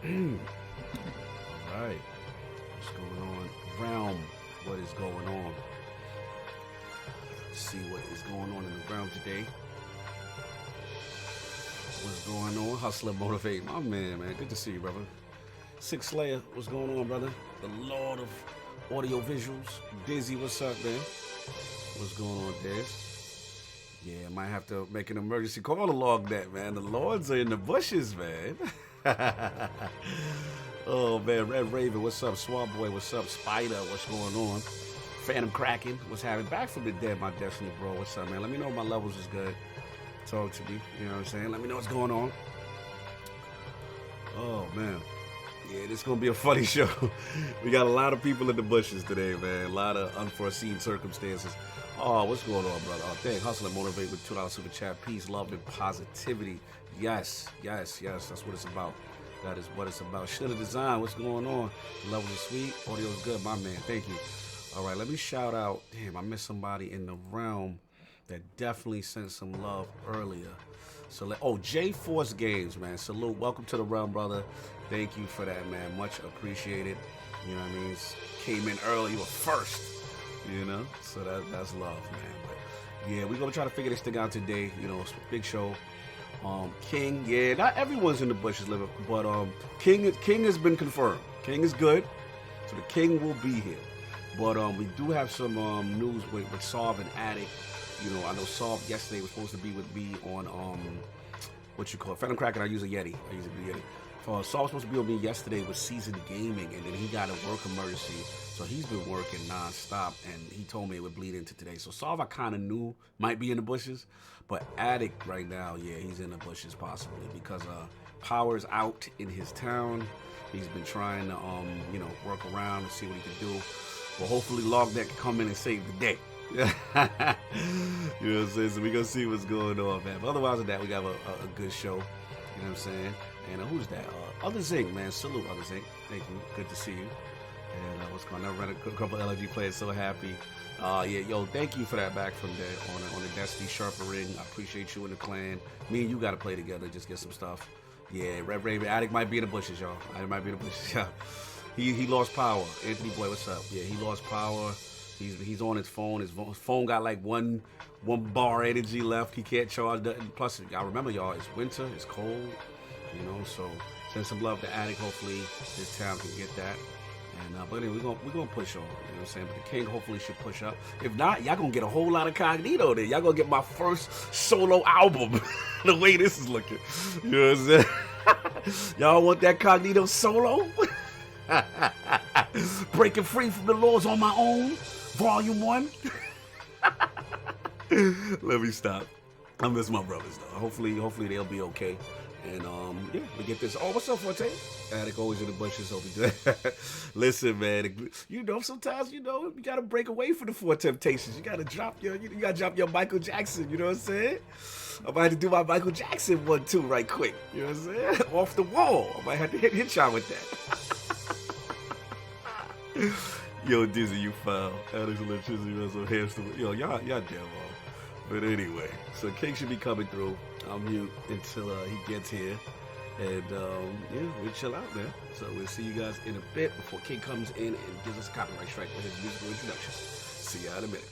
Alright. What's going on? Realm. What is going on? Let's see what is going on in the realm today. What's going on? Hustler Motivate. My man. Good to see you, brother. Six Slayer. What's going on, brother? The Lord of Audio Visuals. Dizzy, what's up, man? What's going on, Diz? Yeah, I might have to make an emergency call to LOGNET, man. The Lords are in the bushes, man. Oh, man. Red Raven, what's up? Swamp Boy, what's up? Spider, what's going on? Phantom Kraken, what's happening? Back from the dead, my Destiny bro. What's up, man? Let me know if my levels is good. Talk to me, you know what I'm saying? Let me know what's going on. Oh, man. Yeah, this is going to be a funny show. We got a lot of people in the bushes today, man. A lot of unforeseen circumstances. Oh, what's going on, brother? Oh, dang, Hustle and Motivate with $2 super chat. Peace, love, and positivity. Yes. That's what it's about. That is what it's about. Schiller Design, what's going on? The levels are sweet. Audio's good, my man. Thank you. All right, let me shout out. Damn, I missed somebody in the realm that definitely sent some love earlier. So, J-Force Games, man. Salute. Welcome to the realm, brother. Thank you for that, man. Much appreciated. You know what I mean? Came in early. You were first. You know? So that's love, man. But yeah, we're going to try to figure this thing out today. You know, it's a big show. King, yeah, not everyone's in the bushes living, but King has been confirmed. King is good. So the King will be here. But we do have some news with Solve and Addict. You know, I know Solve yesterday was supposed to be with me on what you call it, Phantom Kraken. I use a Yeti. Solve was supposed to be with me yesterday with Seasoned Gaming, and then he got a work emergency, so he's been working nonstop, and he told me it would bleed into today. So Solve, I kind of knew might be in the bushes, but Addict right now, yeah, he's in the bushes possibly because power's out in his town. He's been trying to you know, work around and see what he can do. But hopefully LOGNET can come in and save the day. You know what I'm saying? So we're going to see what's going on, man. But otherwise than that, we got a good show. You know what I'm saying? And who's that? Other Zinc, man. Salute, Other Zinc. Thank you. Good to see you. And what's going on? I ran a couple of LG players. So happy. Yeah, yo, thank you for that back from there on the Destiny Sharper Ring. I appreciate you and the clan. Me and you got to play together. Just get some stuff. Yeah, Red Raven. Addict might be in the bushes, y'all. Addict might be in the bushes, y'all. He lost power. Anthony Boy, what's up? Yeah, he lost power. He's on his phone. His phone got like one bar energy left. He can't charge nothing. Plus, y'all remember, y'all, it's winter. It's cold. You know, so send some love to Addict. Hopefully, this town can get that. And but anyway, we're gonna push on. You know what I'm saying? But the King hopefully should push up. If not, y'all gonna get a whole lot of Cognito there. Y'all gonna get my first solo album. The way this is looking. You know what I'm saying? Y'all want that Cognito solo? Breaking free from the laws on my own. Volume 1. Let me stop. I miss my brothers though. Hopefully they'll be okay. And yeah, we get this. Oh, what's up, Forte? Attic always in the bushes, so we do. Listen, man. You know, sometimes you gotta break away from the 4 temptations. You gotta drop your Michael Jackson. You know what I'm saying? I might have to do my Michael Jackson 1 too, right quick. You know what I'm saying? Off the wall. I might have to hit y'all with that. Yo, Dizzy, you foul. Alex Electricity, you some hamster. Yo, y'all damn wrong. But anyway, so King should be coming through. I'll mute until he gets here. And yeah, we'll chill out, man. So we'll see you guys in a bit before King comes in and gives us a copyright strike with his musical introduction. See y'all in a minute.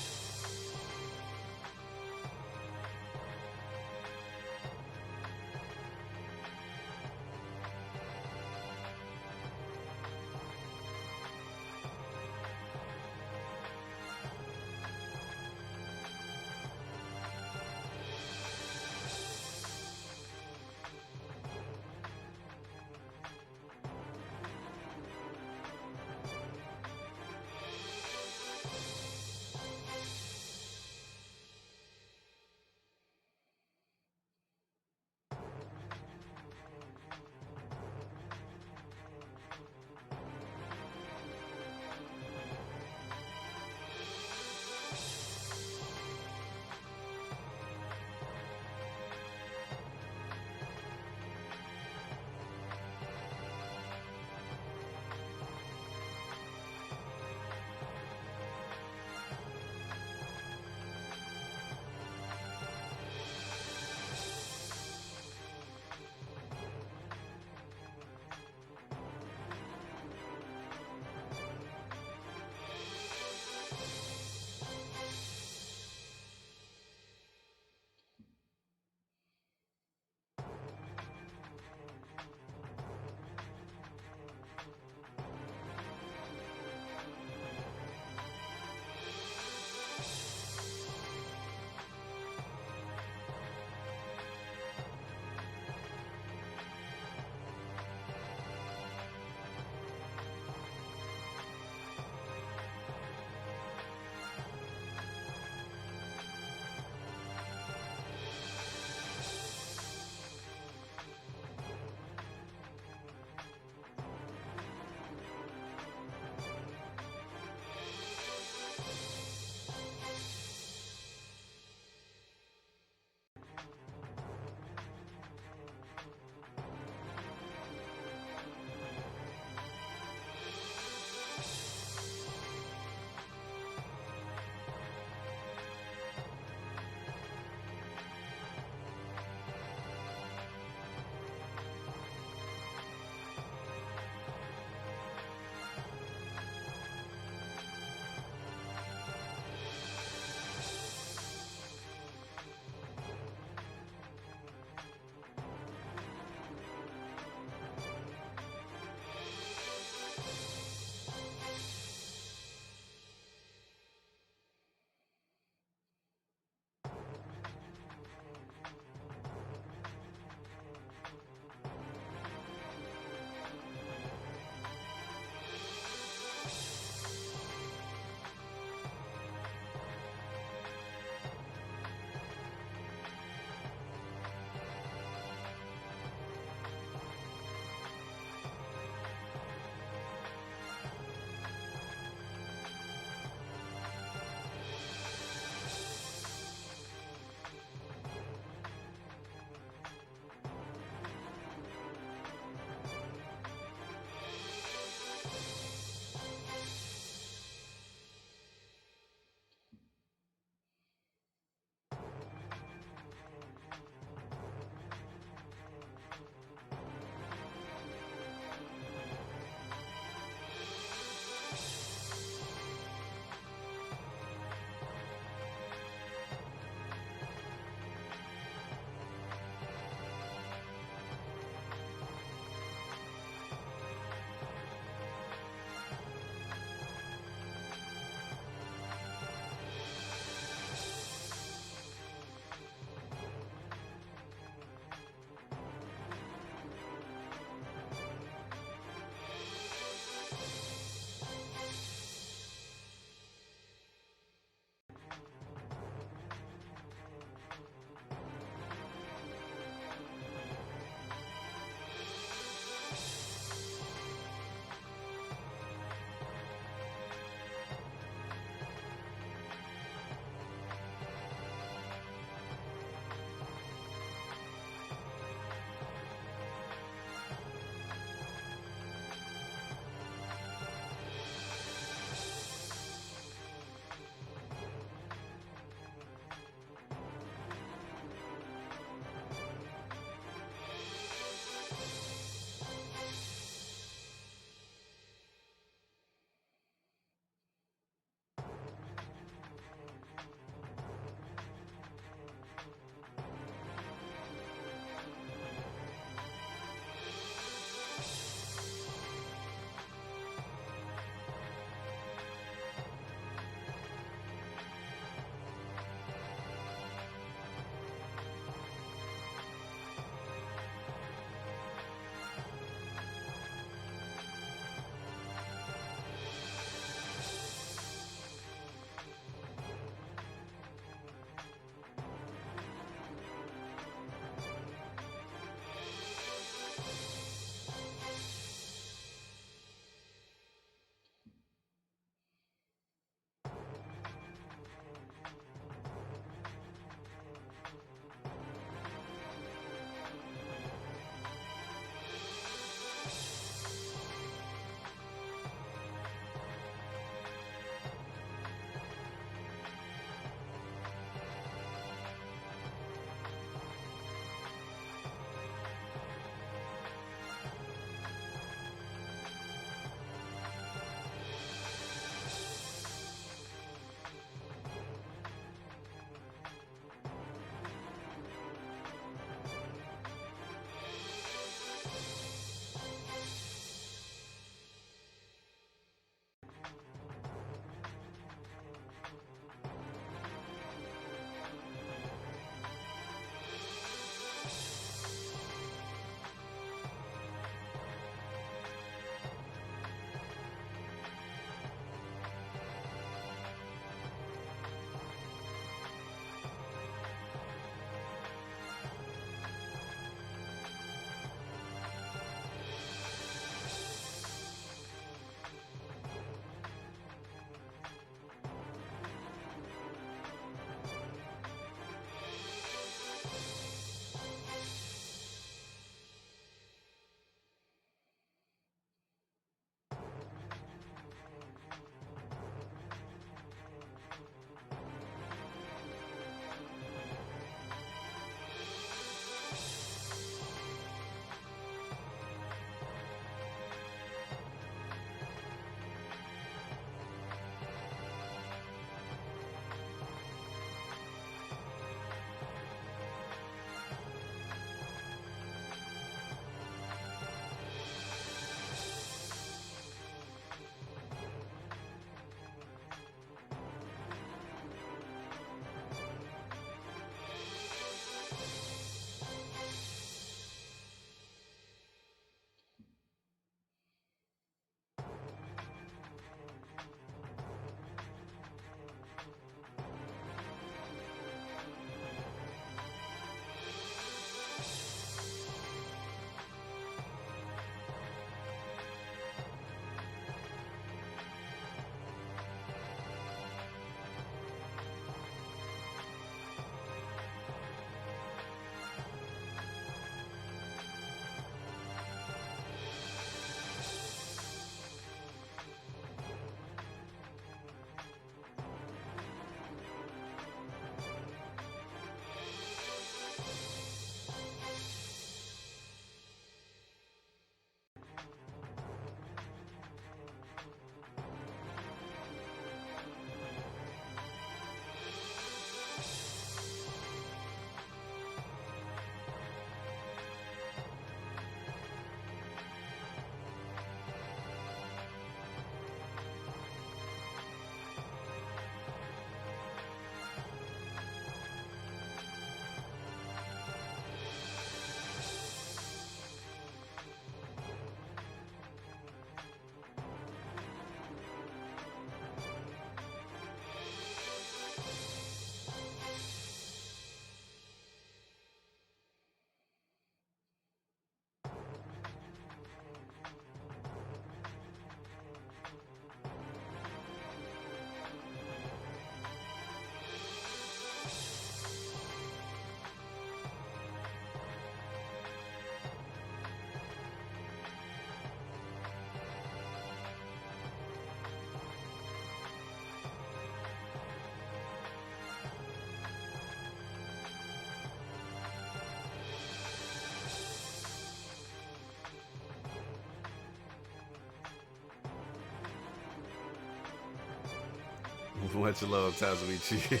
Much love, Tazumichi.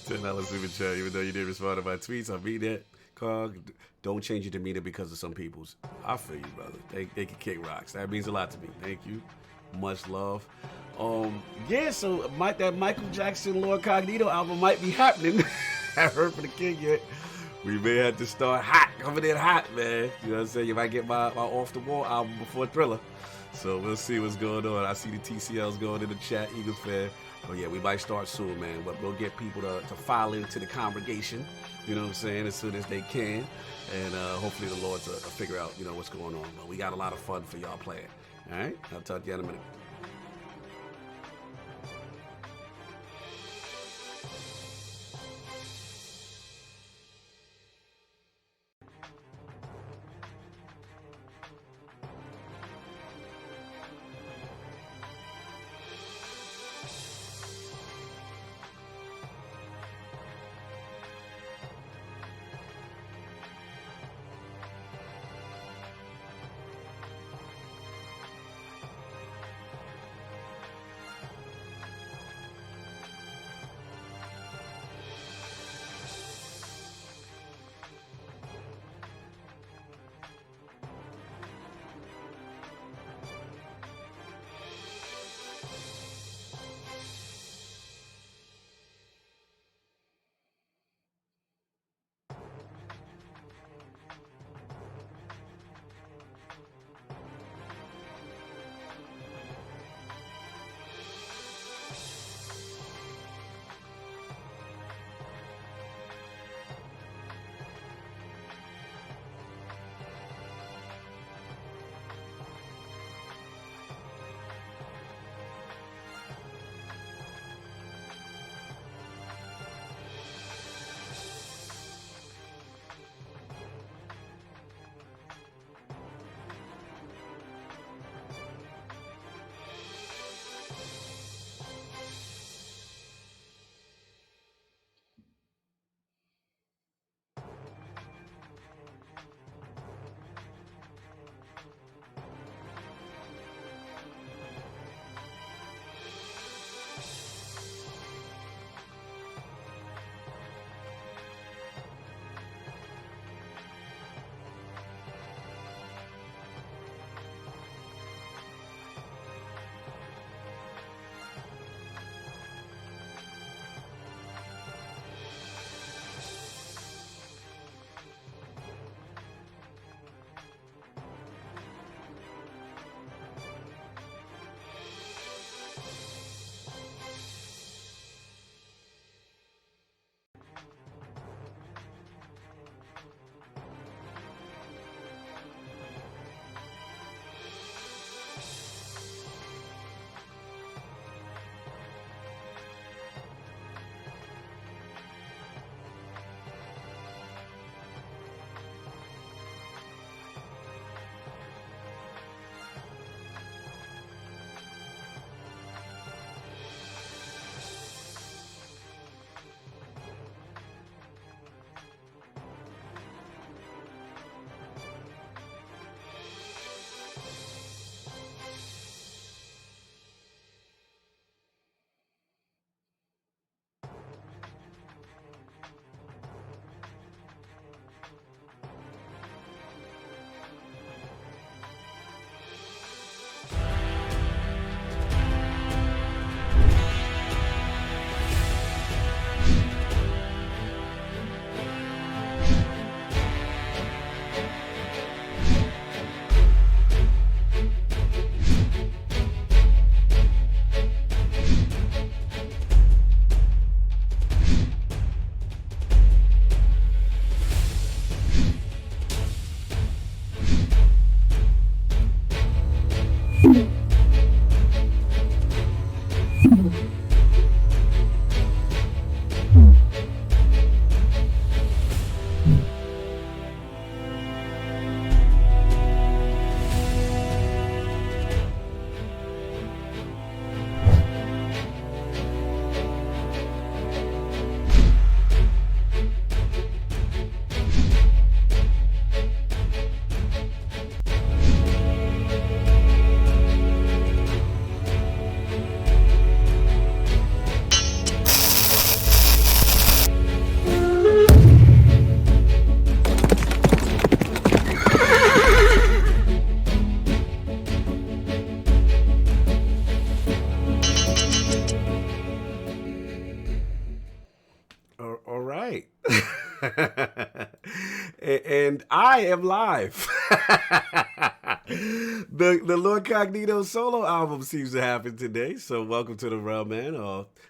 $10 super chat. Even though you didn't respond to my tweets, I mean that. Cog, don't change your demeanor because of some people's. I feel you, brother. They can kick rocks. That means a lot to me. Thank you. Much love. Yeah, so that Michael Jackson LordCognito album might be happening. Haven't heard from the king yet. We may have to start hot, coming in hot, man. You know what I'm saying? You might get my Off the Wall album before Thriller. So we'll see what's going on. I see the TCLs going in the chat, Eagles fan. But yeah, we might start soon, man. But we'll get people to file into the congregation, you know what I'm saying, as soon as they can. And hopefully the Lords will figure out, you know, what's going on. But we got a lot of fun for y'all playing. All right? I'll talk to you in a minute. I am live. The LordCognito solo album seems to happen today. So welcome to the realm, man.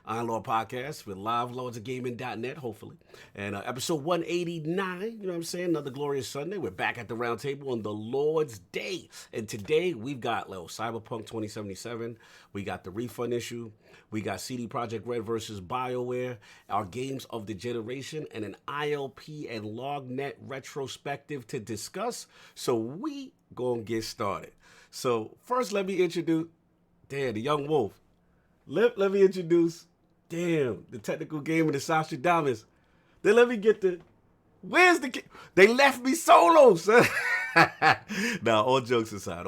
Iron Lord Podcast with live lordsofgaming.net, hopefully. And episode 189, you know what I'm saying? Another glorious Sunday. We're back at the round table on the Lord's Day. And today we've got Cyberpunk 2077. We got the refund issue. We got CDProjektRed versus Bioware, our games of the generation, and an ILP and LOGNET retrospective to discuss. So we gonna get started. So first, let me introduce, the young wolf. Let me introduce, the technical gamer, the Nostradamus. Then let me get where's the they left me solo, son. Now, all jokes aside,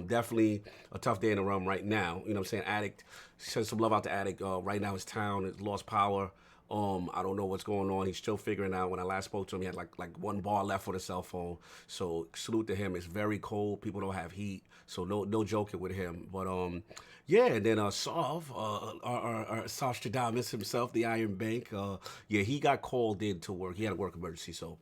definitely a tough day in the realm right now. You know what I'm saying? Addict, send some love out to Addict. Right now his town has lost power. I don't know what's going on. He's still figuring out. When I last spoke to him, he had like one bar left for the cell phone. So salute to him. It's very cold. People don't have heat. So no joking with him. But and then Sov, our Nostradamus himself, the Iron Bank. He got called in to work. He had a work emergency, so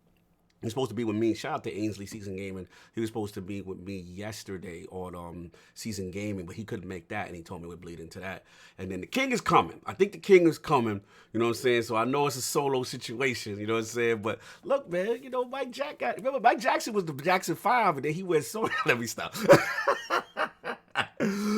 he's supposed to be with me. Shout out to Ainsley Season Gaming. He was supposed to be with me yesterday on Season Gaming, but he couldn't make that, and he told me we'd bleed into that. And then the King is coming. I think the King is coming. You know what I'm saying? So I know it's a solo situation. You know what I'm saying? But look, man, you know, Mike Jackson was the Jackson 5, and then he went solo. Let me stop.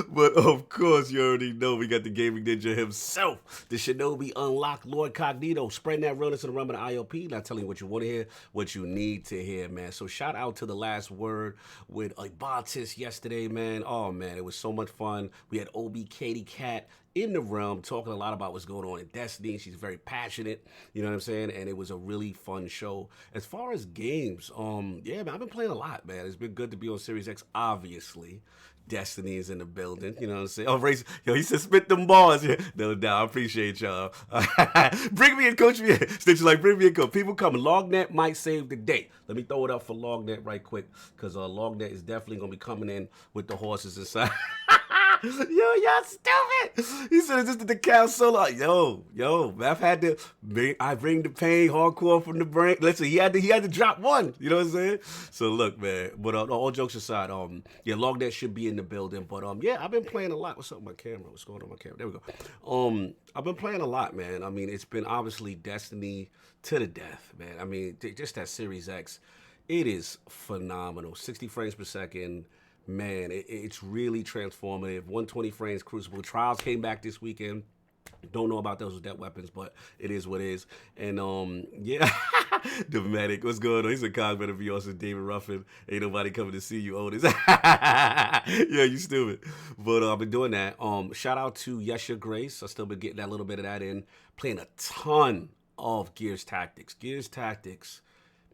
But of course, you already know we got the gaming ninja himself, the Shinobi Unlocked LordCognito, spreading that realness in the realm of the ILP, not telling you what you want to hear, what you need to hear, man. So shout out to The Last Word with Ibatis yesterday, man. Oh, man, it was so much fun. We had OB Katie Cat in the realm talking a lot about what's going on in Destiny. She's very passionate, you know what I'm saying? And it was a really fun show. As far as games, man, I've been playing a lot, man. It's been good to be on Series X, obviously. Destiny is in the building, you know what I'm saying? Oh, Race, he said spit them balls. Yeah. No doubt, I appreciate y'all. Bring me in, coach me in. Stitch like, bring me in, coach. People coming. LOGNET might save the day. Let me throw it up for LOGNET right quick, because LOGNET is definitely going to be coming in with the horses inside. Yo, y'all stupid. He said, is this the cow solo? Yo, I've had to, I bring the pain hardcore from the brain. Listen, he had to drop one, you know what I'm saying? So look, man, but all jokes aside, LOGNET should be in the building, but I've been playing a lot. What's up with my camera? What's going on with my camera? There we go. I've been playing a lot, man. I mean, it's been obviously Destiny to the death, man. I mean, just that Series X, it is phenomenal. 60 frames per second. Man, it's really transformative. 120 frames Crucible. Trials came back this weekend. Don't know about those with death weapons, but it is what it is. And Dramatic, what's going on? He's a cog better be awesome. David Ruffin. Ain't nobody coming to see you, Otis. Yeah, you stupid. But I've been doing that. Shout out to Yesha Grace. I still been getting that little bit of that in. Playing a ton of Gears Tactics. Gears Tactics.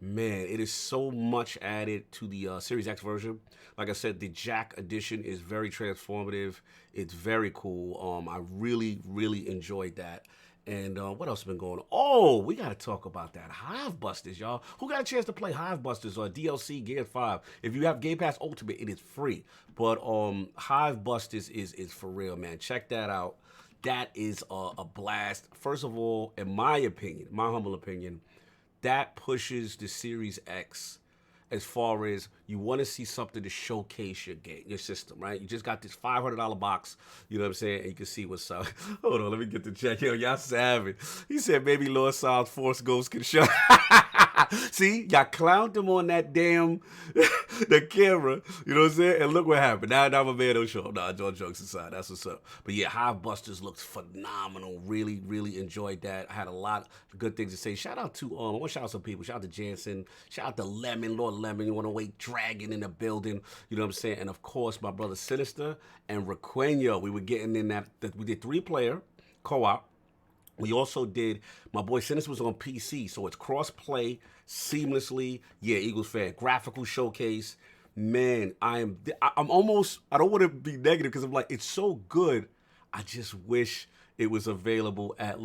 Man, it is so much added to the Series X version. Like I said, the Jack edition is very transformative. It's very cool. I really, really enjoyed that. And what else has been going on? Oh, we got to talk about that Hive Busters, y'all. Who got a chance to play Hive Busters or DLC Gears 5? If you have Game Pass Ultimate, it is free. But Hive Busters is for real, man. Check that out. That is a blast. First of all, in my opinion, my humble opinion, that pushes the Series X as far as you want to see something to showcase your game, your system, right? You just got this $500 box, you know what I'm saying? And you can see what's up. Hold on, let me get the check. Yo, y'all savage. He said maybe Lord South Force Ghost can show. See, y'all clowned him on that damn the camera, you know what I'm saying? And look what happened. Now my man don't show up. Nah, all jokes aside, that's what's up. But yeah, Hive Busters looks phenomenal. Really, really enjoyed that. I had a lot of good things to say. Shout out to, I want to shout out some people. Shout out to Jansen. Shout out to Lemon, Lord Lemon. You want to wait Dragon in the building, you know what I'm saying? And of course, my brother Sinister and Requeno. We were getting in that we did 3-player co-op. We also did, my boy Sinister was on PC, so it's cross-play seamlessly. Yeah, Eagles fan. Graphical showcase. Man, I'm almost, I don't want to be negative because I'm like, it's so good. I just wish it was available at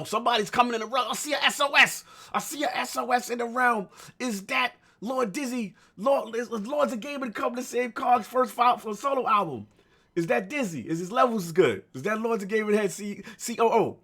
somebody's coming in the realm. I see a SOS. I see a SOS in the realm. Is that Lord Dizzy? Lords of Gaming come to save Cog's first file for a solo album. Is that Dizzy? Is his levels good? Is that Lords of Gaming head COO?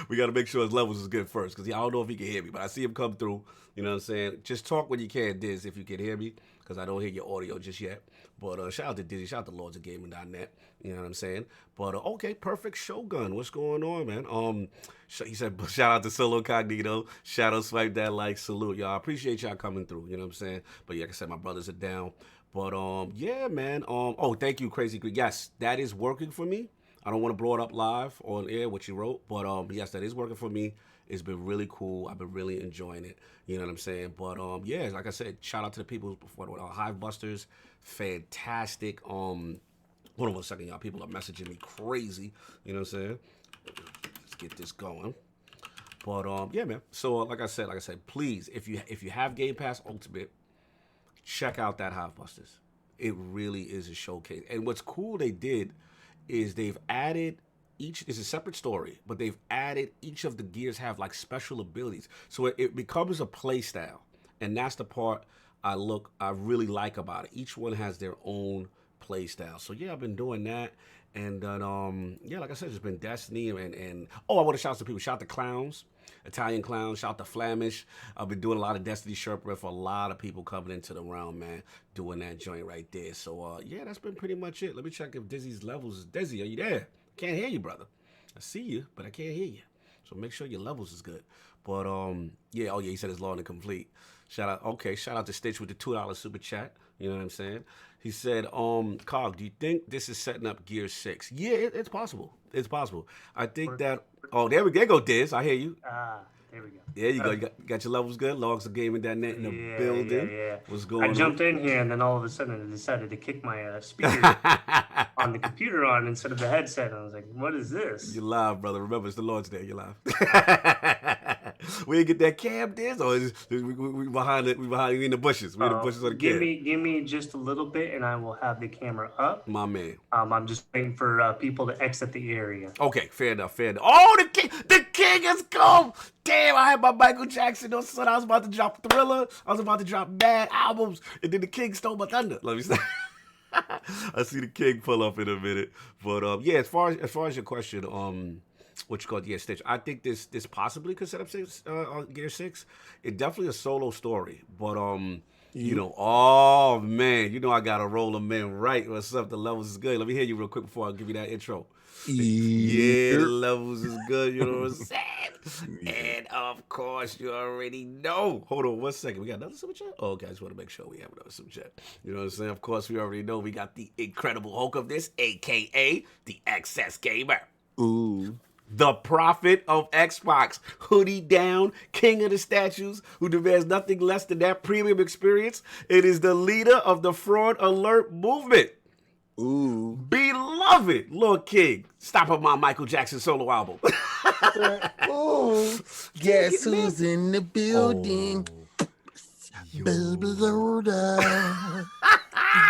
We got to make sure his levels is good first, because I don't know if he can hear me, but I see him come through. You know what I'm saying? Just talk when you can, Diz, if you can hear me, because I don't hear your audio just yet. But shout out to Dizzy, shout out to lordsofgaming.net. You know what I'm saying? But okay, perfect Shogun. What's going on, man? He said, shout out to LordCognito. Shadow swipe that like, salute y'all. I appreciate y'all coming through. You know what I'm saying? But like I said, my brothers are down. But yeah, man. Oh, thank you, Crazy Greek. Yes, that is working for me. I don't want to blow it up live on air, what you wrote, but yes, that is working for me. It's been really cool. I've been really enjoying it. You know what I'm saying? But yeah, like I said, shout out to the people before Hive Busters. Fantastic. Hold on 1 second, y'all. People are messaging me crazy. You know what I'm saying? Let's get this going. But yeah, man. So like I said, please, if you have Game Pass Ultimate, check out that Hive Busters. It really is a showcase. And what's cool they did is they've added it's a separate story, but they've added each of the gears have like special abilities. So it becomes a play style. And that's the part I really like about it. Each one has their own play style. So yeah, I've been doing that. And then yeah, like I said, it's been Destiny and I want to shout out to people. Shout out to Clowns, Italian Clowns, shout out to Flamish. I've been doing a lot of Destiny Sherpa for a lot of people coming into the realm, man, doing that joint right there. So yeah, that's been pretty much it. Let me check if Dizzy's levels is Dizzy. Are you there? Can't hear you, brother. I see you, but I can't hear you. So make sure your levels is good. But yeah, oh yeah, he said it's long and complete. Shout out to Stitch with the $2 super chat. You know what I'm saying? He said, Cog, do you think this is setting up Gear 6? Yeah, it's possible. It's possible. I think that, there go, Diz. I hear you. There we go. There you go. You got your levels good. Logs of Gaming.net in the building. Yeah. What's going on? I jumped in here, and then all of a sudden I decided to kick my speaker on the computer on instead of the headset. And I was like, what is this? You're live, brother. Remember, it's the Lord's Day. You're live. We didn't get that cam, Diz, or we behind it? We behind you in the bushes. We in the bushes of the cam. Give me just a little bit, and I will have the camera up. My man. I'm just waiting for people to exit the area. Okay, fair enough. Oh, the king has come. Damn, I had my Michael Jackson on son. I was about to drop Thriller. I was about to drop bad albums, and then the king stole my thunder. Let me say. I see the king pull up in a minute, but yeah, as far as your question, what you call it, yeah, Stitch. I think this possibly could set up Gear 6. It's definitely a solo story, but you know, oh man, you know I got to roll them in right. What's up? The levels is good. Let me hear you real quick before I give you that intro. Yeah, the levels is good. You know what I'm saying? And of course, you already know. Hold on 1 second. We got another super chat? Oh, okay. I just want to make sure we have another super chat. You know what I'm saying? Of course, we already know we got the incredible Hulk of this, a.k.a. the Excess Gamer. Ooh. The prophet of Xbox, hoodie down, king of the statues, who demands nothing less than that premium experience. It is the leader of the Fraud Alert movement. Ooh. Beloved Lord King. Stop at my Michael Jackson solo album. Ooh. Guess who's in the building? Baby Yoda.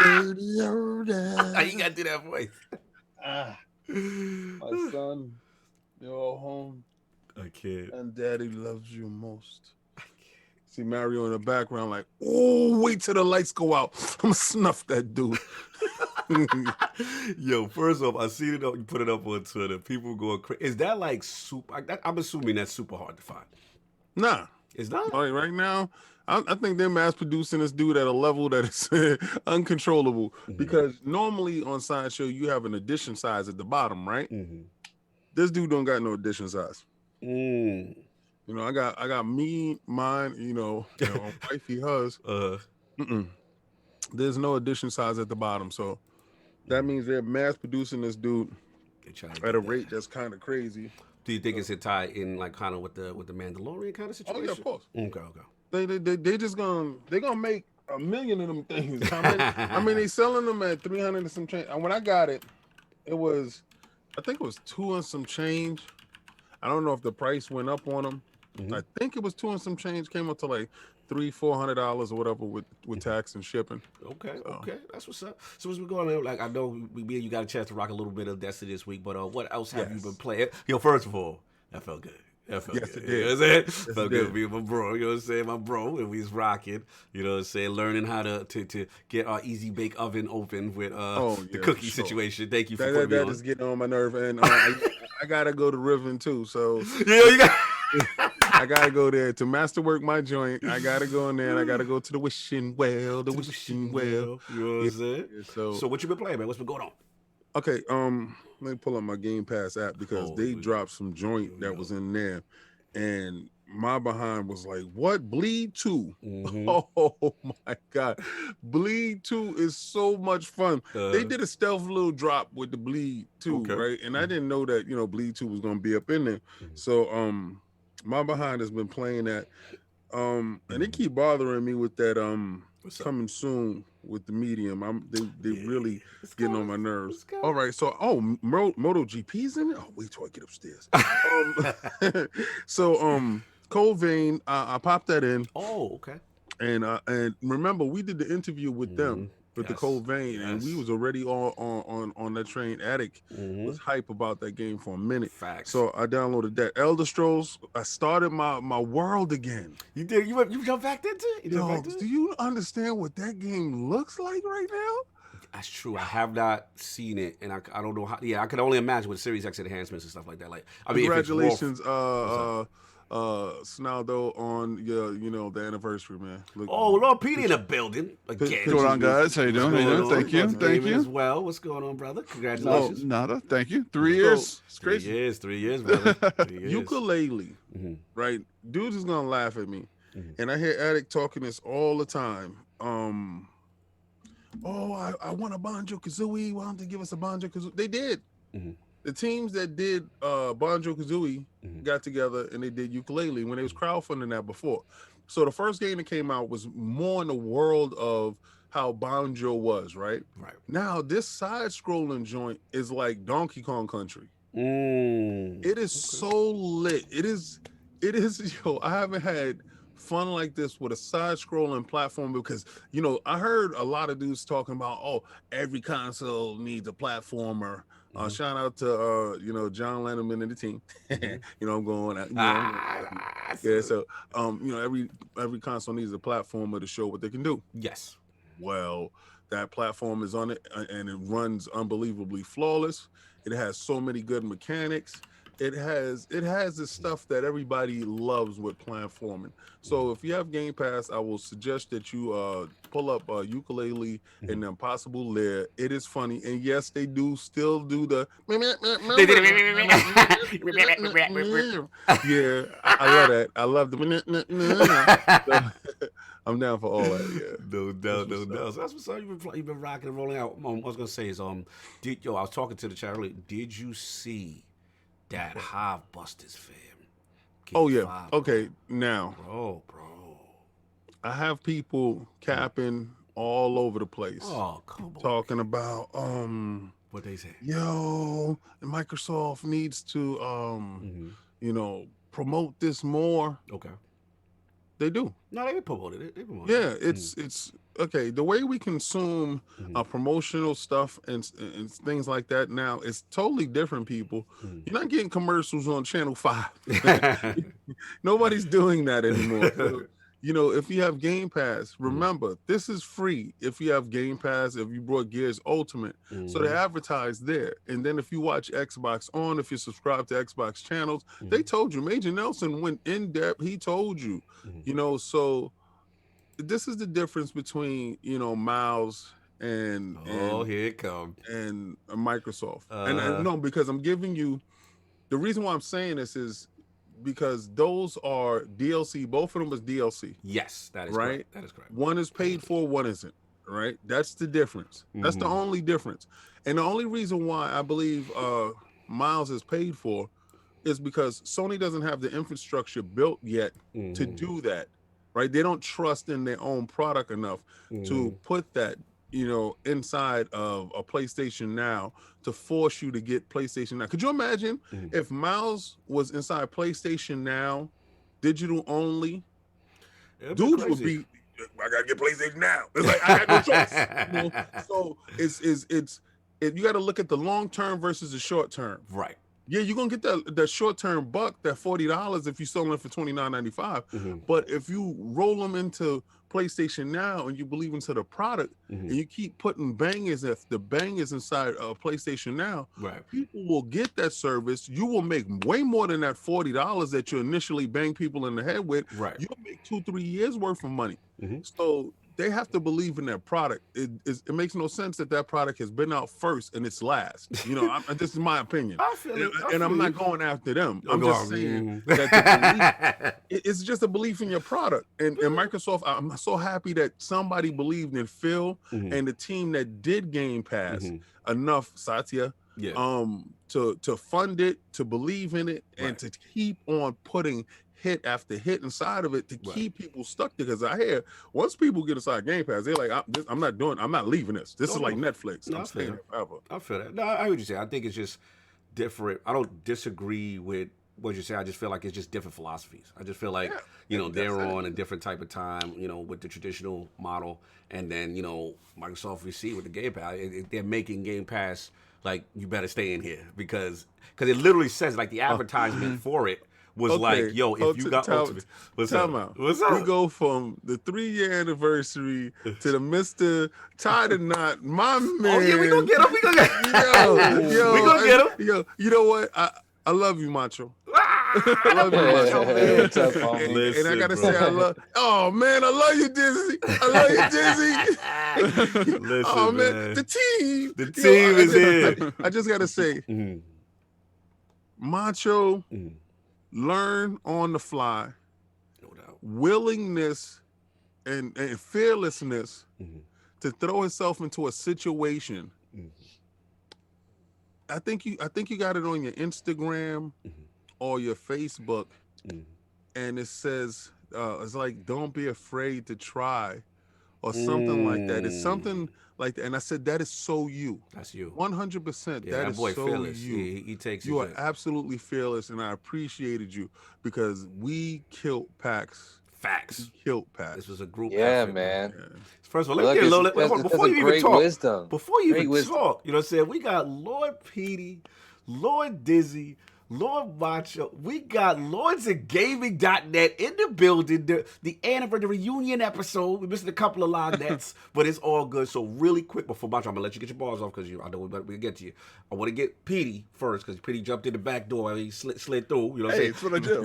Baby Yoda. How you gotta do that voice? My son, you're all home. I can't. And daddy loves you most. See Mario in the background like, oh, wait till the lights go out. I'm gonna snuff that dude. Yo, first off, I seen it up. You put it up on Twitter. People going crazy. Is that like super? I'm assuming that's super hard to find. Nah, it's not. Right now, I think they're mass producing this dude at a level that is uncontrollable. Mm-hmm. Because normally on Sideshow you have an edition size at the bottom, right? Mm-hmm. This dude don't got no edition size. You know, I got me, mine, you know wifey, hers. There's no edition size at the bottom, so that means they're mass producing this dude at a rate that's kind of crazy. Do you think it's a tie in like kind of with the Mandalorian kind of situation? Oh yeah, of course. Okay. They just gonna make 1 million of them things. I mean, they selling them at 300 and some change. And when I got it, I think it was 2 and some change. I don't know if the price went up on them. Mm-hmm. I think it was 2 and some change. Came up to like $300-400 or whatever with tax and shipping. Okay, that's what's up. So as we're going on, like I know me and you got a chance to rock a little bit of Destiny this week, but what else have you been playing? Yo, first of all, that felt good. That felt Yes, good. it You know did. what I'm saying? Yes, Felt it good did. being my bro. You know what I'm saying? My bro, and we was rocking. You know what I'm saying? Learning how to get our easy bake oven open with Oh the yeah, for cookie sure. situation. Thank you for That putting me that on. is getting on my nerve, and I gotta go to Riven too. So Yeah, you got. I gotta go there to masterwork my joint. I gotta go in there, and I gotta go to the wishing well, the wishing well. You know what Yeah, I'm saying? yeah, So what you been playing, man? What's been going on? okay, let me pull up my Game Pass app because Oh, they here we dropped go. some joint Here we that go. was in there, and my behind was like, "What? Bleed 2? Mm-hmm. Oh my god, Bleed 2 is so much fun. They did a stealth little drop with the Bleed 2, Okay. right? And I didn't know that Bleed 2 was gonna be up in there. So my behind has been playing that. And they keep bothering me with that What's up? coming soon with the medium. They really It's getting coming. on my nerves. It's coming. All right, so MotoGP's in it. Oh, wait till I get upstairs. So Cold Vein, I popped that in, Oh, okay. and remember we did the interview with them with the Yes. Cold Vein, and we Yes. was already on that train. Attic was hype about that game for a minute. Facts. So I downloaded that. Elder Scrolls. I started my world again. You did. You jumped back into it. You jumped Yo, back into do it? you understand what that game looks like right now? That's true. I have not seen it, and I don't know how. Yeah, I can only imagine with Series X enhancements and stuff like that. Like, I mean, Congratulations, if it's Snaldo, on your the anniversary, man. Look, oh, Lord Petey in the building again. pictures What's going on, guys? How you doing? How you doing? Thank you. Thank Gaming as you. well. What's going on, brother? No, Congratulations. nada. Thank you. 3 So, years. it's 3 crazy. years, 3 years, brother. 3 years. Ukulele, right? Dudes is gonna laugh at me, and I hear Attic talking this all the time. I want a Banjo Kazooie. Why don't they give us a Banjo Kazooie? They did. The teams that did Banjo Kazooie got together and they did ukulele when they was crowdfunding that before. So the first game that came out was more in the world of how Banjo was, right? Right. Now this side-scrolling joint is like Donkey Kong Country. It is so lit. It is. Yo, I haven't had fun like this with a side-scrolling platform because I heard a lot of dudes talking about every console needs a platformer. Shout out to John Lennon and the team. I'm going out. Yeah, so every console needs a platformer to show what they can do. Yes. Well, that platform is on it and it runs unbelievably flawless. It has so many good mechanics. It has the stuff that everybody loves with platforming. So if you have Game Pass, I will suggest that you pull up Ukulele and Impossible Lair. It is funny, and yes, they do still do the. Yeah, I love that. I love the. I'm down for all that. Yeah, No doubt, no doubt. So that's what's up. You've been rocking and rolling out. What I was gonna say is, I was talking to the chat earlier. Did you see that Hive Busters, fam? Oh yeah. Okay, now, bro. I have people capping all over the place. Oh, come on. Talking about what they say. Yo, Microsoft needs to promote this more. Okay. They do. No, they promoted it. Yeah, it's okay. The way we consume promotional stuff and things like that now is totally different, people. You're not getting commercials on Channel 5. Nobody's doing that anymore. So, if you have Game Pass, remember, this is free. If you have Game Pass, if you brought Gears Ultimate, so they advertise there. And then if you watch Xbox On, if you subscribe to Xbox channels, they told you. Major Nelson went in depth. He told you, so this is the difference between, Miles and here it comes. And Microsoft. And no, because I'm giving you, the reason why I'm saying this is because those are DLC. Both of them is DLC. Yes, that is right. Correct. That is correct. One is paid for, one isn't. Right. That's the difference. That's the only difference. And the only reason why I believe Miles is paid for is because Sony doesn't have the infrastructure built yet to do that. Right. They don't trust in their own product enough to put that, inside of a PlayStation Now to force you to get PlayStation Now. Could you imagine if Miles was inside PlayStation Now, digital only? Dudes would be, I gotta get PlayStation Now. It's like I got no choice. So it's you got to look at the long term versus the short term. Right. Yeah, you're gonna get that short term buck, that $40 if you sell them for $29.95. But if you roll them into PlayStation Now and you believe into the product and you keep putting bangers, if the bangers inside PlayStation Now, Right. people will get that service. You will make way more than that $40 that you initially bang people in the head with. Right. You'll make 2-3 years worth of money. So they have to believe in their product. It makes no sense that product has been out first and it's last. You know, this is my opinion. I feel it. And I'm not going after them. I'm go just on. saying that it's just a belief in your product. And Microsoft, I'm so happy that somebody believed in Phil and the team that did Game Pass enough, Satya, to fund it, to believe in it, and to keep on putting hit after hit inside of it to keep people stuck there. Because I hear once people get inside Game Pass, they're like, I'm not leaving this. This is like Netflix. I'm staying here forever. I feel that. No, I hear what you say. I think it's just different. I don't disagree with what you say. I just feel like it's just different philosophies. I just feel like, they're on a different type of time, with the traditional model. And then, Microsoft, we see with the Game Pass, they're making Game Pass like, you better stay in here because it literally says, like, the advertisement for it was like, yo, if you got Ultimate. What's up? We go from the 3-year anniversary to the Mr. Tie the Knot, my man. Oh, yeah, we gonna get him. We gonna get him. We gonna get him. Yo, you know what? I love you, Macho. I love you, Macho, man. And I gotta say, oh, man, I love you, Dizzy. I love you, Dizzy. Listen, oh, man, the team. The team is in. I just gotta say, Macho, learn on the fly, no doubt, willingness and fearlessness to throw himself into a situation. I think you got it on your Instagram or your Facebook, and it says it's like, don't be afraid to try, or something like that. It's something like that. And I said, that is so you. That's you. 100%. Yeah, that is boy so fearless. you. He takes you are absolutely fearless, and I appreciated you because we killed PAX. Facts. We killed PAX. This was a group effort, man. Yeah. First of all, let's get a little before you even talk. Wisdom. Before you even talk, you know what I'm saying? We got Lord Petey, Lord Dizzy, Lord Macho. We got LordsOfGaming.net in the building. The anniversary reunion episode. We missed a couple of LOGNETs, but it's all good. So really quick before Macho, I'm gonna let you get your balls off because I know we'll get to you. I want to get Petey first because Petey jumped in the back door. He slid through. You know what I'm saying? That's what I do. You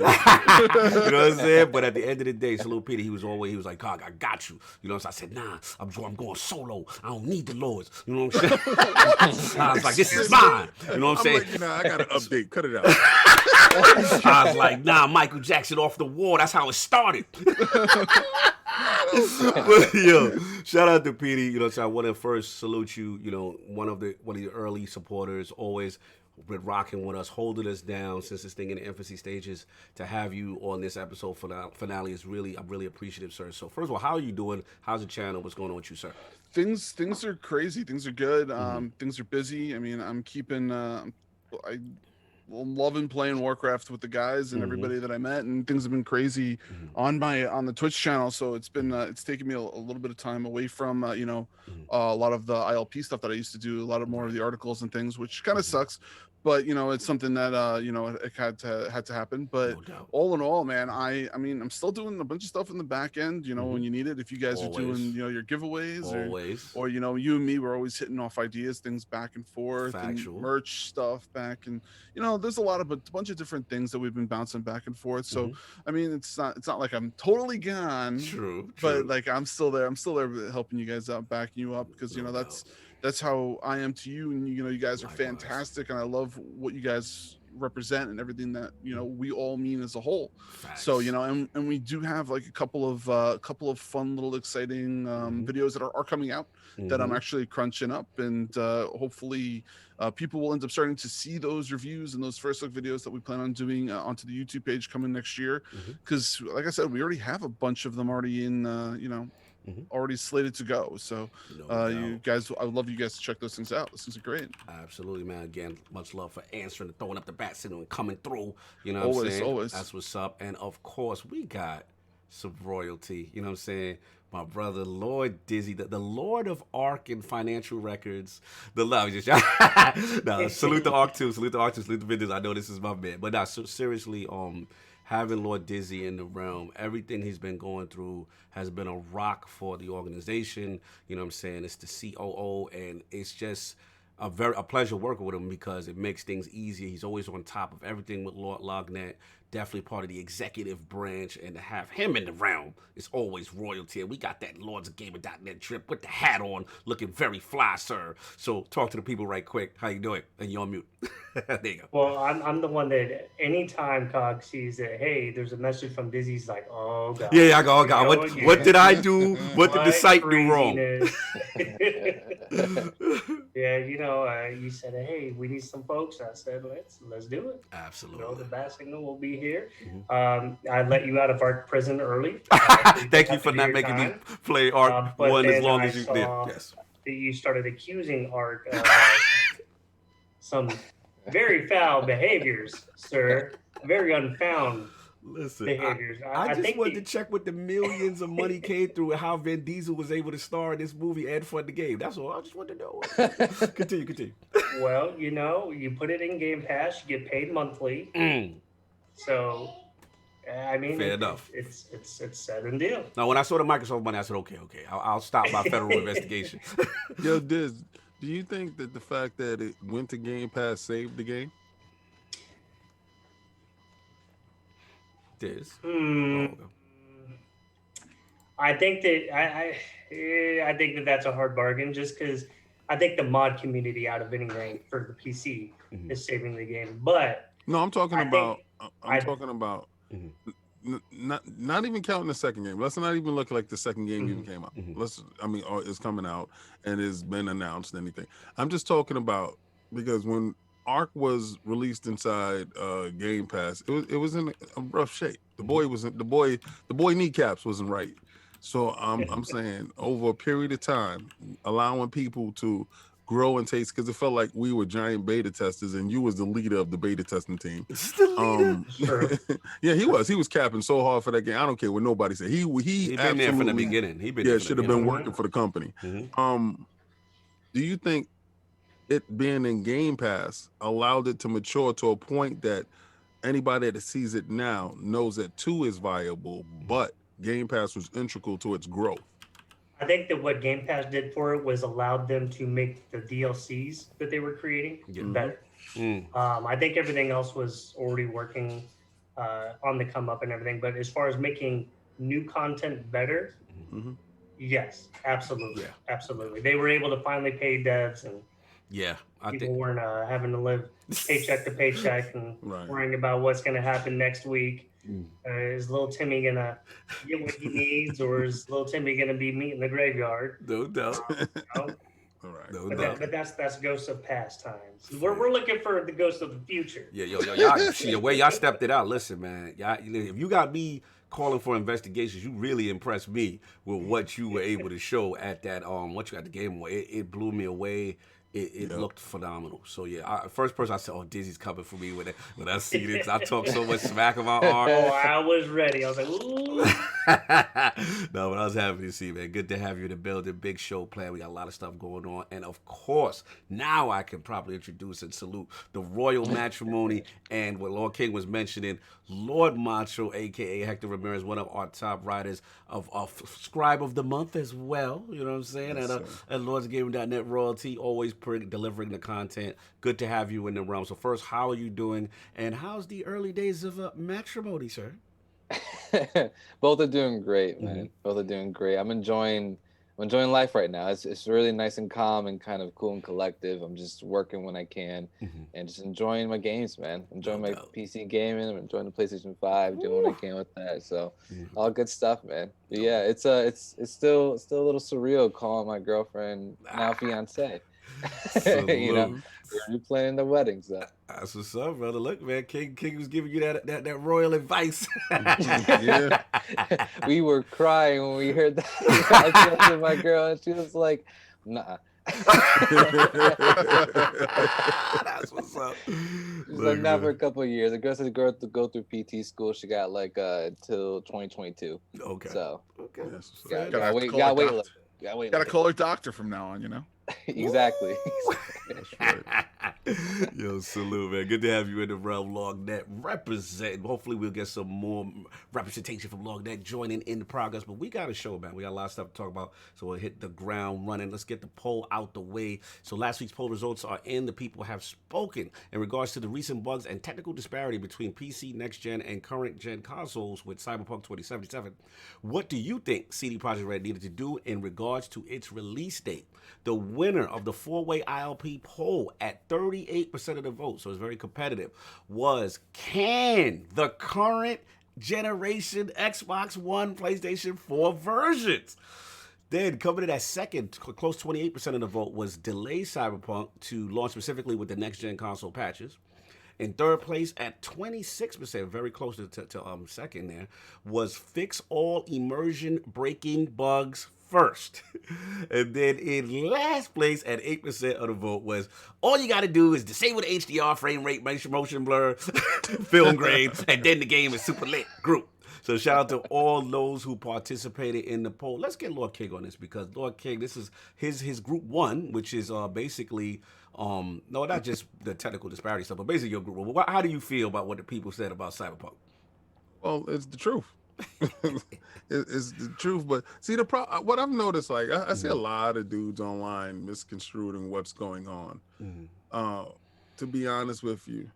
know what I'm saying? But at the end of the day, salute Petey. He was like, "Cog, I got you." You know what I'm saying? I said, "Nah, I'm going solo. I don't need the Lords." You know what I'm saying? I was like, "This is mine." You know what I'm saying? Like, I got an update. Cut it out. I was like, nah, Michael Jackson off the wall. That's how it started. But, yo, shout out to Petey. You know, so I want to first salute you. You know, one of the early supporters, always been rocking with us, holding us down since this thing in the infancy stages. To have you on this episode finale is I'm really appreciative, sir. So first of all, how are you doing? How's the channel? What's going on with you, sir? Things are crazy. Things are good. Things are busy. I mean, I'm keeping. I'm loving playing Warcraft with the guys and everybody that I met, and things have been crazy on the Twitch channel. So it's been it's taken me a little bit of time away from a lot of the ILP stuff that I used to do, a lot of more of the articles and things, which kind of sucks. But it's something that it had to happen. But all in all, man, I mean I'm still doing a bunch of stuff in the back end. When you need it, if you guys are doing your giveaways or you and me, we're always hitting off ideas, things back and forth, and merch stuff back, and there's a bunch of different things that we've been bouncing back and forth. So I mean, it's not like I'm totally gone. True. But like I'm still there helping you guys out, backing you up, because that's how I am to you, and you guys are fantastic, and I love what you guys represent and everything that we all mean as a whole. Facts. So and we do have like a couple of fun little exciting videos that are coming out that I'm actually crunching up, and hopefully people will end up starting to see those reviews and those first look videos that we plan on doing onto the YouTube page coming next year, because like I said, we already have a bunch of them already in already slated to go. So you guys, I would love you guys to check those things out. Those things are great. Absolutely, man. Again, much love for answering and throwing up the bat signal and coming through. You know what I'm saying? Always. That's what's up. And of course, we got some royalty. You know what I'm saying? my brother Lord Dizzy, the Lord of Arc and financial records. The love, just no, salute to Arc too, salute to Arc too, salute to Vintage. I know this is my man, but no, seriously, having Lord Dizzy in the realm, everything he's been going through has been a rock for the organization. You know what I'm saying? It's the COO, and it's just a pleasure working with him because it makes things easier. He's always on top of everything with LOGNET. Definitely part of the executive branch, and to have him in the realm is always royalty. And we got that Lords of Gamer.net trip with the hat on, looking very fly, sir. So talk to the people right quick. How you doing? And you're on mute. There you go. Well, I'm the one that anytime Cog sees that, hey, there's a message from Dizzy's like, oh god. Yeah, I go, oh god, what did I do? What did the site do wrong? Yeah, you said, hey, we need some folks. I said, let's do it. Absolutely. The bat signal will be here. I let you out of Arc prison early. Thank you for not making me play Arc one as long as you did. Yes. That you started accusing Arc of some very foul behaviors, sir. Very unfound behaviors. I just wanted to check what the millions of money came through and how Vin Diesel was able to star in this movie and fund the game. That's all. I just wanted to know. Continue. Well, you put it in Game Pass, you get paid monthly. So, I mean, fair enough. It's set and deal. Now, when I saw the Microsoft money, I said, okay, I'll stop my federal investigation. Yo, Diz, do you think that the fact that it went to Game Pass saved the game? Diz. I think that I think that that's a hard bargain, just because I think the mod community out of anything for the PC is saving the game. But no, I'm talking about not even counting the second game. Let's not even look like the second game even came out. Or it's coming out and has been announced. Anything. I'm just talking about because when Arc was released inside Game Pass, it was in a rough shape. The boy kneecaps wasn't right. So I'm saying over a period of time, allowing people to grow and taste, because it felt like we were giant beta testers and you was the leader of the beta testing team. Sure. Yeah, he was capping so hard for that game. I don't care what nobody said. He been there from the beginning. Should have been working for the company. Do you think it being in Game Pass allowed it to mature to a point that anybody that sees it now knows that 2 is viable, but Game Pass was integral to its growth? I think that what Game Pass did for it was allowed them to make the DLCs that they were creating better. I think everything else was already working on the come up and everything, but as far as making new content better, yes, absolutely. Absolutely. They were able to finally pay devs, and people weren't having to live paycheck to paycheck and worrying about what's going to happen next week. Is little Timmy gonna get what he needs, or is little Timmy gonna be meat in the graveyard? No doubt. But that's ghosts of past times. We're looking for the ghosts of the future. Y'all see the way y'all stepped it out. Listen, man, if you got me calling for investigations, you really impressed me with what you were able to show at that what you got the game away. It blew me away. It looked phenomenal. So first person I said, "Oh, Dizzy's coming for me when I see this." I talk so much smack about Arc. Oh, I was ready. I was like, "Ooh." No, but I was happy to see, man. Good to have you in the building. Big show plan. We got a lot of stuff going on, and of course, now I can properly introduce and salute the Royal Matrimony and what Lord King was mentioning, Lord Macho, aka Hector Ramirez, one of our top writers of Scribe of the Month as well. You know what I'm saying? Yes, and Lord's Gaming.net royalty, always delivering the content. Good to have you in the realm. So first, how are you doing, and how's the early days of matrimony, sir? Both are doing great, man. Both are doing great. I'm enjoying life right now. It's really nice and calm and kind of cool and collective. I'm just working when I can and just enjoying my games, man. Enjoying my PC gaming. I'm enjoying the PlayStation 5, doing what I can with that. So all good stuff, man. But yeah, it's still a little surreal calling my girlfriend now fiance. You're planning the wedding, so. That's what's up, brother. Look, man, King was giving you that royal advice. We were crying when we heard that. I talked to my girl, and she was like, "Nah, That's what's up. She's Look, like now for a man. couple of years. The girl said the girl to go through PT school. She got like till 2022. Okay. So Okay. Yes, so Fair. gotta wait. call Gotta her wait. doctor. Gotta wait. Gotta call her doctor from now on, you know? Exactly. that's right. Yo, salute, man. Good to have you in the realm, LOGNET, representing. Hopefully, we'll get some more representation from LOGNET joining in the progress. But we got a show, man. We got a lot of stuff to talk about, so we'll hit the ground running. Let's get the poll out the way. So last week's poll results are in. The people have spoken in regards to the recent bugs and technical disparity between PC, next-gen, and current-gen consoles with Cyberpunk 2077. What do you think CDProjektRed needed to do in regards to its release date? The winner of the four-way ILP poll at 38% of the vote, so it's very competitive, was can the current generation Xbox One, PlayStation 4 versions? Then coming in at second, close to 28% of the vote, was delay Cyberpunk to launch specifically with the next-gen console patches. In third place at 26%, very close to second there, was fix all immersion breaking bugs first. And then in last place at 8% of the vote was all you got to do is disable the HDR, frame rate, motion blur, film grade, and then the game is super lit group. So shout out to all those who participated in the poll. Let's get Lord King on this because Lord King, this is his group one, which is basically no, not just the technical disparity stuff, but basically your group one. How do you feel about what the people said about Cyberpunk? Well, it's the truth. It's the truth. But see, what I've noticed, like I see a lot of dudes online misconstruing what's going on. To be honest with you,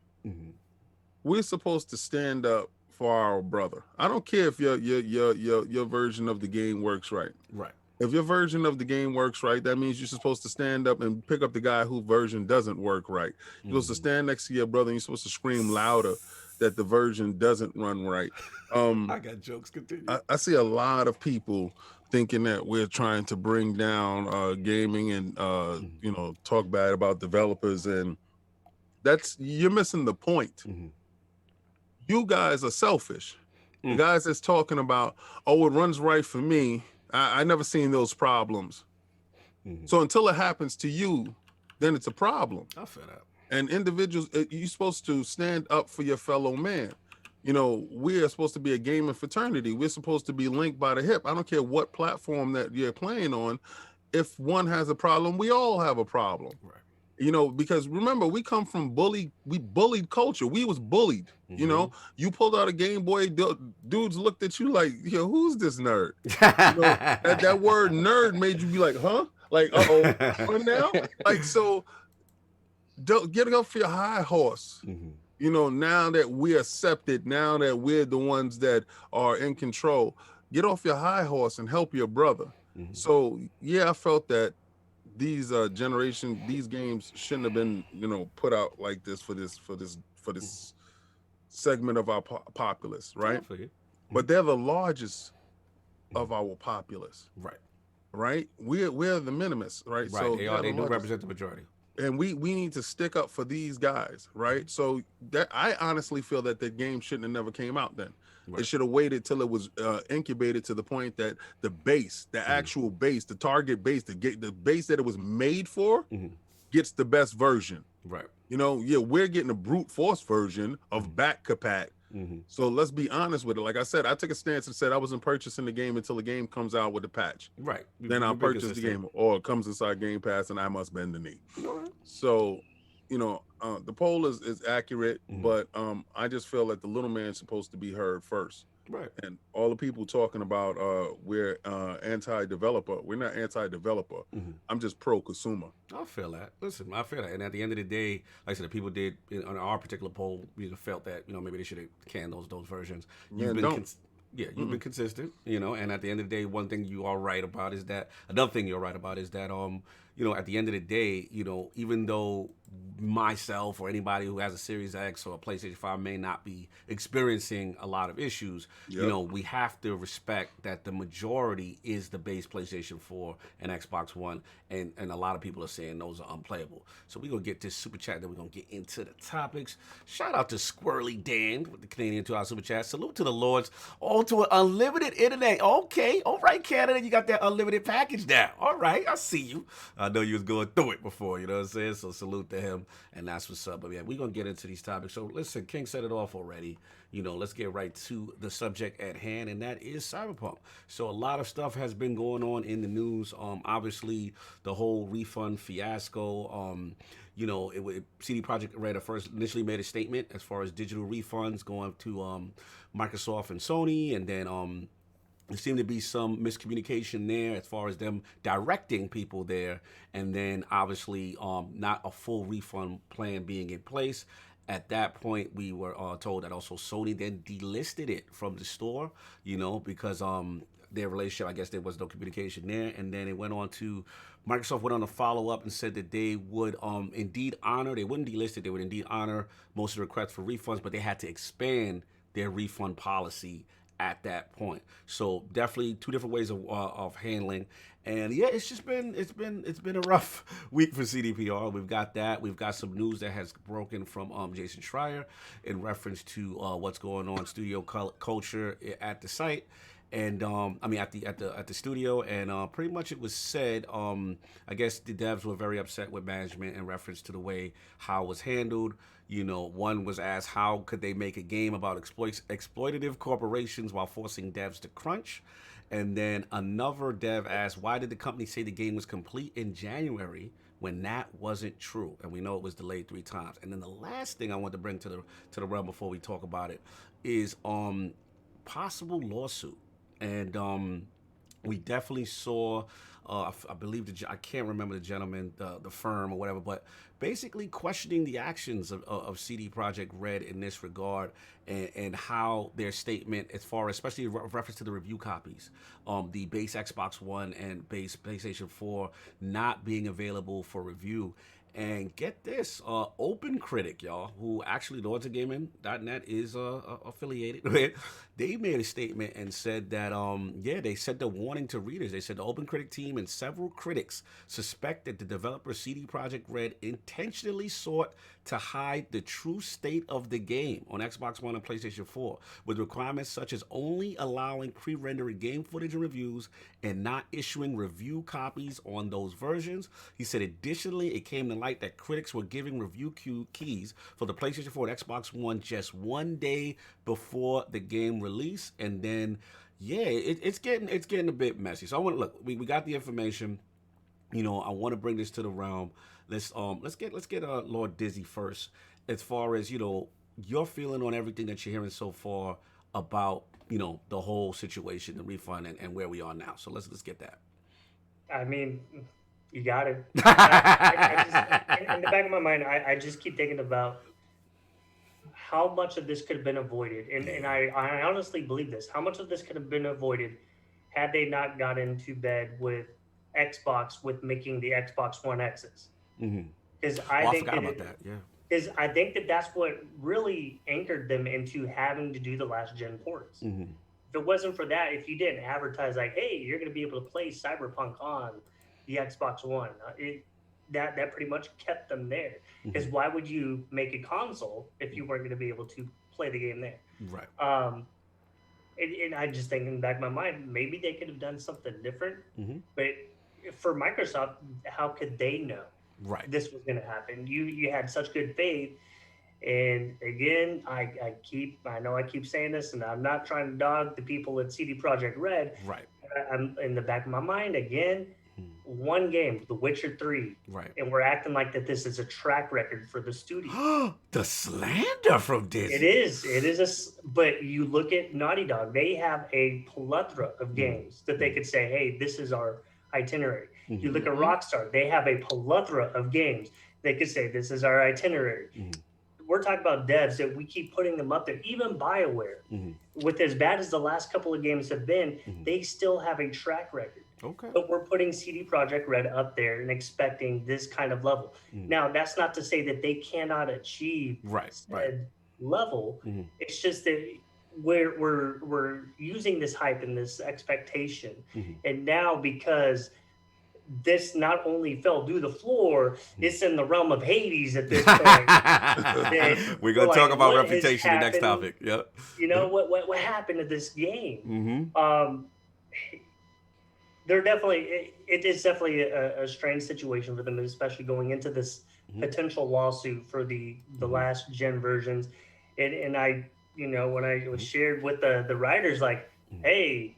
we're supposed to stand up for our brother. I don't care if your version of the game works right. Right. If your version of the game works right, that means you're supposed to stand up and pick up the guy whose version doesn't work right. You're supposed to stand next to your brother and you're supposed to scream louder that the version doesn't run right. I got jokes. Continue. I see a lot of people thinking that we're trying to bring down gaming and talk bad about developers, and you're missing the point. You guys are selfish. The guys that's talking about, oh, it runs right for me. I never seen those problems. So until it happens to you, then it's a problem. I feel that. And individuals, you're supposed to stand up for your fellow man. You know, we are supposed to be a gaming fraternity. We're supposed to be linked by the hip. I don't care what platform that you're playing on. If one has a problem, we all have a problem. Right. You know, because remember, we come from bullied culture. We was bullied. You know, you pulled out a Game Boy, dudes looked at you like, yo, who's this nerd? You know, that word nerd made you be like, huh? Like, uh-oh, now? Like, so don't get off your high horse. You know, now that we're accepted, now that we're the ones that are in control, get off your high horse and help your brother. So yeah, I felt that these these games shouldn't have been, put out like this for this segment of our populace, right? But they're the largest of our populace, right? We're the minimus, right? So they do represent the majority, and we need to stick up for these guys, right? So that I honestly feel that the game shouldn't have never came out then. It should have waited till it was incubated to the point that the base, the actual base, the target base, the base that it was made for gets the best version. Right. You know, yeah, we're getting a brute force version of back compat. So let's be honest with it. Like I said, I took a stance and said I wasn't purchasing the game until the game comes out with the patch. Right. Then I'll purchase the game, or it comes inside Game Pass and I must bend the knee. So, the poll is accurate, but I just feel that the little man's supposed to be heard first. Right. And all the people talking about we're anti-developer. We're not anti-developer. I'm just pro-consumer. I feel that. Listen, I feel that. And at the end of the day, like I said, the people did on our particular poll, felt that maybe they should have canned those versions. You've been consistent, and at the end of the day, one thing you are right about is that another thing you're right about is that at the end of the day, even though myself or anybody who has a Series X or a PlayStation 5 may not be experiencing a lot of issues, we have to respect that the majority is the base PlayStation 4 and Xbox One, and a lot of people are saying those are unplayable. So we're going to get this super chat, then we're going to get into the topics. Shout out to Squirrely Dan with the Canadian $2 super chat. Salute to the Lords. All to an unlimited internet. Okay. All right, Canada, you got that unlimited package now. All right, I see you. I know you was going through it before, you know what I'm saying? So salute to him, and that's what's up. But yeah, we're going to get into these topics. So listen, King set it off already. You know, let's get right to the subject at hand, and that is Cyberpunk. So a lot of stuff has been going on in the news. Obviously, the whole refund fiasco. You know, CDProjektRed first initially made a statement as far as digital refunds going to Microsoft and Sony, and then there seemed to be some miscommunication there as far as them directing people there, and then obviously not a full refund plan being in place. At that point, we were told that also Sony then delisted it from the store, you know, because their relationship, I guess there was no communication there. And then it went on to, Microsoft went on to follow up and said that they would indeed honor, they wouldn't delist it, they would indeed honor most of the requests for refunds, but they had to expand their refund policy at that point. So definitely two different ways of handling. And yeah, it's been a rough week for CDPR. We've got that. We've got some news that has broken from Jason Schreier in reference to what's going on studio culture at the site. And I mean at the studio, and pretty much it was said. I guess the devs were very upset with management in reference to the way how it was handled. You know, one was asked how could they make a game about exploitative corporations while forcing devs to crunch, and then another dev asked why did the company say the game was complete in January when that wasn't true, and we know it was delayed 3 times. And then the last thing I want to bring to the realm before we talk about it is possible lawsuit. And we definitely saw, I believe, I can't remember the gentleman, the firm or whatever, but basically questioning the actions of CDProjektRed in this regard, and how their statement, as far as, especially reference to the review copies, the base Xbox One and base PlayStation 4 not being available for review. And get this, Open Critic, y'all, who actually LordsOfGaming.net is affiliated with, they made a statement and said that, they sent a warning to readers. They said the Open Critic team and several critics suspect that the developer CDProjektRed intentionally sought to hide the true state of the game on Xbox One and PlayStation 4, with requirements such as only allowing pre-rendered game footage and reviews and not issuing review copies on those versions. He said additionally, it came to light that critics were giving review keys for the PlayStation 4 and Xbox One just 1 day before the game release. And then, yeah, it's getting a bit messy. So I want to look. We got the information. You know, I want to bring this to the realm. Let's get Lord Dizzy first, as far as, you know, your feeling on everything that you're hearing so far about, you know, the whole situation, the refund, and where we are now. So let's get that. I mean, you got it. I just, in the back of my mind, I just keep thinking about how much of this could have been avoided. And I honestly believe this. How much of this could have been avoided had they not got into bed with Xbox with making the Xbox One X's? Because I forgot about that. Yeah. Because I think that's what really anchored them into having to do the last gen ports. If it wasn't for that, if you didn't advertise like, hey, you're going to be able to play Cyberpunk on the Xbox One, that pretty much kept them there. Because why would you make a console if you weren't going to be able to play the game there? Right. And I just think in the back of my mind, maybe they could have done something different. But for Microsoft, how could they know this was going to happen? You had such good faith. And again, I know I keep saying this, and I'm not trying to dog the people at CDProjektRed. Right. I'm in the back of my mind again. One game, The Witcher 3. Right. And we're acting like that this is a track record for the studio. The slander from Disney. It is. But you look at Naughty Dog, they have a plethora of games that they could say, hey, this is our itinerary. You look at Rockstar, they have a plethora of games. They could say, this is our itinerary. We're talking about devs that we keep putting them up there. Even BioWare, with as bad as the last couple of games have been, they still have a track record. Okay. But we're putting CDProjektRed up there and expecting this kind of level. Now, that's not to say that they cannot achieve said level. It's just that we're using this hype and this expectation. And now, because this not only fell through the floor, it's in the realm of Hades at this point. We're going to talk about reputation the next topic. Yep. You know, what happened to this game? they're definitely it is definitely a strange situation for them, especially going into this potential lawsuit for the last gen versions. And I, when I was shared with the writers, like, hey,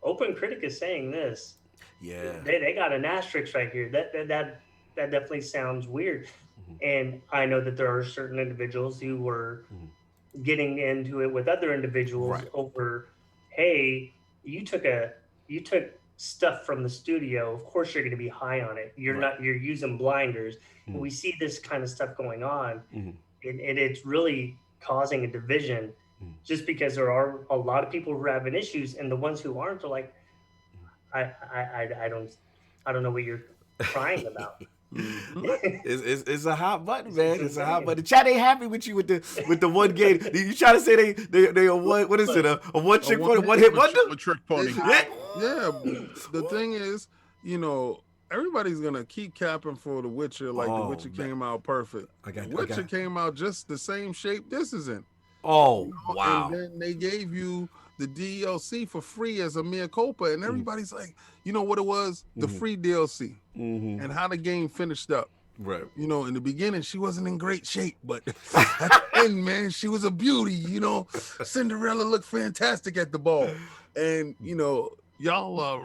Open Critic is saying this. Yeah. They got an asterisk right here. That definitely sounds weird. And I know that there are certain individuals who were getting into it with other individuals over, hey, you took stuff from the studio. Of course you're going to be high on it. You're using blinders. And we see this kind of stuff going on, and it's really causing a division, just because there are a lot of people who are having issues, and the ones who aren't are like, I don't know what you're crying about. It's a hot button, man. It's a hot button. Chat ain't happy with you with the one game. You try to say they a what is it, a one trick pony, one hit wonder? A trick pony. Yeah. The thing is, everybody's gonna keep capping for The Witcher, like The Witcher came out perfect. Witcher came out just the same shape this is in. Oh, wow. And then they gave you the DLC for free as a mea culpa, and everybody's like, you know what it was? The free DLC and how the game finished up. Right. In the beginning, she wasn't in great shape, but at the end, man, she was a beauty. Cinderella looked fantastic at the ball. And, y'all are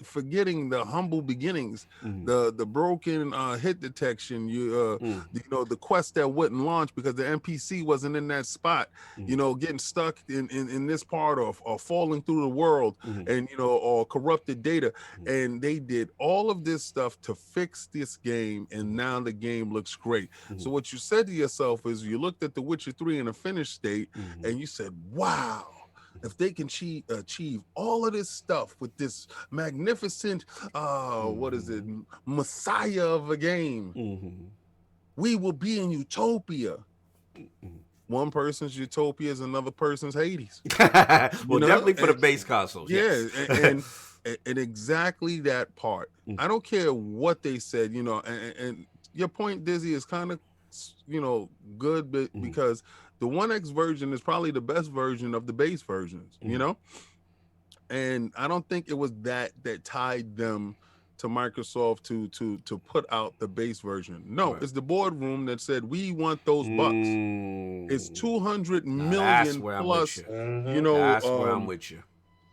forgetting the humble beginnings, the broken hit detection, the quest that wouldn't launch because the NPC wasn't in that spot, getting stuck in this part or falling through the world and, or corrupted data. And they did all of this stuff to fix this game, and now the game looks great. So what you said to yourself is you looked at The Witcher 3 in a finished state and you said, wow. If they can achieve all of this stuff with this magnificent, messiah of a game, we will be in utopia. One person's utopia is another person's Hades. Well, definitely for the base consoles. Yeah, and exactly that part. I don't care what they said, and your point, Dizzy, is kind of, good because the 1X version is probably the best version of the base versions, and I don't think it was that tied them to Microsoft to put out the base version. No, it's the boardroom that said we want those bucks. It's 200 million plus, that's where I'm with you.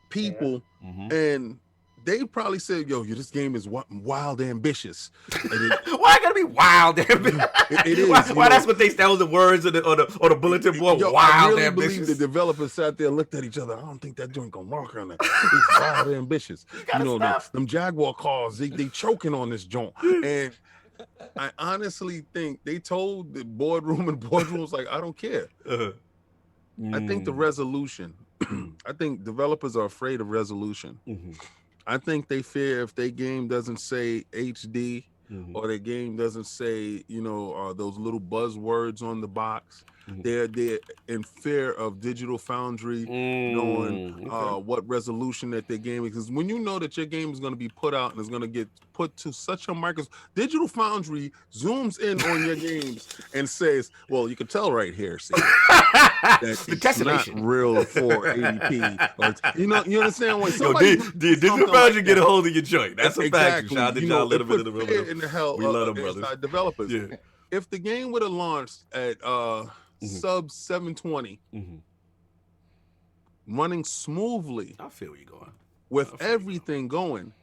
People, and they probably said, "Yo, this game is wild ambitious." Why gotta be wild ambitious? It is. Why that's what that was the words on the bulletin board. Wild I really ambitious. believe the developers sat there and looked at each other. I don't think that joint gonna work on that. It's wild ambitious. Them Jaguar cars, they choking on this joint. And I honestly think they told the boardroom was like, I don't care. I think the resolution. I think developers are afraid of resolution. I think they fear if their game doesn't say HD or their game doesn't say, those little buzzwords on the box. They're in fear of Digital Foundry knowing what resolution that their game is. Because when you know that your game is going to be put out and is going to get put to such a microscope, Digital Foundry zooms in on your games and says, well, you can tell right here, see, that it's not real 480p. Or, you understand what Digital Foundry get a hold of your joint. That's a fact. Shout out to John Little in the hell we love them, brothers. Developers. Yeah. If the game would have launched at sub 720, running smoothly, I feel where you're going. With everything going,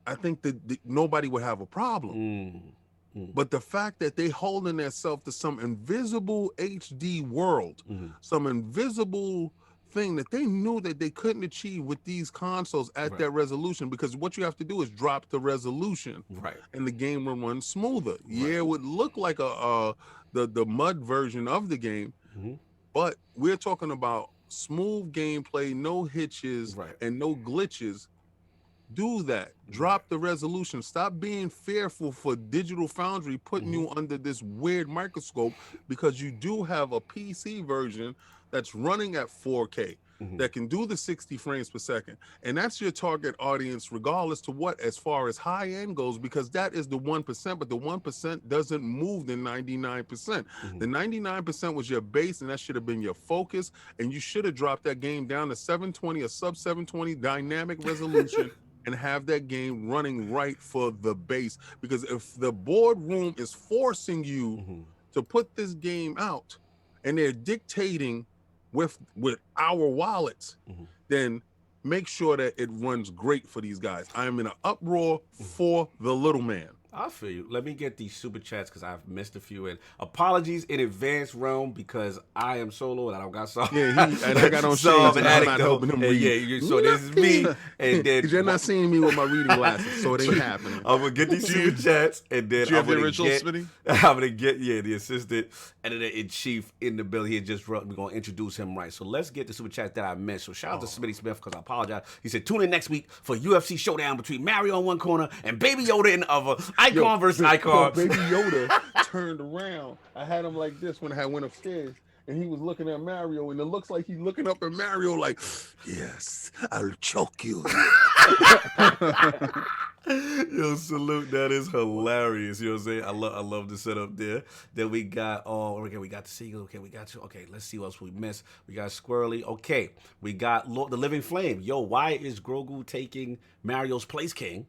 I think that nobody would have a problem. But the fact that they holding themselves to some invisible HD world, some invisible thing that they knew that they couldn't achieve with these consoles at that resolution, because what you have to do is drop the resolution, and the game will run smoother. Yeah, it would look like the mud version of the game, but we're talking about smooth gameplay, no hitches, and no glitches. Do that. Drop the resolution. Stop being fearful for Digital Foundry putting you under this weird microscope, because you do have a PC version that's running at 4K that can do the 60 frames per second. And that's your target audience, regardless to what, as far as high end goes, because that is the 1%, but the 1% doesn't move the 99%. The 99% was your base, and that should have been your focus. And you should have dropped that game down to 720, a sub 720 dynamic resolution. and have that game running right for the base. Because if the boardroom is forcing you to put this game out and they're dictating with our wallets, then make sure that it runs great for these guys. I am in an uproar for the little man. I feel you. Let me get these super chats because I've missed a few. And apologies in advance, Realm, because I am solo and I don't got some. Yeah, and I got on shades and I'm not helping him read. So this is me. And then you're not seeing me with my reading glasses, so it ain't happening. I'm gonna get these super chats, and then Do you have I'm the original, Smitty? I'm gonna get the assistant editor in chief in the building. He just we're gonna introduce him right. So let's get the super chat that I missed. So shout out to Smitty Smith because I apologize. He said tune in next week for UFC showdown between Mario in one corner and Baby Yoda in the other. Icon versus icon. Baby Yoda turned around. I had him like this when I went upstairs, and he was looking at Mario, and it looks like he's looking up at Mario like, yes, I'll choke you. Yo, salute. That is hilarious. You know what I'm saying? I love the setup there. Then we got, we got the Seagull. Okay, we got you. Okay, let's see what else we missed. We got Squirrely. Okay, we got the Living Flame. Yo, why is Grogu taking Mario's place, King?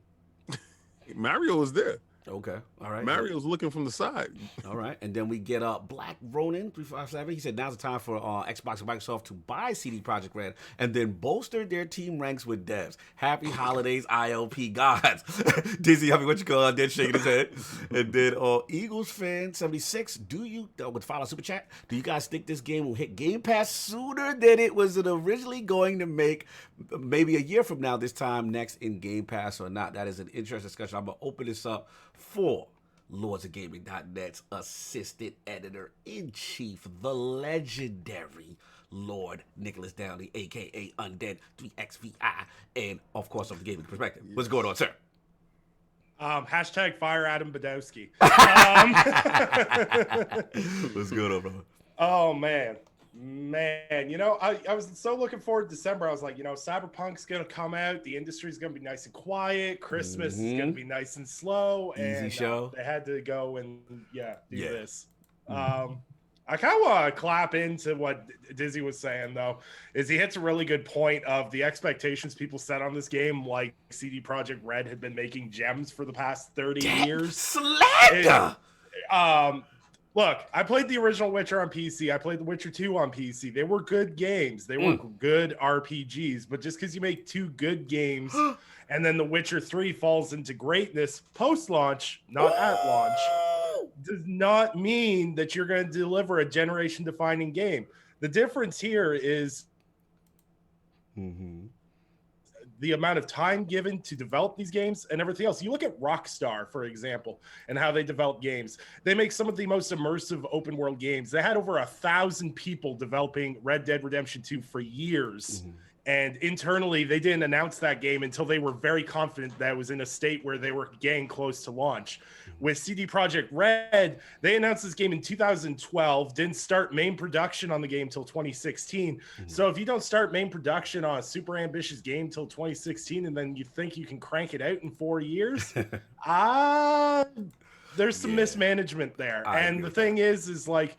Mario was there. Okay, all right. Mario's looking from the side. All right, and then we get Black Ronin 357. He said now's the time for Xbox and Microsoft to buy CDProjektRed and then bolster their team ranks with devs. Happy holidays, ILP gods. Dizzy, what you call Undead shaking his head. And then Eagles fan 76. Do you with follow super chat? Do you guys think this game will hit Game Pass sooner than it was originally going to make? Maybe a year from now, this time next in Game Pass or not? That is an interesting discussion. I'm gonna open this up for LordsOfGaming.net's assistant editor-in-chief, the legendary Lord Nicholas Downey, a.k.a. Undead 3XVI, and, of course, of the gaming perspective. What's going on, sir? Hashtag fire Adam Badowski. What's going on, bro? Oh, man, I was so looking forward to December. I was like, Cyberpunk's gonna come out, the industry's gonna be nice and quiet, Christmas is gonna be nice and slow, Easy show. They had to go and do this. I kind of want to clap into what Dizzy was saying, though, is he hits a really good point of the expectations people set on this game, like CDProjektRed had been making gems for the past 30 years. Slander! Look, I played the original Witcher on PC. I played The Witcher 2 on PC. They were good games. They were good RPGs. But just because you make two good games and then The Witcher 3 falls into greatness post-launch, not at launch, does not mean that you're going to deliver a generation-defining game. The difference here is the amount of time given to develop these games and everything else. You look at Rockstar, for example, and how they develop games. They make some of the most immersive open world games. They had over 1,000 people developing Red Dead Redemption 2 for years. And internally, they didn't announce that game until they were very confident that it was in a state where they were getting close to launch. With CDProjektRed, they announced this game in 2012, didn't start main production on the game until 2016. So if you don't start main production on a super ambitious game until 2016, and then you think you can crank it out in 4 years, there's some mismanagement there. And the thing is like,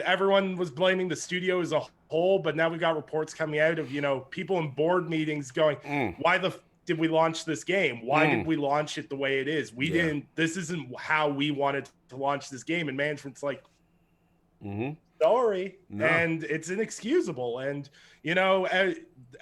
everyone was blaming the studio as a whole, but now we've got reports coming out of, people in board meetings going, why did we launch this game? Why did we launch it the way it is? This isn't how we wanted to launch this game. And management's like, sorry. No. And it's inexcusable. And,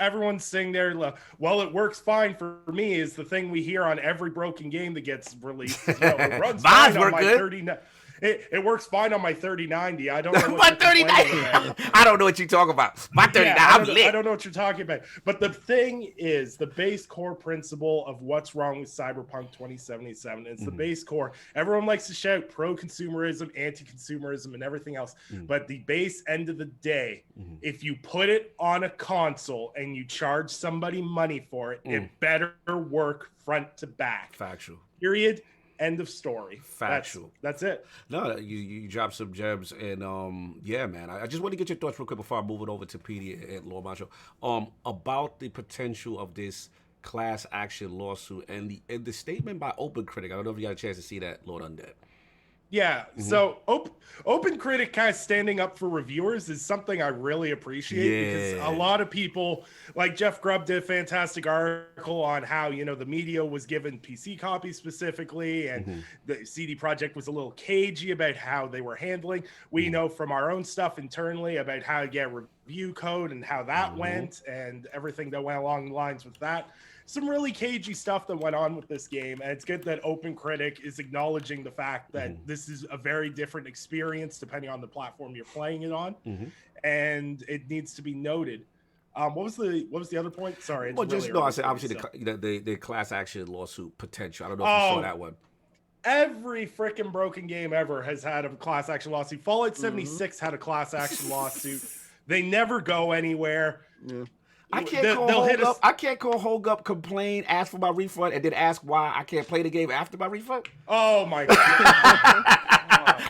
everyone's saying there, well, it works fine for me is the thing we hear on every broken game that gets released. It runs fine on my 39. It works fine on my 3090. I don't know what my 3090. I don't know what you're talking about. My 3090. I don't know what you're talking about. But the thing is, the base core principle of what's wrong with Cyberpunk 2077. It's the base core. Everyone likes to shout pro-consumerism, anti-consumerism, and everything else. But the base end of the day, if you put it on a console and you charge somebody money for it, it better work front to back. Factual. Period. End of story. Factual. That's it. No, you dropped some gems, and man, I just want to get your thoughts real quick before I move it over to PD and Lord Macho, about the potential of this class action lawsuit and the statement by Open Critic. I don't know if you got a chance to see that, Lord Undead. Yeah, so Open Critic kind of standing up for reviewers is something I really appreciate because a lot of people, like Jeff Grubb did a fantastic article on how, you know, the media was given PC copies specifically, and the CD Projekt was a little cagey about how they were handling. We know from our own stuff internally about how to get review code and how that went and everything that went along the lines with that. Some really cagey stuff that went on with this game, and it's good that Open Critic is acknowledging the fact that this is a very different experience depending on the platform you're playing it on, and it needs to be noted. What was the other point? Sorry, well, just I said obviously the class action lawsuit potential. I don't know if you saw that one. Every freaking broken game ever has had a class action lawsuit. Fallout 76 had a class action lawsuit. They never go anywhere. Yeah. I can't call Hold Up, complain, ask for my refund, and then ask why I can't play the game after my refund. Oh my god!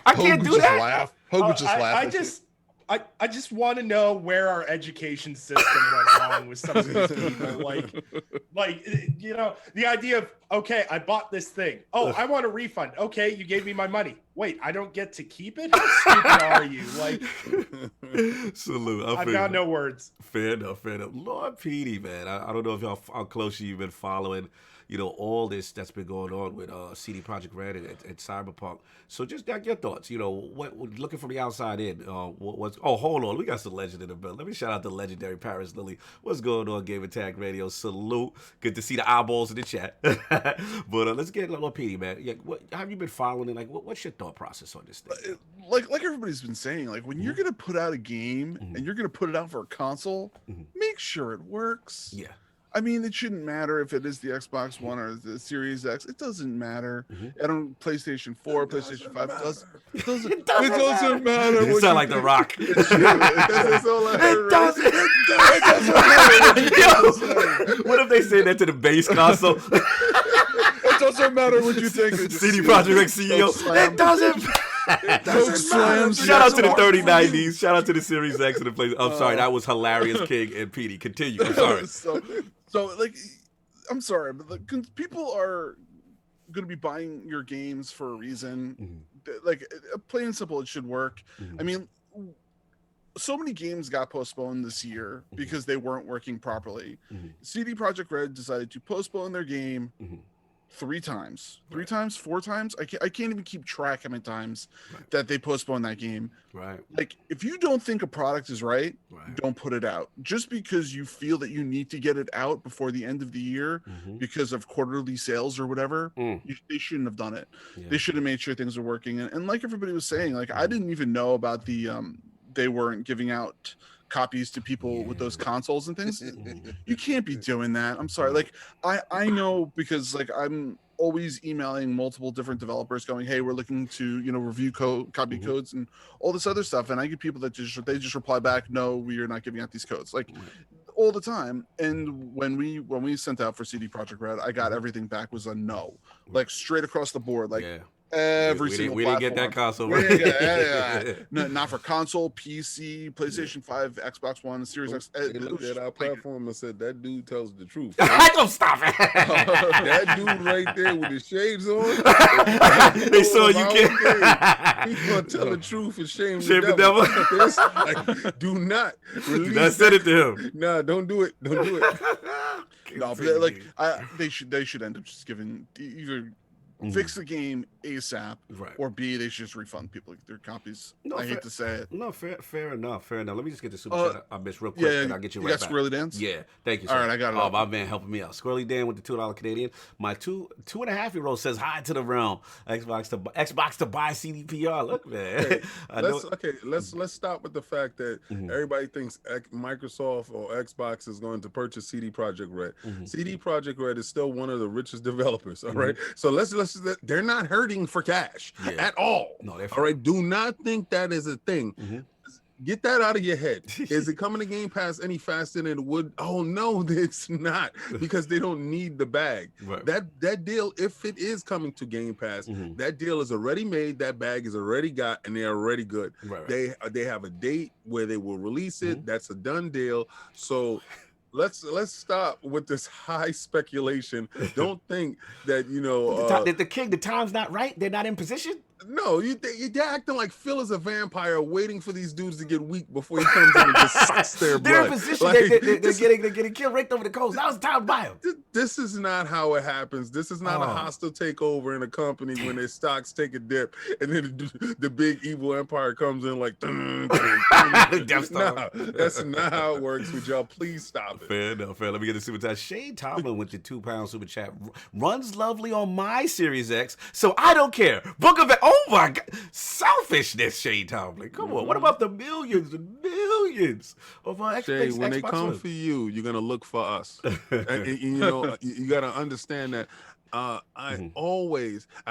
I can't do that. Hogue would just laugh. I just want to know where our education system went wrong with some of these people. Like, you know, the idea of, okay, I bought this thing. Oh, I want a refund. Okay, you gave me my money. Wait, I don't get to keep it? How stupid are you? Like, salute. I've got no words. Fair enough. Lord Petey, man. I don't know if how close you've been following, you know, all this that's been going on with CDProjektRed and Cyberpunk. So just your thoughts, you know, what looking from the outside in, what's hold on, we got some legend in the bill. Let me shout out the legendary Paris Lily. What's going on, Game Attack Radio? Salute. Good to see the eyeballs in the chat. But let's get Lord Petey, man. Yeah, how have you been following it? Like, what's your thought process on this thing? Like everybody's been saying, like when you're gonna put out a game and you're gonna put it out for a console, make sure it works. Yeah. I mean, it shouldn't matter if it is the Xbox One or the Series X. It doesn't matter. I don't PlayStation 4, PlayStation 5. It doesn't matter. You sound like The Rock. It doesn't. What if they say that to the base console? It doesn't matter what you think. CDProjektRed CEO. It doesn't. Shout out to the 3090s. Shout out to the Series X and the place. I'm sorry, that was hilarious, King and Petey. Continue. I'm sorry. So like, I'm sorry, but people are going to be buying your games for a reason. Like, plain and simple, it should work. I mean, so many games got postponed this year because they weren't working properly. CDProjektRed decided to postpone their game 3 times, 4 times. I can't even keep track how many times that they postponed that game. Right. Like, if you don't think a product is right, don't put it out. Just because you feel that you need to get it out before the end of the year because of quarterly sales or whatever, they shouldn't have done it. Yeah. They should have made sure things are working. And like everybody was saying, like, I didn't even know about the they weren't giving out copies to people with those consoles and things. You can't be doing that. I'm sorry. Like, I know, because like I'm always emailing multiple different developers going, hey, we're looking to, you know, review copy codes and all this other stuff, and I get people that just reply back, no, we are not giving out these codes, like all the time. And when we sent out for CDProjektRed, I got everything back was a no, like straight across the board, like every single we platform. Didn't get that console right. No, not for console, PC, PlayStation 5, Xbox One, Series X. They looked at our platform and said, that dude tells the truth. Don't stop it. That dude right there with his shades on. They saw you can't. He's gonna tell the truth and shame the devil. Like, do not release. I said it to him. Nah, don't do it. Don't do it. No, but like they should end up just giving either fix the game ASAP, or B, they should just refund people their copies. No, I hate to say it. No, fair enough. Let me just get the super chat I missed real quick, and I'll get you right back. You got Squirrely Dance? Yeah, thank you, sir. All right, I got it. Oh, my man helping me out. Squirrely Dan with the $2 Canadian. My 2.5-year-old says hi to the realm. Xbox to buy CDPR. Look, man. Let's stop with the fact that everybody thinks Microsoft or Xbox is going to purchase CDProjektRed. CDProjektRed is still one of the richest developers. All right, so they're not hurting for cash at all. No, they're all right. Do not think that is a thing. Get that out of your head. Is it coming to Game Pass any faster than it would? Oh no, it's not, because they don't need the bag. Right. That deal, if it is coming to Game Pass, that deal is already made. That bag is already got, and they're already good. Right. They have a date where they will release it. That's a done deal. So let's stop with this high speculation. Don't think that, you know, the time's not right. They're not in position. No, you're acting like Phil is a vampire waiting for these dudes to get weak before he comes in and just sucks their blood. They're in position. Like, They're getting killed right over the coast. That was time to buy them. This is not how it happens. This is not a hostile takeover in a company when their stocks take a dip and then the big evil empire comes in like, no, that's not how it works. Would y'all please stop it? Fair enough. Fair. Let me get the super chat. Shane Tomlin with the £2 super chat. Runs lovely on my Series X, so I don't care. Book of it. Oh my God. Selfishness, Shane Tomlin. Come on. What about the millions and millions of Shay, when they Xbox come One? for you, you're gonna look for us. And, you know, you gotta understand that. I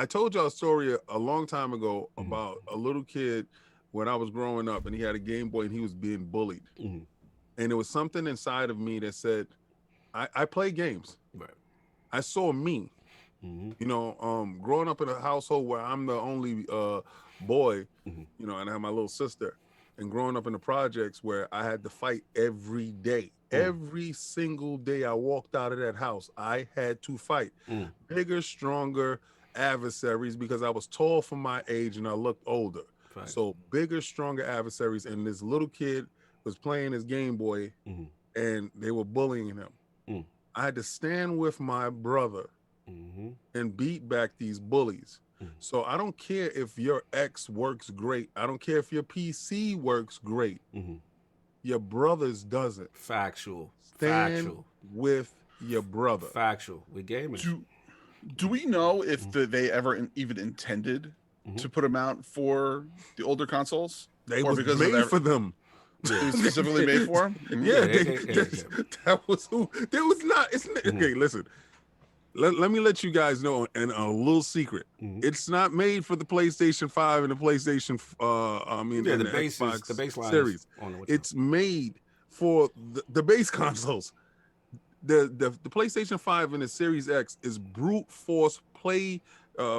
told y'all a story a long time ago about a little kid when I was growing up, and he had a Game Boy and he was being bullied. And there was something inside of me that said, I play games. Right. I saw me. You know, growing up in a household where I'm the only boy, you know, and I have my little sister, and growing up in the projects where I had to fight every day. Every single day I walked out of that house, I had to fight bigger, stronger adversaries because I was tall for my age and I looked older. Right. So bigger, stronger adversaries. And this little kid was playing his Game Boy and they were bullying him. I had to stand with my brother and beat back these bullies. So I don't care if your X works great. I don't care if your PC works great. Your brother's doesn't. Factual. Stand with your brother. Factual. We gamers. Do we know if they ever even intended to put them out for the older consoles? They was made for them. It was specifically made for them? Yeah, that was who. There was not. Okay, listen. Let me let you guys know and a little secret. It's not made for the PlayStation 5 and the PlayStation the baseline series. It's made for the base consoles. The PlayStation 5 and the Series X is brute force play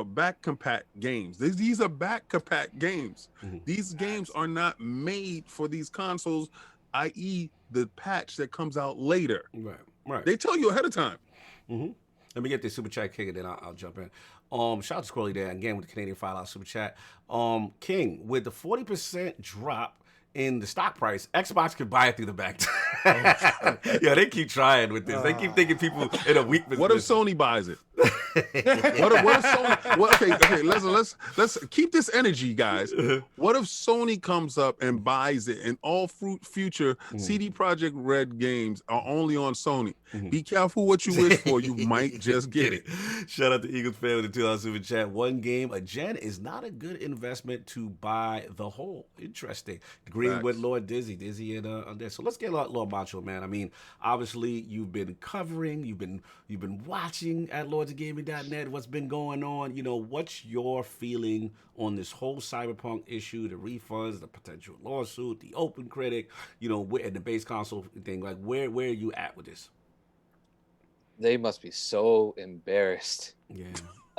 back compact games. These are back compact games. These games are not made for these consoles, i.e. the patch that comes out later. Right. They tell you ahead of time. Let me get this super chat king and then I'll jump in. Shout out to Squirrely Dan again with the Canadian $5 super chat. King, with the 40% drop in the stock price, Xbox could buy it through the back. Yeah, they keep trying with this. They keep thinking people in a weak position. What if Sony buys it? what if Sony? Okay. Let's keep this energy, guys. What if Sony comes up and buys it, and all future CDProjektRed games are only on Sony? Be careful what you wish for. You might just get it. Shout out to Eagles fan with the $2 super chat. One game a gen is not a good investment to buy the whole. Interesting. Agreeing with Lord Dizzy and Undead. So let's get Lord Macho, man. I mean, obviously you've been covering, you've been watching at LordsOfGaming.net what's been going on. You know, what's your feeling on this whole Cyberpunk issue, the refunds, the potential lawsuit, the open critic, you know, and the base console thing? Like, where are you at with this? They must be so embarrassed. Yeah.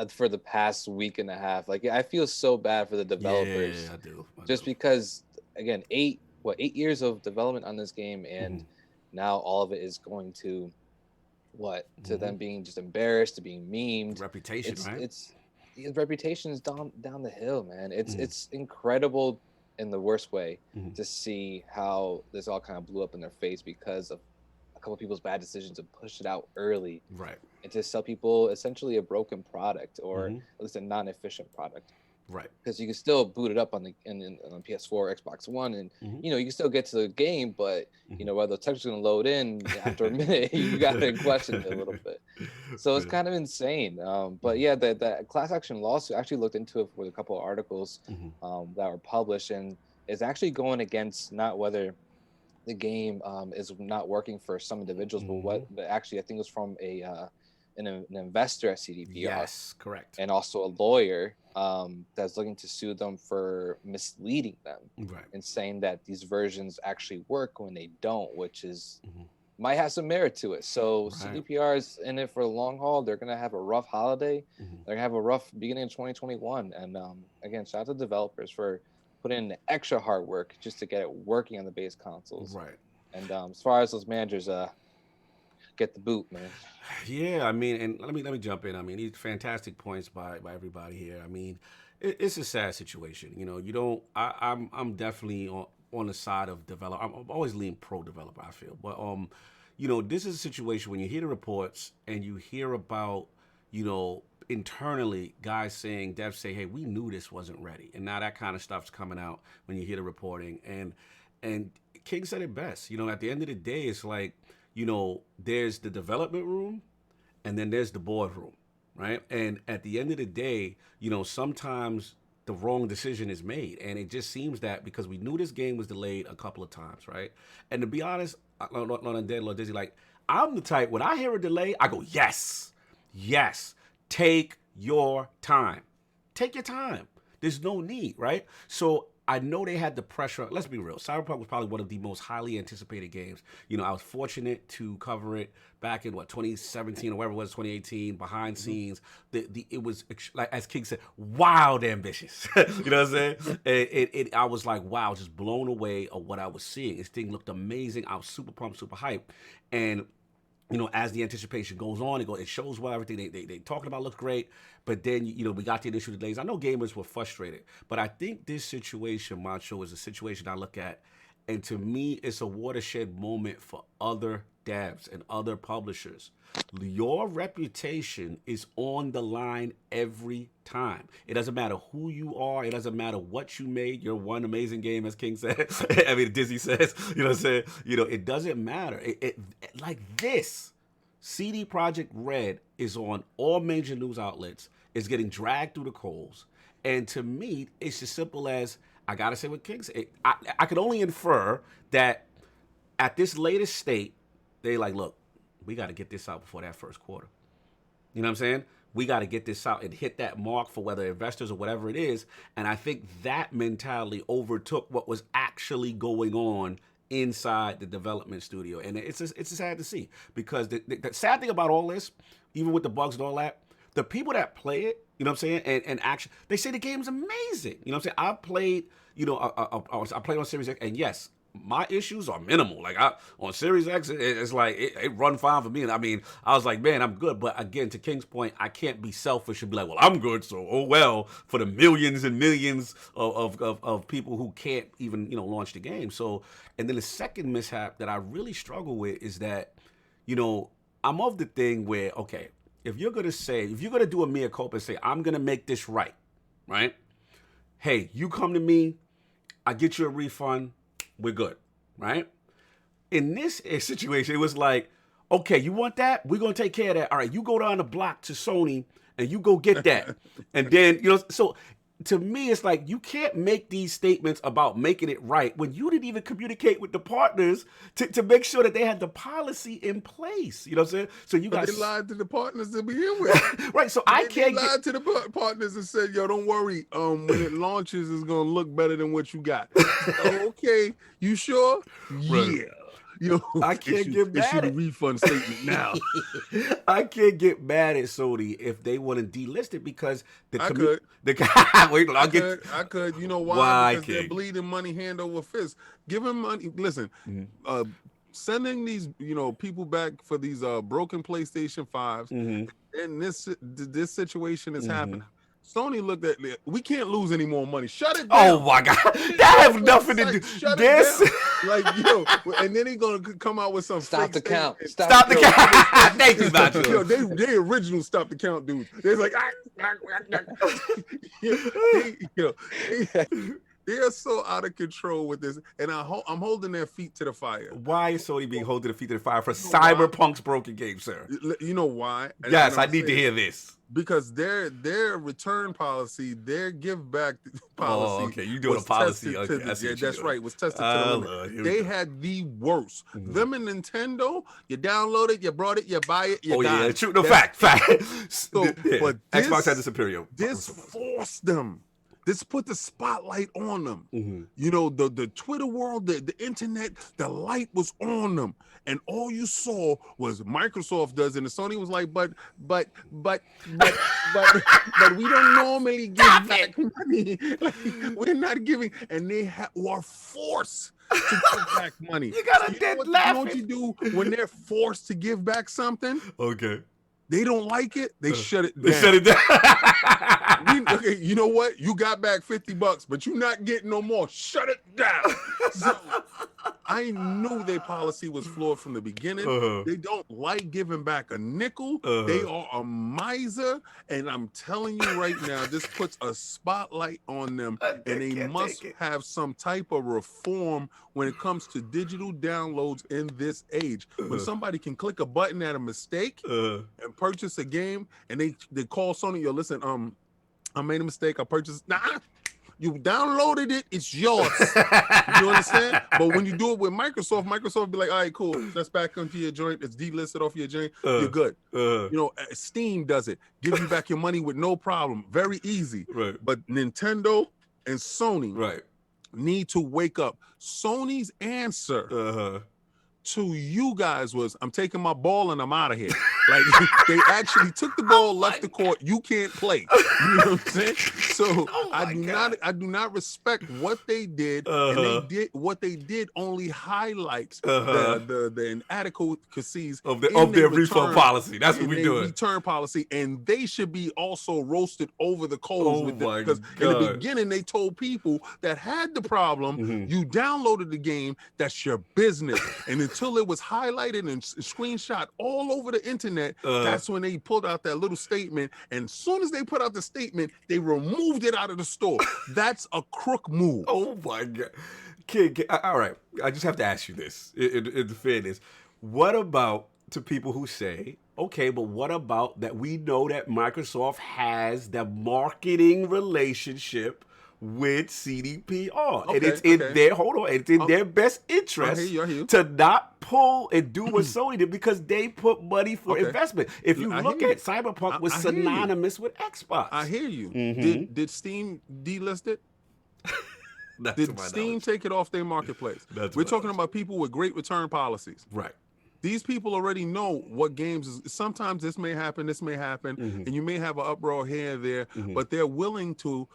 For the past week and a half. Like, I feel so bad for the developers. Yeah, I do. Just because, again, 8 years of development on this game, and now all of it is going to to them being just embarrassed, to being memed. Reputation, right? It's reputation is down the hill, man. It's incredible in the worst way to see how this all kind of blew up in their face because of a couple of people's bad decisions to push it out early, right, and to sell people essentially a broken product, or at least a non-efficient product. Right, because you can still boot it up on the on PS4, Xbox One, and you know you can still get to the game, but you know whether the text is going to load in after a minute, you got to question it a little bit. So it's kind of insane. But yeah, the class action lawsuit, I actually looked into it with a couple of articles that were published, and it's actually going against not whether the game is not working for some individuals, but actually I think it was from an investor at CDPR. Yes, correct. And also a lawyer that's looking to sue them for misleading them, and saying that these versions actually work when they don't, which is might have some merit to it. So CDPR is in it for the long haul. They're gonna have a rough holiday. They're gonna have a rough beginning of 2021. And again, shout out to developers for putting in the extra hard work just to get it working on the base consoles. Right. And as far as those managers, get the boot, man. Yeah, I mean, and let me jump in. I mean, these fantastic points by everybody here. I mean, it's a sad situation. You know, you don't. I'm definitely on the side of developer. I'm always lean pro developer. I feel, but you know, this is a situation when you hear the reports and you hear about, you know, internally guys saying, devs say, hey, we knew this wasn't ready, and now that kind of stuff's coming out when you hear the reporting. And King said it best. You know, at the end of the day, it's like, you know, there's the development room and then there's the boardroom, right? And at the end of the day, you know, sometimes the wrong decision is made. And it just seems that because we knew this game was delayed a couple of times, right? And to be honest, not Undead, Lord Dizzy, like, I'm the type, when I hear a delay, I go, yes, take your time. Take your time. There's no need, right? So I know they had the pressure. Let's be real. Cyberpunk was probably one of the most highly anticipated games. You know, I was fortunate to cover it back in 2017 or whatever it was, 2018, behind scenes. It was, like as King said, wild ambitious. You know what I'm saying? I was like, wow, just blown away of what I was seeing. This thing looked amazing. I was super pumped, super hyped. And you know, as the anticipation goes on, it shows well, everything they talking about looks great. But then, you know, we got the initial delays. I know gamers were frustrated, but I think this situation, Macho, is a situation I look at, and to me, it's a watershed moment for other devs and other publishers. Your reputation is on the line every time. It doesn't matter who you are. It doesn't matter what you made. You're one amazing game, as King said. I mean, Dizzy says, you know what I'm saying? You know, it doesn't matter. Like this, CDProjektRed is on all major news outlets. It's getting dragged through the coals. And to me, it's as simple as, I got to say what King said. I could only infer that at this latest state, they like, look, we got to get this out before that first quarter. You know what I'm saying? We got to get this out and hit that mark for whether investors or whatever it is. And I think that mentality overtook what was actually going on inside the development studio. And it's sad to see, because the sad thing about all this, even with the bugs and all that, the people that play it, you know what I'm saying, and actually, they say the game's amazing. You know what I'm saying? I played, you know, I played on Series X, and yes, my issues are minimal. Like on Series X, it's like it run fine for me. And I mean, I was like, man, I'm good. But again, to King's point, I can't be selfish and be like, well, I'm good, so oh well, for the millions and millions of people who can't even, you know, launch the game. So, and then the second mishap that I really struggle with is that, you know, I'm of the thing where, okay, if you're gonna do a mea culpa and say, I'm gonna make this right? Hey, you come to me, I get you a refund, we're good, right? In this situation, it was like, okay, you want that? We're going to take care of that. All right, you go down the block to Sony and you go get that. And then, you know, so to me, it's like, you can't make these statements about making it right when you didn't even communicate with the partners to make sure that they had the policy in place. You know what I'm saying? So you guys, they lied to the partners to begin with. Right. So they lied to the partners and said, yo, don't worry. When it launches, it's going to look better than what you got. Okay. You sure? Right. Yeah. Yo, I can't get mad at the refund statement now. I can't get mad at Sony if they want to delist it, because I could. I could. You know why? Why? Because they're bleeding money hand over fist. Give them money. Listen, sending these, you know, people back for these broken PlayStation 5s, and this situation is happening. Sony looked at it. We can't lose any more money. Shut it down. Oh my God, that has nothing to do. Shut it down. Like, yo, and then he's gonna come out with some stop the count. Stop the count. Thank you, Macho. Yo, they original stop the count dudes. They're like, they're so out of control with this, and I'm holding their feet to the fire. Why is Sony being holding their feet to the fire for Cyberpunk's broken game, sir? You know why? Yes, I need to hear this. Because their return policy, their give back policy. Oh, okay. You doing a policy? Okay, that's right. Was tested to the limit. They had the worst. Them and Nintendo, you download it, you brought it, you buy it, you got it. True. No, fact. So, but Xbox had the superior. This forced them This put the spotlight on them. You know, the Twitter world, the internet, the light was on them. And all you saw was Microsoft does, and Sony was like, but we don't normally give back money. Like, we're not giving, and they are forced to give back money. You got a dead laughing. You know what you do when they're forced to give back something? Okay. They don't like it. They shut it down. They shut it down. Okay, you know what? You got back $50, but you're not getting no more. Shut it down. So I knew their policy was flawed from the beginning. They don't like giving back a nickel. They are a miser, and I'm telling you right now, this puts a spotlight on them, and they must have some type of reform when it comes to digital downloads in this age. When somebody can click a button at a mistake and purchase a game, and they call Sony, yo, listen, I made a mistake. I purchased. Nah, you downloaded it. It's yours. You understand? But when you do it with Microsoft, Microsoft be like, all right, cool. That's back onto your joint. It's delisted off your joint. You're good. You know, Steam does it. Give you back your money with no problem. Very easy. Right. But Nintendo and Sony need to wake up. Sony's answer to you guys was, I'm taking my ball and I'm out of here. Like, they actually took the ball, left the court. You can't play. You know what I'm saying? So I do not respect what they did, and they did what they did only highlights the inadequacies of their refund policy. That's what we're doing. Return policy, and they should be also roasted over the coals with it, because in the beginning they told people that had the problem, you downloaded the game, that's your business, and until it was highlighted and screenshot all over the internet, that's when they pulled out that little statement. And as soon as they put out the statement, they removed it out of the store. That's a crook move. Oh my God. Kid, all right. I just have to ask you this in fairness. What about to people who say, okay, but what about that we know that Microsoft has the marketing relationship with CDPR, and it's in their it's in their best interest to not pull and do what Sony did, because they put money for investment. If you look at Cyberpunk was synonymous with Xbox. I hear you. Did Steam delist it? Did Steam take it off their marketplace? We're talking about people with great return policies. Right. These people already know what games is. Sometimes this may happen, and you may have an uproar here and there, but they're willing to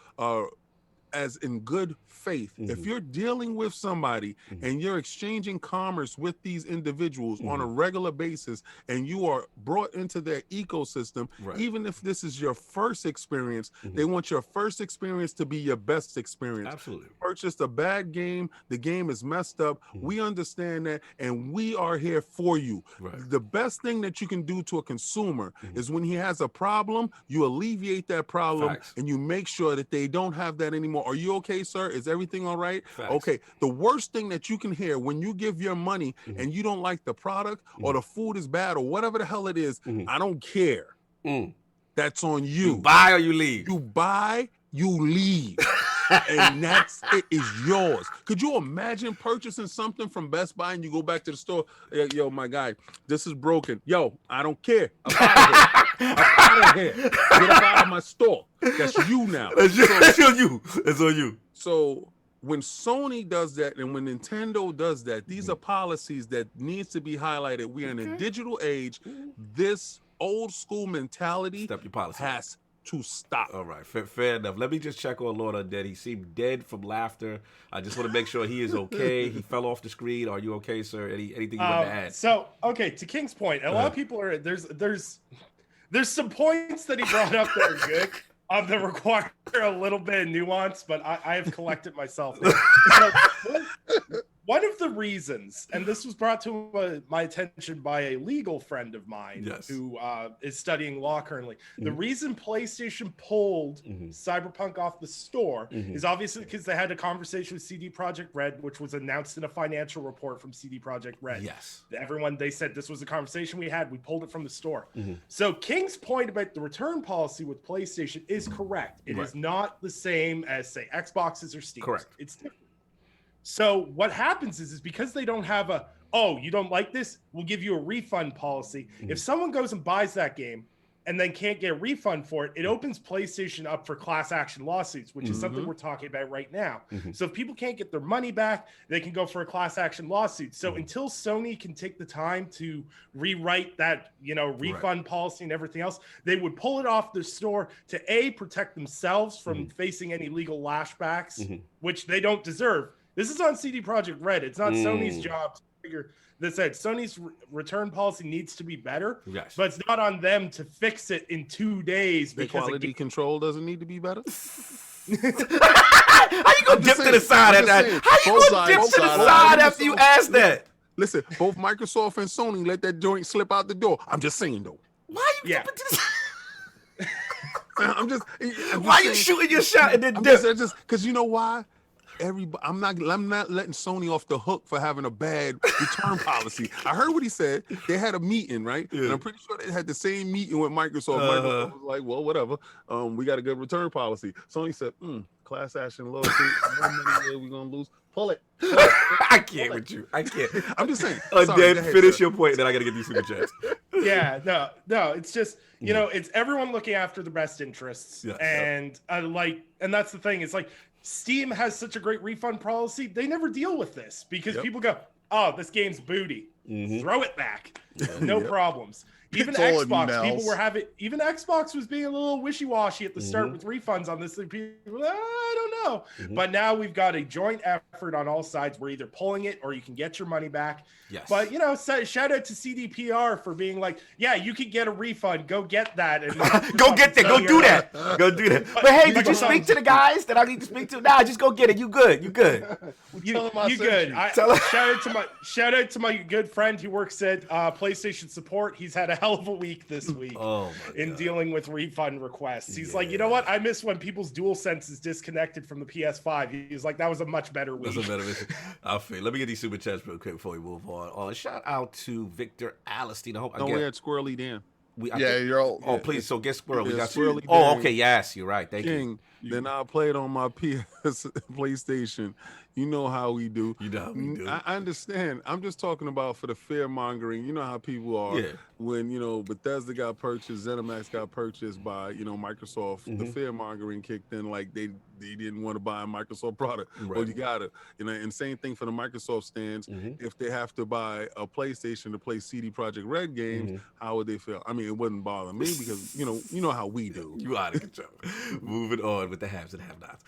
as in good faith. If you're dealing with somebody and you're exchanging commerce with these individuals on a regular basis, and you are brought into their ecosystem, even if this is your first experience, they want your first experience to be your best experience. Absolutely. You purchased a bad game, the game is messed up. We understand that, and we are here for you. The best thing that you can do to a consumer is when he has a problem, you alleviate that problem and you make sure that they don't have that anymore. Are you okay, sir? Is everything all right? Okay. The worst thing that you can hear when you give your money and you don't like the product or the food is bad or whatever the hell it is, I don't care. That's on you. You buy or you leave. You buy, you leave. And that's it, is yours. Could you imagine purchasing something from Best Buy and you go back to the store? Yo, my guy, this is broken. Yo, I don't care. I'm out of here. Get up out of my store. That's you now. That's on you. That's on you. So when Sony does that and when Nintendo does that, these are policies that needs to be highlighted. We are in a digital age. This old school mentality has to stop. All right, fair enough. Let me just check on Lord Undead. He seemed dead from laughter. I just want to make sure he is okay. He fell off the screen. Are you okay, sir? Anything you want to add? So, okay, to King's point, a lot of people are there's some points that he brought up that are good. That require a little bit of nuance, but I have collected myself. So, one of the reasons, and this was brought to my attention by a legal friend of mine who is studying law currently. The reason PlayStation pulled Cyberpunk off the store is obviously because they had a conversation with CDProjektRed, which was announced in a financial report from CDProjektRed. Yes. They said this was the conversation we had. We pulled it from the store. So King's point about the return policy with PlayStation is correct. It is not the same as, say, Xboxes or Steam. Correct. It's different. So what happens is because they don't have you don't like this, we'll give you a refund policy. If someone goes and buys that game and then can't get a refund for it, it opens PlayStation up for class action lawsuits, which is something we're talking about right now. So if people can't get their money back, they can go for a class action lawsuit. So until Sony can take the time to rewrite that, refund policy and everything else, they would pull it off the store to protect themselves from facing any legal lashbacks, which they don't deserve. This is on CDProjektRed. It's not Sony's job to figure this out. Sony's return policy needs to be better, but it's not on them to fix it in 2 days. The quality control doesn't need to be better. How you gonna dip to the side at that? How you gonna dip to the side after you ask that? Listen, both Microsoft and Sony let that joint slip out the door. I'm just saying though. Why you dipping to the side? I'm just why you shooting your shot and then dip? Just because you know why? I'm not letting Sony off the hook for having a bad return policy. I heard what he said. They had a meeting, right? Yeah. And I'm pretty sure they had the same meeting with Microsoft. Microsoft was like, well, whatever. We got a good return policy. Sony said, class action lawsuit. How many we gonna lose? Pull it. I can't with you. I can't. I'm just saying. Undead, finish your point, then I gotta get these super chats. Yeah, no, it's just it's everyone looking after the best interests, and that's the thing. It's like Steam has such a great refund policy. They never deal with this because people go, "Oh, this game's booty. Throw it back. No problems." Even Xbox, people were even Xbox was being a little wishy-washy at the start with refunds on this thing. People, I don't know. But now we've got a joint effort on all sides. We're either pulling it or you can get your money back. Yes. But, shout out to CDPR for being like, yeah, you can get a refund. Go get that. And go get that. Go do that. Go do that. But hey, did you speak to the guys that I need to speak to? Nah, just go get it. You good. You good. You good. Shout out to my good friend who works at PlayStation Support. He's had a hell of a week this week in dealing with refund requests. He's like, you know what? I miss when people's DualSense is disconnected from the PS5. He's like, that was a much better week. That's a better week. I feel. Let me get these super chats real quick before we move on. Shout out to Victor Alistine. I hope we had Squirrely Dan. You're all. Oh, please. So get Squirrel. We got Squirrely. Oh, okay. Yes, you're right. Thank you. Then I played on my PlayStation. You know how we do. You know how we do. I understand. I'm just talking about for the fear mongering. You know how people are when Bethesda got purchased, ZeniMax got purchased by Microsoft. The fear mongering kicked in, like they didn't want to buy a Microsoft product. Right. Well, you gotta. And same thing for the Microsoft stands. If they have to buy a PlayStation to play CDProjektRed games, how would they feel? I mean, it wouldn't bother me because you know how we do. You out of control. Moving on with the haves and have-nots.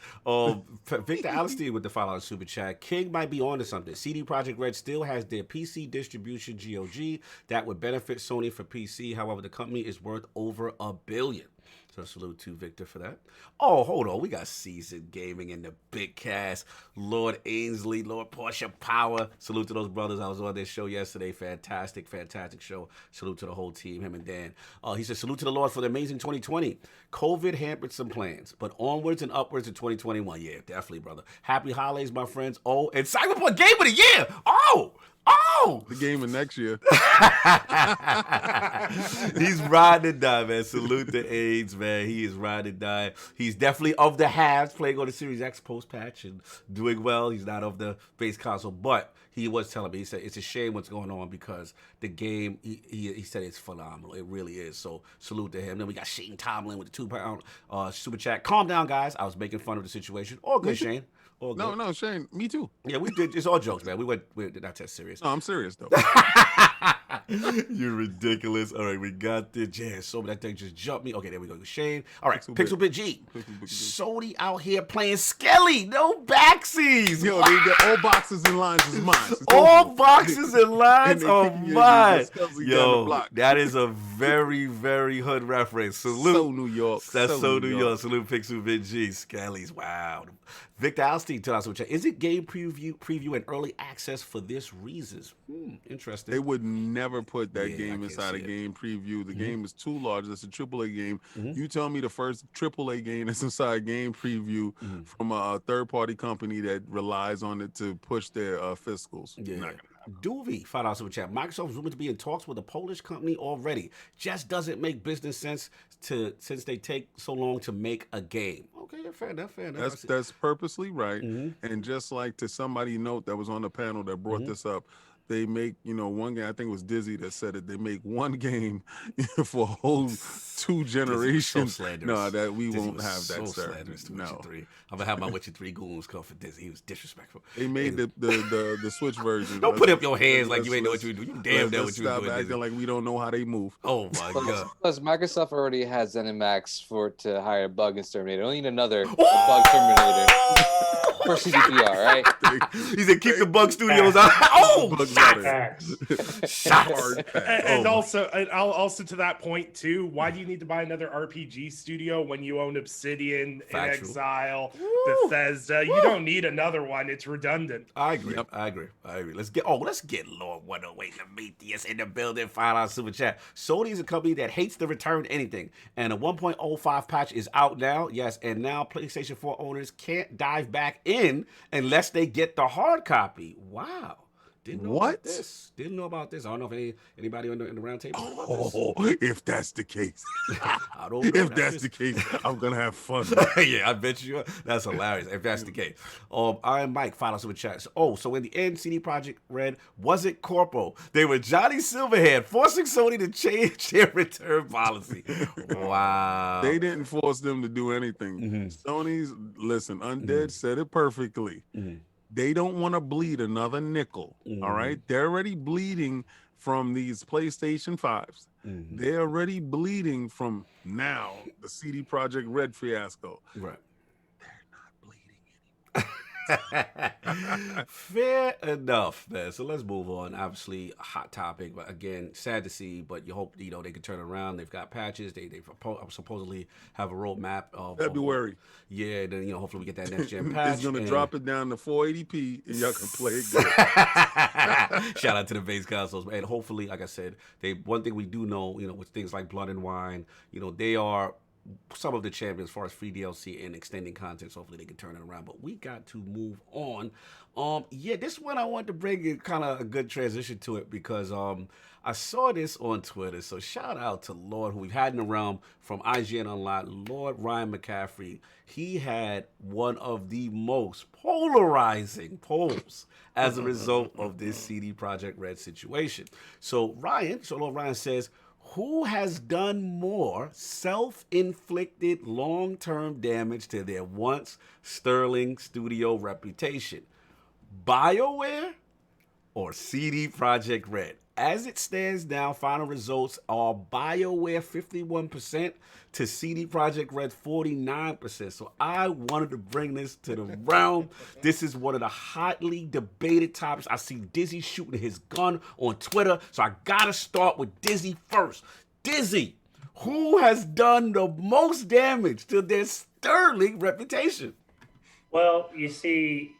Victor Alistine with the follow-on super chat. King might be on to something. CDProjektRed still has their PC distribution GOG that would benefit Sony for PC. However, the company is worth over $1 billion. So salute to Victor for that. Oh, hold on. We got Seasoned Gaming in the big cast. Lord Ainsley, Lord Porsche Power. Salute to those brothers. I was on their show yesterday. Fantastic, fantastic show. Salute to the whole team, him and Dan. He said, salute to the Lord for the amazing 2020. COVID hampered some plans, but onwards and upwards in 2021. Yeah, definitely, brother. Happy holidays, my friends. Oh, and Cyberpunk Game of the Year. Oh! The game of next year. He's riding and die, man. Salute to AIDS, man. He is riding and die. He's definitely of the haves, playing on the Series X post-patch and doing well. He's not of the base console, but he was telling me, he said it's a shame what's going on because the game, he said it's phenomenal. It really is. So salute to him. Then we got Shane Tomlin with the £2 super chat. Calm down, guys. I was making fun of the situation. All good, Shane. No, Shane, me too. Yeah, we did. It's all jokes, man. We're not that serious. No, I'm serious though. You're ridiculous. All right, we got the jazz. So that thing just jumped me. Okay, there we go. Shane. All right, Pixel Bit G. Sony out here playing Skelly. No backsies. Yo, they got all boxes and lines is mine. All boxes and lines are mine. Yo, that is a very, very hood reference. Salute. So New York. That's so New York. Salute Pixel Bit G. Skelly's. Wow. Victor Alstein tells us, is it game preview and early access for this reasons? Interesting. They would never put that game inside a game preview. The game is too large. It's a AAA game. You tell me the first AAA game that's inside game preview from a third-party company that relies on it to push their fiscals. Yeah. Doovie, $5 super chat. Microsoft is rumored to be in talks with a Polish company already. Just doesn't make business sense since they take so long to make a game. Okay, fair enough. That's purposely right. And just like to somebody note that was on the panel that brought this up, they make, one game, I think it was Dizzy that said it, they make one game for a whole 2 generations. So slanderous. No, that we Dizzy won't was have so that, sir. slanderous to No. Witcher 3. I'm gonna have my Witcher 3 goons come for Dizzy. He was disrespectful. They made the Switch version. Don't put up your hands like you ain't know what you do. You damn know what you stop doing. acting Dizzy. like we don't know how they move. Oh my god. Plus, Microsoft already has ZeniMax to hire a bug exterminator. Don't need another bug terminator for CDPR, right? He said, keep the bug studios out. Oh, Bug shots. better. Shots. And also to that point too, why do you need to buy another RPG studio when you own Obsidian, In Exile, Bethesda? You don't need another one. It's redundant. I agree. I agree. Let's get Lord 108 Prometheus in the building. $5 super chat. Sony is a company that hates to return anything, and a 1.05 patch is out now. Yes, and now PlayStation 4 owners can't dive back in unless they get the hard copy. Wow. Didn't know about this. Didn't know about this. I don't know if anybody in the round table know about this. If that's the case. I don't know. If that's the case, I'm gonna have fun. Yeah, I bet you are. That's hilarious. If that's the case. I'm Mike, follow super chat. So in the end, CDProjektRed wasn't corpo. They were Johnny Silverhand, forcing Sony to change their return policy. Wow. They didn't force them to do anything. Sony's Undead said it perfectly. They don't want to bleed another nickel. All right, they're already bleeding from these PlayStation 5s. They're already bleeding from now the CDProjektRed fiasco. Right. They're not bleeding anymore. Fair enough, man. So let's move on. Obviously, a hot topic, but again, sad to see. But you hope they can turn it around. They've got patches. They supposedly have a roadmap of February. Yeah, then hopefully we get that next gen patch. It's gonna drop it down to 480p, and y'all can play it good. Shout out to the base consoles, and hopefully, like I said, one thing we do know, with things like Blood and Wine, they are some of the champions as far as free DLC and extending content. So hopefully they can turn it around. But we got to move on. This one I want to bring in kind of a good transition to it because I saw this on Twitter. So shout out to Lord, who we've had in the realm from IGN Unlocked, Lord RyanMccaffrey. He had one of the most polarizing polls as a result of this CDProjektRed situation. So Lord Ryan says, who has done more self-inflicted long-term damage to their once sterling studio reputation? BioWare or CDProjektRed? As it stands now, final results are BioWare 51% to CDProjektRed 49%. So I wanted to bring this to the realm. This is one of the hotly debated topics. I see Dizzy shooting his gun on Twitter, so I gotta start with Dizzy first. Dizzy, who has done the most damage to their sterling reputation? Well, you see,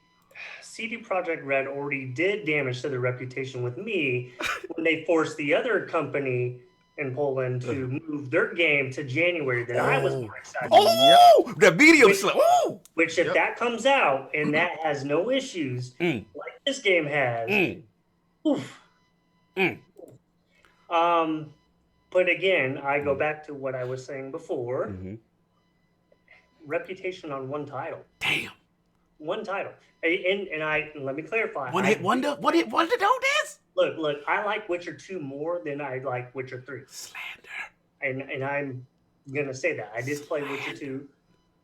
CDProjektRed already did damage to their reputation with me when they forced the other company in Poland to move their game to January that I was more excited about. The medium slip. Which if that comes out and that has no issues like this game has, but again, I go back to what I was saying before. Reputation on one title. Damn. One title. And let me clarify. One hit wonder don't this? Look, I like Witcher 2 more than I like Witcher 3. Slander. And I'm gonna say that. I did play Witcher 2.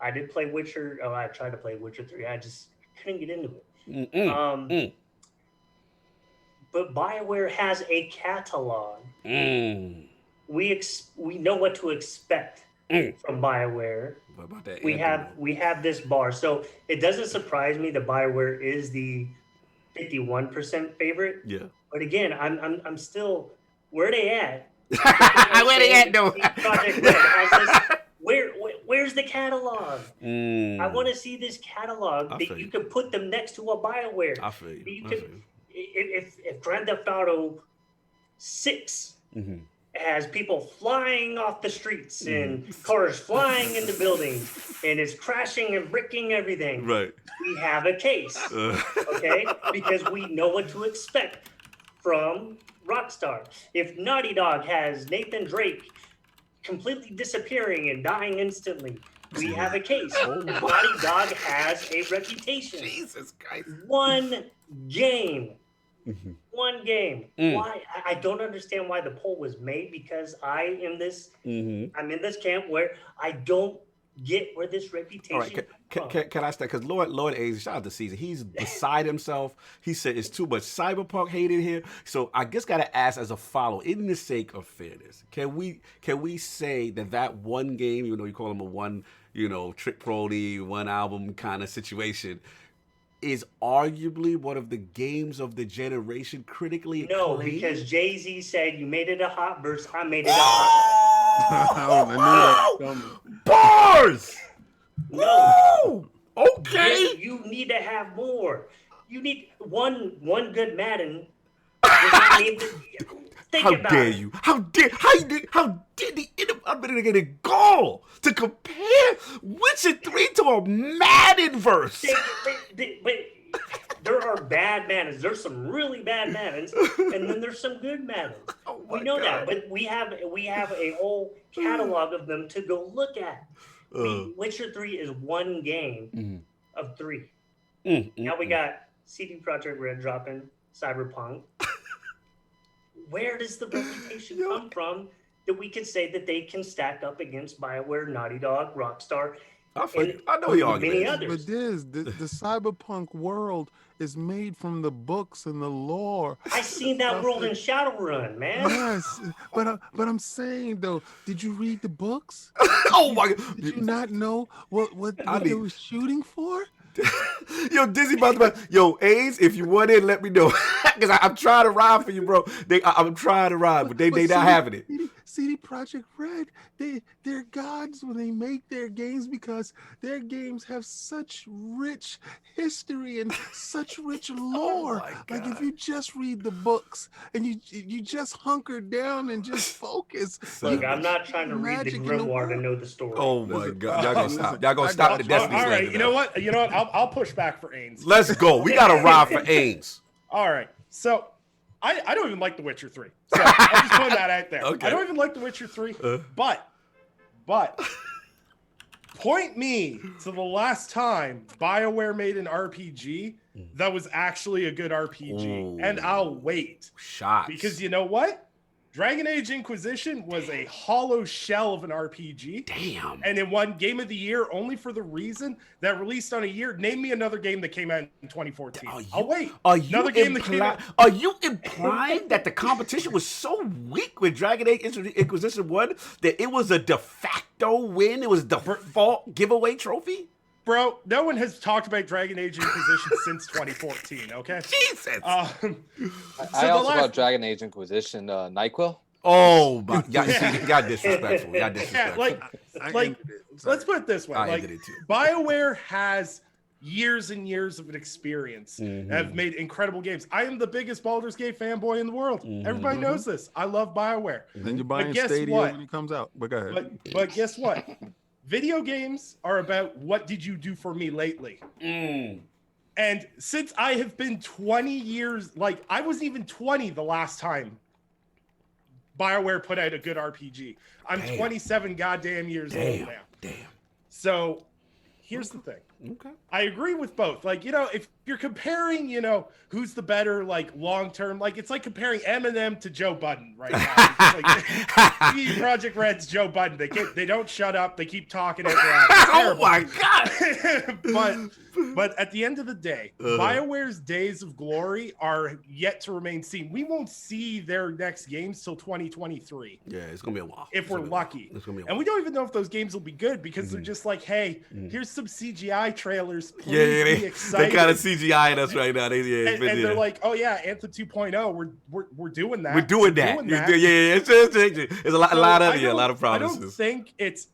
I did play Witcher. I tried to play Witcher 3. I just couldn't get into it. But BioWare has a catalog. We know what to expect from BioWare. What about that? We have this bar, so it doesn't surprise me that BioWare is the 51% favorite. Yeah. But again, I'm still, where they at? Where they at though? Where's the catalog? I want to see this catalog that you could put them next to a BioWare. I feel you. If Grand Theft Auto 6 has people flying off the streets and cars flying into buildings and it's crashing and bricking everything, right? We have a case, okay? Because we know what to expect from Rockstar. If Naughty Dog has Nathan Drake completely disappearing and dying instantly, we have a case. Naughty Dog has a reputation. Jesus Christ. One game One game. Why? I don't understand why the poll was made, because I am this. I'm in this camp where I don't get where this reputation. All right, can I start? Because Lord A's, shout out to Caesar. He's beside himself. He said it's too much cyberpunk hate in here. So I just gotta ask as a follow, in the sake of fairness, can we say that one game, even though you call him a one, trick prody, one album kind of situation, is arguably one of the games of the generation critically acclaimed? No, because Jay-Z said you made it a hot verse, I made it a hot. Bars! No. Okay. You need to have more. You need one good Madden. Think How about dare it. you? How dare the unmitigated gall to compare Witcher 3 to a Madden verse? But there are bad Maddens. There's some really bad Maddens, and then there's some good Maddens. We know that, but we have a whole catalog of them to go look at. Witcher 3 is one game of 3. Now we got CDProjektRed dropping Cyberpunk. Where does the reputation come from that we could say that they can stack up against BioWare, Naughty Dog, Rockstar, I know you are many others? But the cyberpunk world is made from the books and the lore. I seen that world in Shadowrun, man. Yes, but I'm saying though, did you read the books? Oh my God! Did you not know what they were shooting for? Yo, Dizzy about to. Yo, A's, if you want in, let me know. Because I'm trying to ride for you, bro. I'm trying to ride, but they not having it. CDProjektRed, they're gods when they make their games, because their games have such rich history and such rich lore. Like if you just read the books and you just hunker down and just focus. Look, I'm not trying to read the grimoire to know the story. Oh my God! Y'all gonna stop? Y'all gonna stop the Destiny? All right, you know what? I'll push back for Ains. Let's go. We got to ride for Ains. All right, so I don't even like The Witcher 3. So I'm just putting that out there. Okay. I don't even like The Witcher 3, but point me to the last time BioWare made an RPG that was actually a good RPG, and I'll wait. Shots. Because you know what? Dragon Age Inquisition was a hollow shell of an RPG. Damn. And it won Game of the Year only for the reason that released on a year. Name me another game that came out in 2014. I'll wait. Are you another game that came out. Are you implying that the competition was so weak with Dragon Age Inquisition 1 that it was a de facto win? It was the default giveaway trophy? Bro, no one has talked about Dragon Age Inquisition since 2014, okay? Jesus! I also got Dragon Age Inquisition, NyQuil. Oh, my God. Y'all disrespectful. Y'all disrespectful. Yeah, let's put it this way. I ended it too. BioWare has years and years of an experience, have made incredible games. I am the biggest Baldur's Gate fanboy in the world. Everybody knows this. I love BioWare. Then you're buying Stadia when it comes out. But go ahead. But guess what? Video games are about what did you do for me lately? And since I have been 20 years, like I wasn't even 20 the last time BioWare put out a good RPG. I'm 27 goddamn years old now. Damn. So here's the thing. Okay. I agree with both. Like, if you're comparing, who's the better, like, long-term, like, it's like comparing Eminem to Joe Budden right now. Like, Project Red's Joe Budden. They don't shut up. They keep talking at Oh, my God. But at the end of the day, BioWare's days of glory are yet to remain seen. We won't see their next games till 2023. Yeah, it's going to be a while. If we're lucky. It's gonna be a while. And we don't even know if those games will be good because they're just like, hey, here's some CGI trailers. Please be excited. They kind of CGIing us right now. And they're like, oh yeah, Anthem 2.0, we're doing that. We're doing that. It's a lot of promises. I don't think it's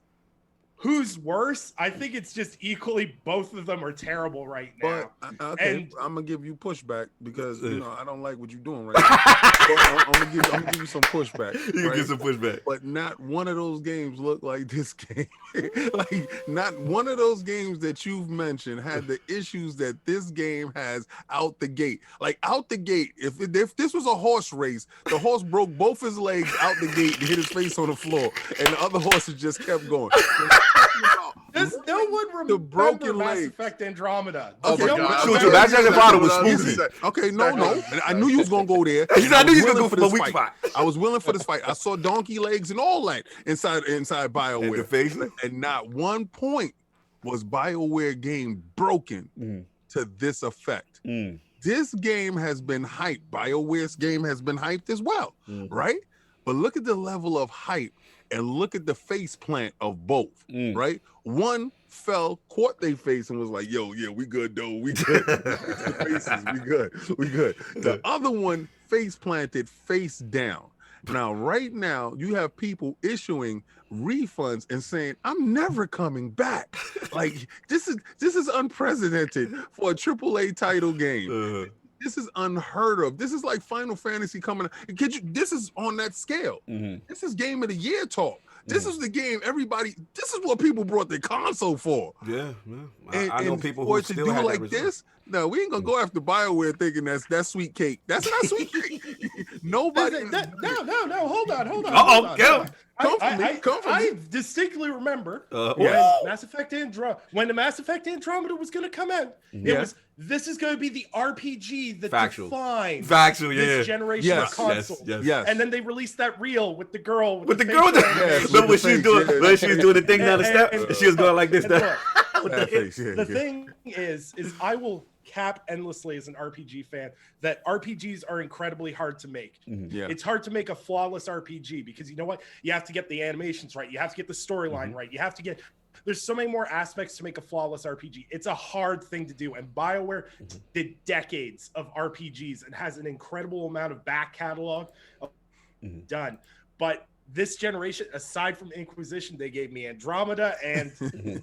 who's worse. I think it's just equally both of them are terrible right now. But okay, I'm gonna give you pushback because I don't like what you're doing right now. I'm gonna give you some pushback. You get some pushback. But not one of those games look like this game. Like not one of those games that you've mentioned had the issues that this game has out the gate. Like out the gate, if this was a horse race, the horse broke both his legs out the gate and hit his face on the floor, and the other horses just kept going. Does no one remember the broken Mass legs. Effect Andromeda? Okay, No one Shoot, remember- Mass Effect Andromeda was spooky. Okay, no. I knew you was gonna go there. I knew you was gonna willing go for this the weak fight. spot. I was willing for this fight. I saw donkey legs and all that inside BioWare. And the face. And not one point was BioWare game broken to this effect. This game has been hyped. BioWare's game has been hyped as well, right? But look at the level of hype and look at the face plant of both, right? One fell, caught their face, and was like, yo, yeah, we good, though. We good. Faces, we good. The other one face planted face down. Now, right now, you have people issuing refunds and saying, I'm never coming back. Like, this is unprecedented for a AAA title game. This is unheard of. This is like Final Fantasy coming. This is on that scale. This is Game of the Year talk. This is the game this is what people brought the console for. Yeah. And, I know people who still have like this. No, we ain't gonna go after BioWare thinking that's sweet cake. That's not sweet cake. Nobody. No, hold on. Uh-oh, get him. Come for me. I distinctly remember when when the Mass Effect Andromeda was going to come out. It was this is going to be the RPG that defines this generation of consoles. Yes. And then they released that reel with the girl With the girl, remember when she was doing the thing down the step, and she was going like this. The thing is I will cap endlessly as an RPG fan that RPGs are incredibly hard to make. It's hard to make a flawless RPG because you know what? You have to get the animations right. You have to get the storyline right. You have to get there's so many more aspects to make a flawless RPG. It's a hard thing to do. And BioWare did decades of RPGs and has an incredible amount of back catalog done. But this generation, aside from Inquisition, they gave me Andromeda and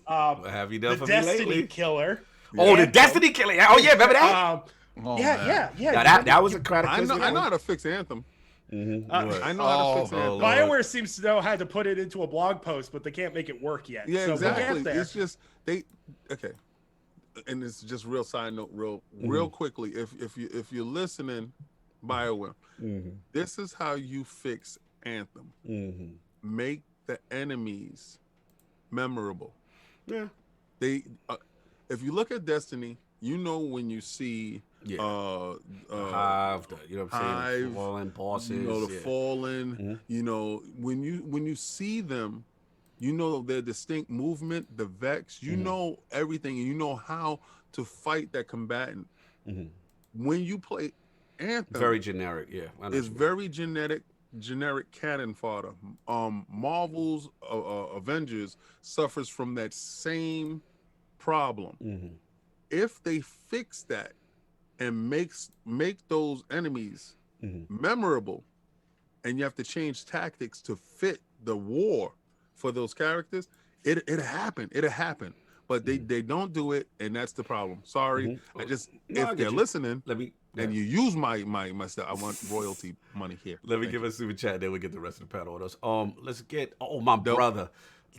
what have you done the for Destiny me lately? Killer. Oh, the Destiny Killer. Oh, yeah, remember that? Yeah. Now, that was a cataclysm. I know how to fix Anthem. I know how to fix Anthem. BioWare seems to know how to put it into a blog post, but they can't make it work yet. Yeah, so exactly. We'll get there. It's just okay. And it's just real side note, real quickly. If you're listening, BioWare, this is how you fix Anthem. Make the enemies memorable. Yeah. They if you look at Destiny, you know when you see Hive, you know what I'm saying? Hive, Fallen bosses. You know, the Fallen, you know, when you see them, you know their distinct movement, the Vex, you know everything, and you know how to fight that combatant. When you play Anthem, very generic, it's very generic cannon fodder. Marvel's Avengers suffers from that same problem. If they fix that and make those enemies memorable, and you have to change tactics to fit the war for those characters, it'll happen. But they don't do it, and that's the problem. Sorry. If they're listening, and you use my stuff, I want royalty money here. Let me give a super chat, then we get the rest of the panel with us. Let's get my brother.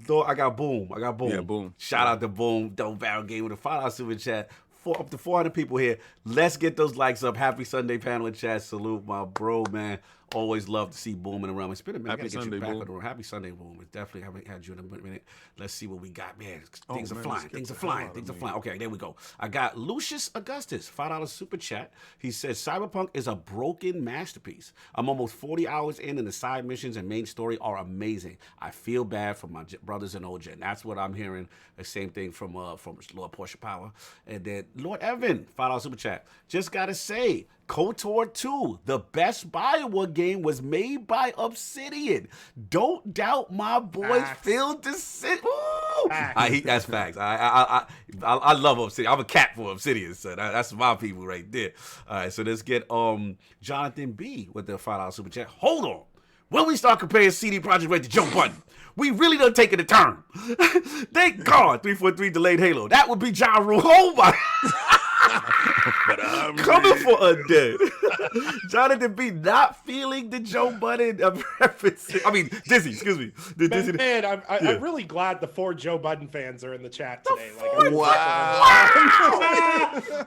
Though I got Boom. Yeah, Boom. Shout out to Boom. Dope Barrel Game with a $5 super chat. Up to 400 people here. Let's get those likes up. Happy Sunday panel and chat. Salute my bro, man. Always love to see Boom in the realm. It's been a minute. Happy Sunday, Boom. Happy Sunday, Boom. We definitely haven't had you in a minute. Let's see what we got, man. Things are flying. Okay, there we go. I got Lucius Augustus, $5 super chat. He says, Cyberpunk is a broken masterpiece. I'm almost 40 hours in, and the side missions and main story are amazing. I feel bad for my brothers in OG, and that's what I'm hearing. The same thing from Lord Porsche Power. And then Lord Evan, $5 super chat. Just got to say, KOTOR 2, the best BioWare game, was made by Obsidian. Don't doubt my boys Phil Descent. That's facts. I love Obsidian. I'm a cat for Obsidian, so that's my people right there. All right, so let's get Jonathan B with the $5 super chat. Hold on. When we start comparing CDProjektRed to Joe Budden, we really done taken a turn. Thank God, 343 delayed Halo. That would be Ja Rule. Oh my. Coming for Undead. Jonathan B not feeling the Joe Budden reference. I mean, Dizzy, excuse me. I'm really glad the 4 Joe Budden fans are in the chat today.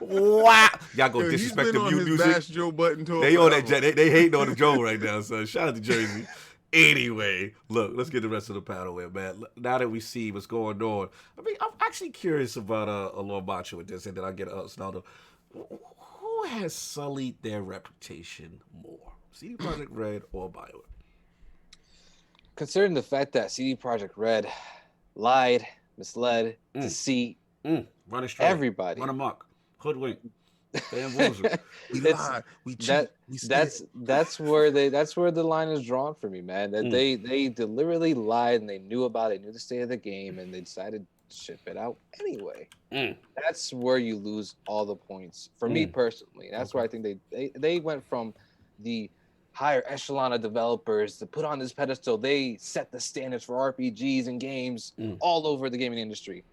Wow. Y'all go disrespect the music. Joe Budden tour. They on that. They hating on the Joe right now. So shout out to Jersey. Anyway, look, let's get the rest of the panel in, man. Now that we see what's going on, I mean, I'm actually curious about a Lord Macho with this, and then I'll get Snaldo. Who has sullied their reputation more, CDProjektRed or BioWare? Considering the fact that CDProjektRed lied, misled, deceit, run it straight, everybody, run amok, hoodwink, bamboozle. We lied, we cheat, that's where the line is drawn for me, man. That they deliberately lied and they knew about it, knew the state of the game, and they decided to ship it out anyway. That's where you lose all the points for me personally. That's where I think they went from the higher echelon of developers to put on this pedestal. They set the standards for RPGs and games all over the gaming industry.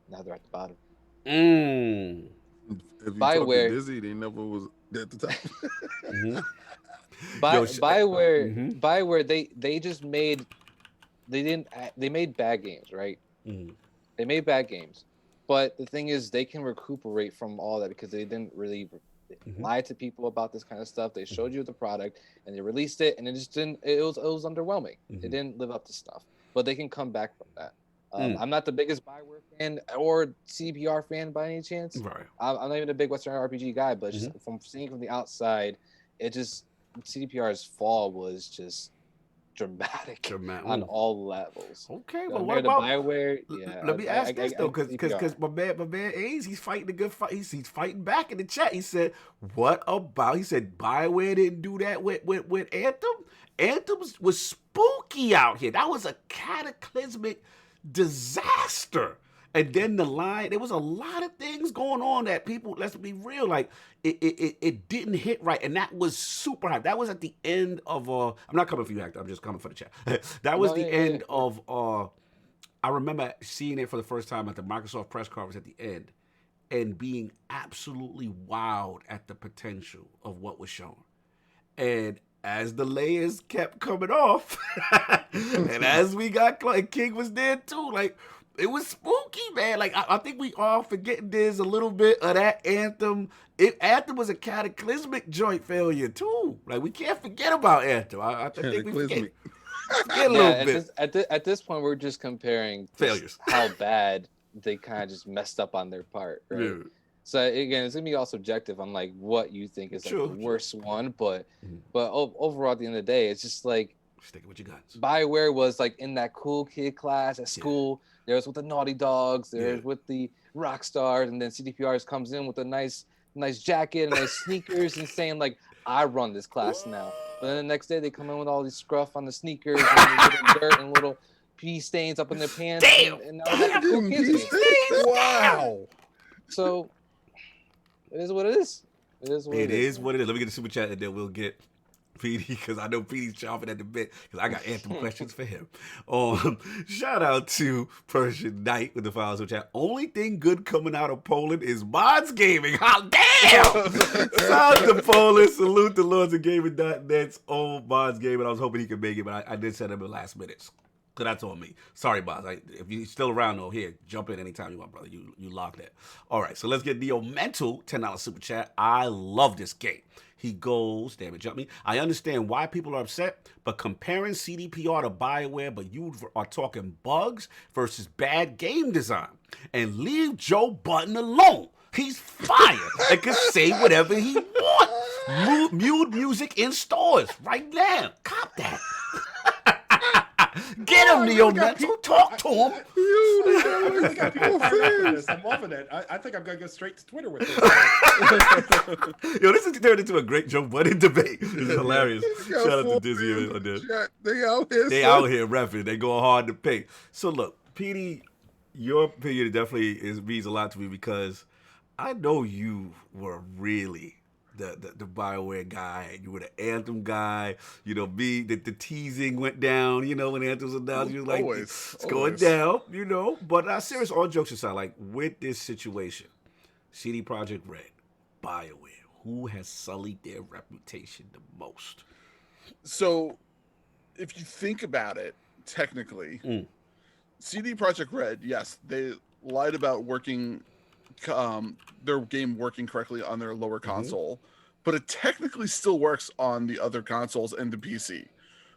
Now they're at the bottom. If you BioWare, talk to Dizzy, they never was at the top. BioWare, they just made they made bad games, right? They made bad games, but the thing is, they can recuperate from all that because they didn't really lie to people about this kind of stuff. They showed you the product and they released it, and it just didn't. It was underwhelming. It didn't live up to snuff. But they can come back from that. I'm not the biggest BioWare fan or CDPR fan by any chance. Right. I'm not even a big Western RPG guy, but just from seeing from the outside, it just CDPR's fall was just dramatic on all levels. Okay, well, what about BioWare? Yeah, let me ask this though, because my man A's, he's fighting a good fight. He's fighting back in the chat. He said, "What about?" He said, "BioWare didn't do that with Anthem. Anthem was spooky out here. That was a cataclysmic disaster." And then the line, there was a lot of things going on that people, let's be real, like it didn't hit right, and that was super hype. That was at the end of I'm not coming for you, Hector. I'm just coming for the chat. That was the end of I remember seeing it for the first time at the Microsoft press conference at the end, and being absolutely wowed at the potential of what was shown. And as the layers kept coming off, and as we got close, and King was there too, like, it was spooky, man. Like, I think we all forgetting there's a little bit of that Anthem. Anthem was a cataclysmic joint failure too. Like, we can't forget about Anthem. I think we forget a little bit. At this point, we're just comparing failures. How bad they kind of just messed up on their part, right? Yeah. So again, it's gonna be all subjective on like what you think is like the worst one, but overall, at the end of the day, it's just like sticking with your guns. BioWare was like in that cool kid class at school. There was with the Naughty Dogs. There's with the rock stars, and then CDPRs comes in with a nice jacket and nice sneakers and saying like, "I run this class now." But then the next day they come in with all these scruff on the sneakers and little dirt and little pee stains up in their pants. Damn! And now they're cool kids. Wow. So it is what it is. It is what it is. Let me get the super chat and then we'll get PD, because I know PD's chomping at the bit because I got Anthem questions for him. Shout out to Persian Knight with the files super chat. Only thing good coming out of Poland is mods gaming. How damn! Shout out to Poland. Salute the Lords of Gaming.net's old mods gaming. I was hoping he could make it, but I did send him the last minutes. So that's on me. Sorry, boss. If you're still around, though, here, jump in anytime you want, brother. You locked that. All right, so let's get Neo Mental, $10 super chat. I love this game. He goes, damn it, jump me. I understand why people are upset, but comparing CDPR to BioWare, but you are talking bugs versus bad game design. And leave Joe Button alone. He's fire and can say whatever he wants. Mute music in stores right now. Cop that. Get him, Neo Mental. Talk to him. I'm loving it. I think I'm going to go straight to Twitter with this. Yo, this has turned into a great Joe Budden debate. This is hilarious. Shout out to Dizzy and Undead. They out here. They out here repping. They going hard to pay. So look, PD, your opinion definitely means a lot to me because I know you were really the BioWare guy. You were the Anthem guy. You know, me, the teasing went down, you know, when Anthem's announced. You were like, it's going down, you know. But serious, all jokes aside, like, with this situation, CDProjektRed, BioWare, who has sullied their reputation the most? So, if you think about it, technically, CDProjektRed, yes, they lied about working their game working correctly on their lower console, but it technically still works on the other consoles and the PC.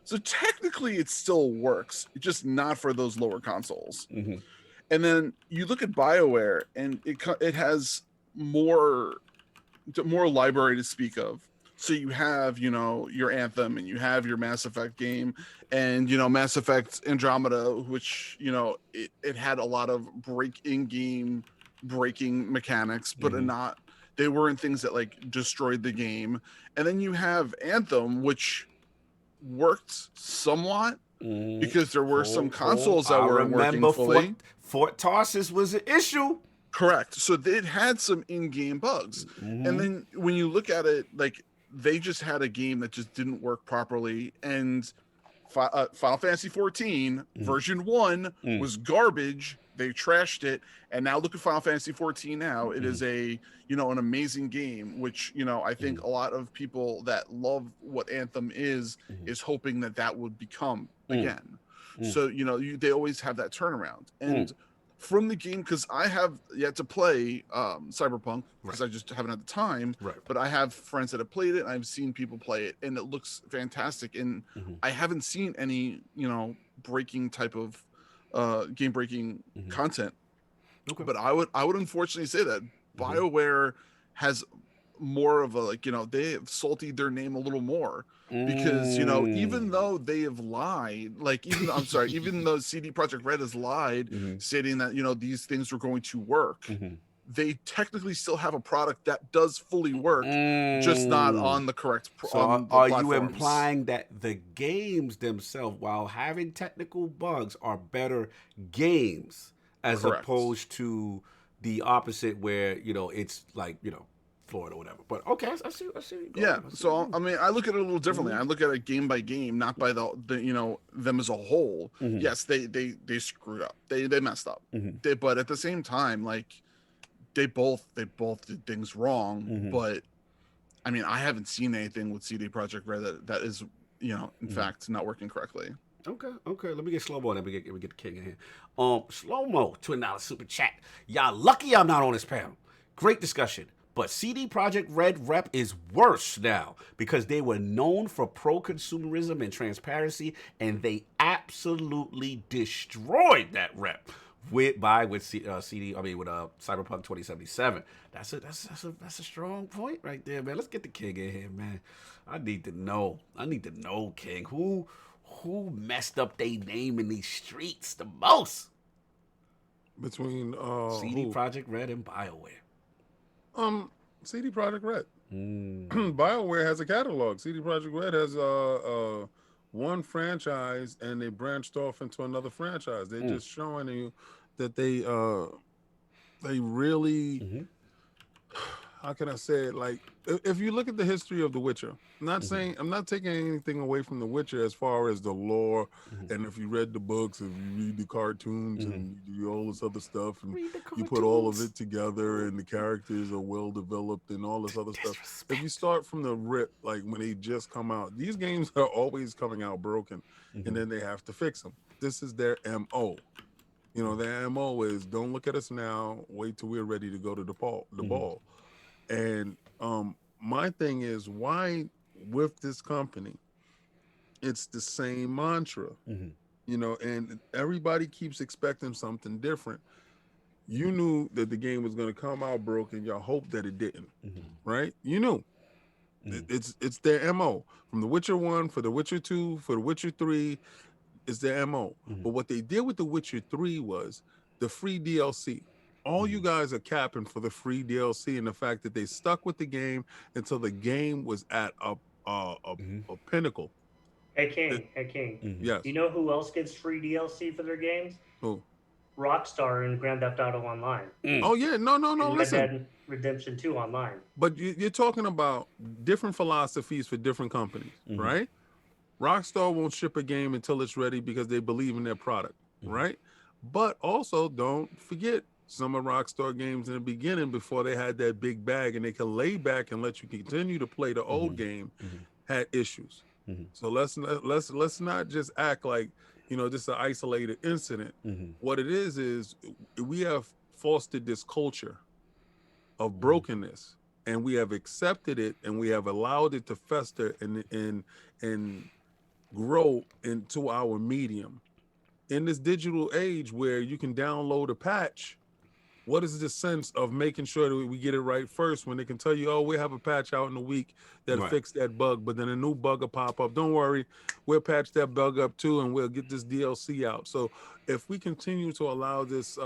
So technically it still works, just not for those lower consoles. Mm-hmm. And then you look at BioWare, and it has more library to speak of. So you have, your Anthem, and you have your Mass Effect game, and Mass Effect Andromeda, which it had a lot of in-game breaking mechanics, but they weren't things that like destroyed the game. And then you have Anthem, which worked somewhat because there were some consoles that weren't working fully. Fort Tarsus was an issue. Correct. So it had some in-game bugs. And then when you look at it, like, they just had a game that just didn't work properly. And Final Fantasy 14 version 1 was garbage. They trashed it. And now look at Final Fantasy 14 now. It is an amazing game, which, I think a lot of people that love what Anthem is hoping that would become again. So, they always have that turnaround. And from the game, because I have yet to play Cyberpunk, because I just haven't had the time, but I have friends that have played it, and I've seen people play it, and it looks fantastic. And I haven't seen any, breaking type of game-breaking content. Okay. But I would unfortunately say that BioWare has more of a, they have saltied their name a little more. Because even though they have lied, even though CDProjektRed has lied, stating that these things were going to work, they technically still have a product that does fully work, just not on the correct. So are you implying that the games themselves, while having technical bugs, are better games as opposed to the opposite, where it's like Florida or whatever? But okay, I see. Yeah. So I mean, I look at it a little differently. I look at it game by game, not by the them as a whole. Yes, they screwed up. They messed up. But at the same time, like, they both did things wrong. But I mean, I haven't seen anything with CDProjektRed that is in fact not working correctly. Okay. Let me get Slow-Mo, then we get the king in here. Slow-Mo, $20 super chat. Y'all lucky I'm not on this panel. Great discussion. But CDProjektRed rep is worse now because they were known for pro-consumerism and transparency, and they absolutely destroyed that rep with Cyberpunk 2077. That's a strong point right there, man. Let's get the king in here, man. I need to know, King, who messed up their name in these streets the most between CDProjektRed and BioWare. CDProjektRed. BioWare has a catalog. CDProjektRed has one franchise, and they branched off into another franchise. They're just showing you that they really how can I say it? Like, if you look at the history of The Witcher, I'm not taking anything away from The Witcher as far as the lore, and if you read the books, if you read the cartoons, and you do all this other stuff, and you put all of it together, and the characters are well developed and all this other stuff. If you start from the rip, like when they just come out, these games are always coming out broken, and then they have to fix them. This is their MO. Their MO is, don't look at us now, wait till we're ready to go to the ball. And my thing is, why with this company, it's the same mantra, and everybody keeps expecting something different. You knew that the game was going to come out broken. Y'all hoped that it didn't, right? You knew. It's their MO. From The Witcher 1, for The Witcher 2, for The Witcher 3, it's their MO. But what they did with The Witcher 3 was the free DLC. All you guys are capping for the free DLC and the fact that they stuck with the game until the game was at a pinnacle. Hey King. Yes. You know who else gets free DLC for their games? Who? Rockstar and Grand Theft Auto Online. Oh yeah, no. Listen. Red Dead Redemption 2 Online. But you're talking about different philosophies for different companies, right? Rockstar won't ship a game until it's ready because they believe in their product, right? But also, don't forget, some of Rockstar games in the beginning, before they had that big bag and they can lay back and let you continue to play the old game, had issues. So let's not just act like this is an isolated incident. What it is we have fostered this culture of brokenness, and we have accepted it, and we have allowed it to fester and grow into our medium. In this digital age where you can download a patch, what is the sense of making sure that we get it right first when they can tell you, oh, we have a patch out in a week that'll fix that bug, but then a new bug will pop up. Don't worry, we'll patch that bug up too, and we'll get this DLC out. So if we continue to allow this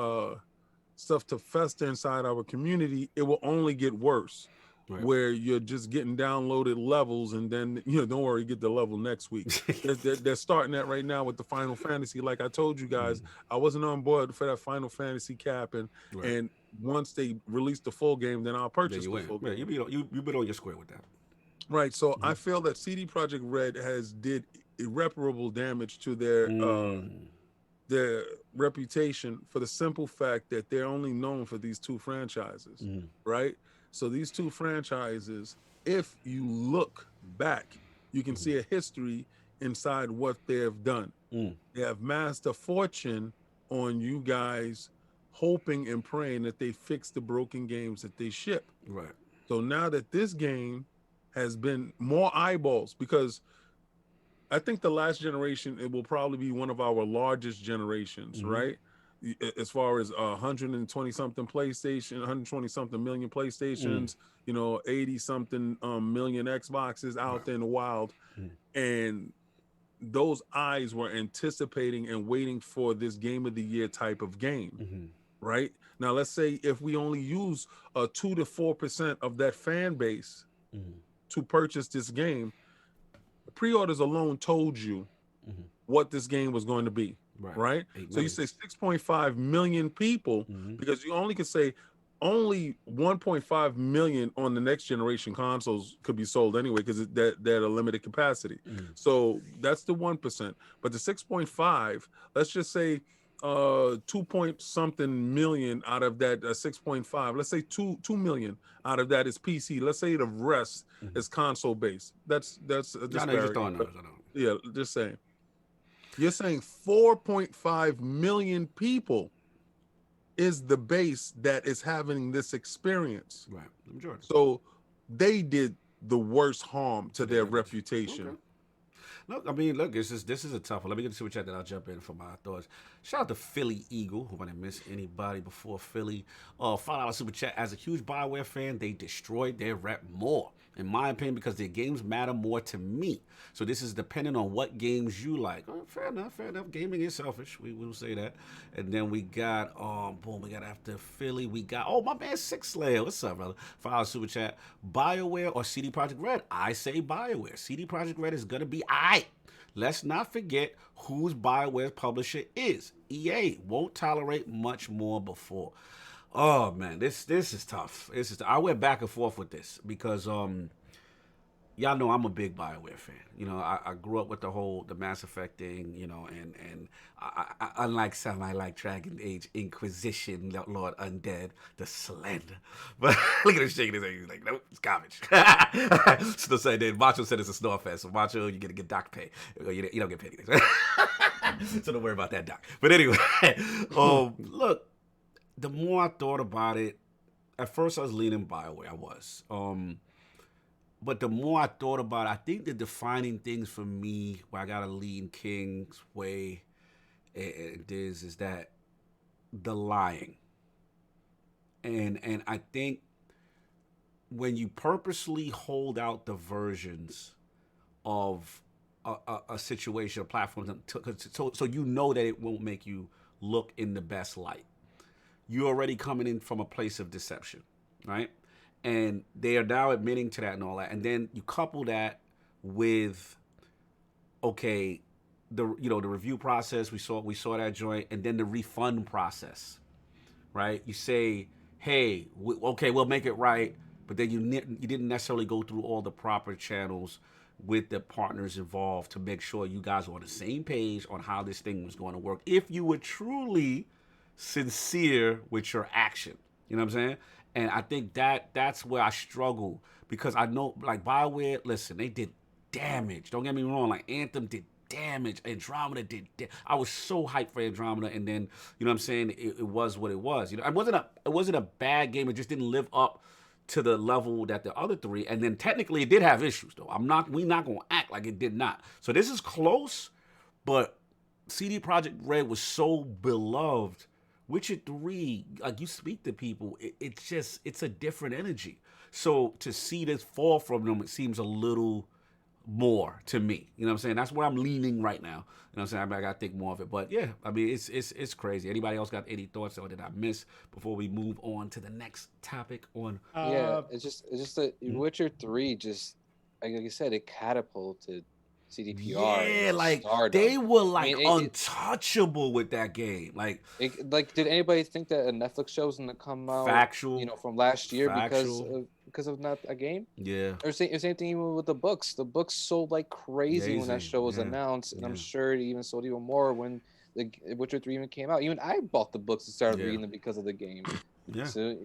stuff to fester inside our community, it will only get worse. Where you're just getting downloaded levels, and then don't worry, get the level next week. they're starting that right now with the Final Fantasy. Like I told you guys, I wasn't on board for that Final Fantasy cap, and once they release the full game, then I'll purchase the full game. You've been on your square with that, right? So I feel that CDProjektRed has did irreparable damage to their reputation for the simple fact that they're only known for these two franchises, right? So these two franchises, if you look back, you can see a history inside what they have done. They have amassed a fortune on you guys hoping and praying that they fix the broken games that they ship. Right. So now that this game has been more eyeballs, because I think the last generation, it will probably be one of our largest generations, right? As far as 120 something PlayStation, 120 something million PlayStations, 80 something million Xboxes out there in the wild, and those eyes were anticipating and waiting for this game of the year type of game, right? Now let's say if we only use 2 to 4% of that fan base to purchase this game, pre-orders alone told you what this game was going to be. Right. So you say 6.5 million people, because you only could say only 1.5 million on the next generation consoles could be sold anyway, because they're a limited capacity. So that's the 1%. But the 6.5, let's just say 2 point something million out of that 6.5. Let's say 2 million out of that is PC. Let's say the rest is console based. That's a disparity. Yeah, just saying. You're saying 4.5 million people is the base that is having this experience. Right. The majority. So they did the worst harm to their reputation. Okay. Look, I mean, look, this is a tough one. Let me get to super chat, then I'll jump in for my thoughts. Shout out to Philly Eagle. Hope I didn't miss anybody before Philly. $5 super chat. As a huge Bioware fan, they destroyed their rep more, in my opinion, because their games matter more to me. So this is dependent on what games you like. Oh, fair enough. Gaming is selfish. We will say that. And then we got, we got after Philly, we got, my man Six Slayer. What's up, brother? $5 super chat. Bioware or CDProjektRed? I say Bioware. CDProjektRed is going to be Let's not forget whose Bioware's publisher is. EA won't tolerate much more before. Oh man, this is tough. I went back and forth with this because y'all know I'm a big Bioware fan. I grew up with the Mass Effect thing, and I unlike some, I like Dragon Age Inquisition, Lord Undead, the Slender. But look at him shaking his head. He's like, nope, it's garbage. Still saying that Macho said it's a snore fest. So Macho, you get to get doc pay. You don't get paid anything. So don't worry about that, Doc. But anyway, look, the more I thought about it, at first I was leaning Bioware. I was. But the more I thought about it, I think the defining things for me, where I gotta lean King's way, is that the lying. And I think when you purposely hold out the versions of a situation, a platform, so you know that it won't make you look in the best light. You're already coming in from a place of deception, right? And they are now admitting to that and all that. And then you couple that with, okay, the review process, we saw that joint, and then the refund process, right? You say, hey, we'll make it right, but then you didn't necessarily go through all the proper channels with the partners involved to make sure you guys were on the same page on how this thing was going to work. If you were truly sincere with your action, you know what I'm saying? And I think that's where I struggle, because I know, like, BioWare, listen, they did damage. Don't get me wrong. Like, Anthem did damage. Andromeda did I was so hyped for Andromeda, and then, you know what I'm saying, it was what it was. It wasn't a bad game. It just didn't live up to the level that the other 3, and then technically it did have issues though. We not gonna act like it did not. So this is close, but CD Projekt Red was so beloved. Witcher 3, like you speak to people, it's a different energy. So to see this fall from them, it seems a little more to me. You know what I'm saying? That's where I'm leaning right now. You know what I'm saying? I gotta think more of it. But yeah, I mean, it's crazy. Anybody else got any thoughts or did I miss before we move on to the next topic on? Yeah, it's just that Witcher 3 just, like you said, it catapulted CDPR. Yeah, like stardom. they were like untouchable with that game. Like did anybody think that a Netflix show was gonna come out? Factual, from last year factual. because of not a game? Yeah. Or same thing even with the books. The books sold like crazy when that show was announced, and I'm sure it even sold even more when the Witcher 3 even came out. Even I bought the books and started reading them because of the game. Yeah. So, and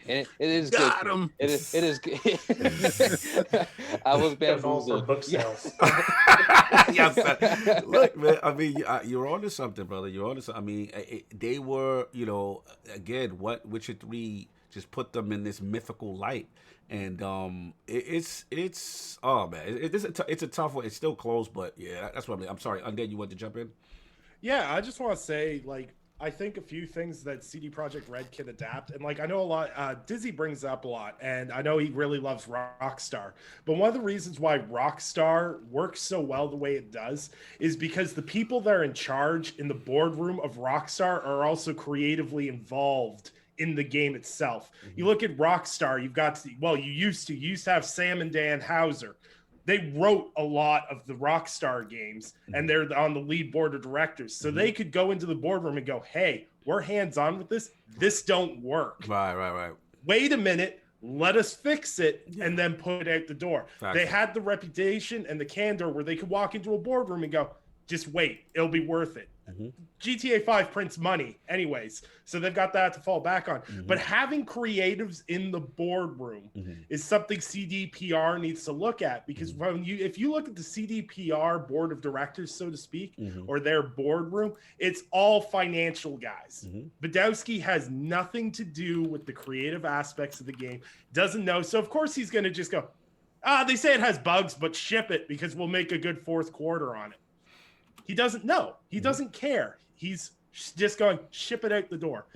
it is Got good. him. It is good. I was bamboozled. Book sales. Yes, look, man. I mean, you're onto something, brother. You're onto something. I mean, they were, again, what Witcher 3 just put them in this mythical light, and it's oh man, it's a tough one. It's still close, but yeah, that's what I mean. I'm sorry, Undead, you want to jump in? Yeah, I just want to say, like, I think a few things that CD Projekt Red can adapt, and like I know a lot, Dizzy brings up a lot, and I know he really loves Rockstar. But one of the reasons why Rockstar works so well the way it does is because the people that are in charge in the boardroom of Rockstar are also creatively involved in the game itself. You look at Rockstar, you used to have Sam and Dan Houser. They wrote a lot of the Rockstar games, and they're on the lead board of directors. So they could go into the boardroom and go, hey, we're hands-on with this. This don't work. Right. Wait a minute. Let us fix it and then put it out the door. Facts. They had the reputation and the candor where they could walk into a boardroom and go, just wait. It'll be worth it. GTA 5 prints money anyways, so they've got that to fall back on. But having creatives in the boardroom is something CDPR needs to look at, because if you look at the CDPR board of directors, so to speak, or their boardroom, it's all financial guys. Badowski has nothing to do with the creative aspects of the game, doesn't know, so of course he's going to just go, they say it has bugs, but ship it because we'll make a good fourth quarter on it. He doesn't know. He doesn't care. He's just going, ship it out the door.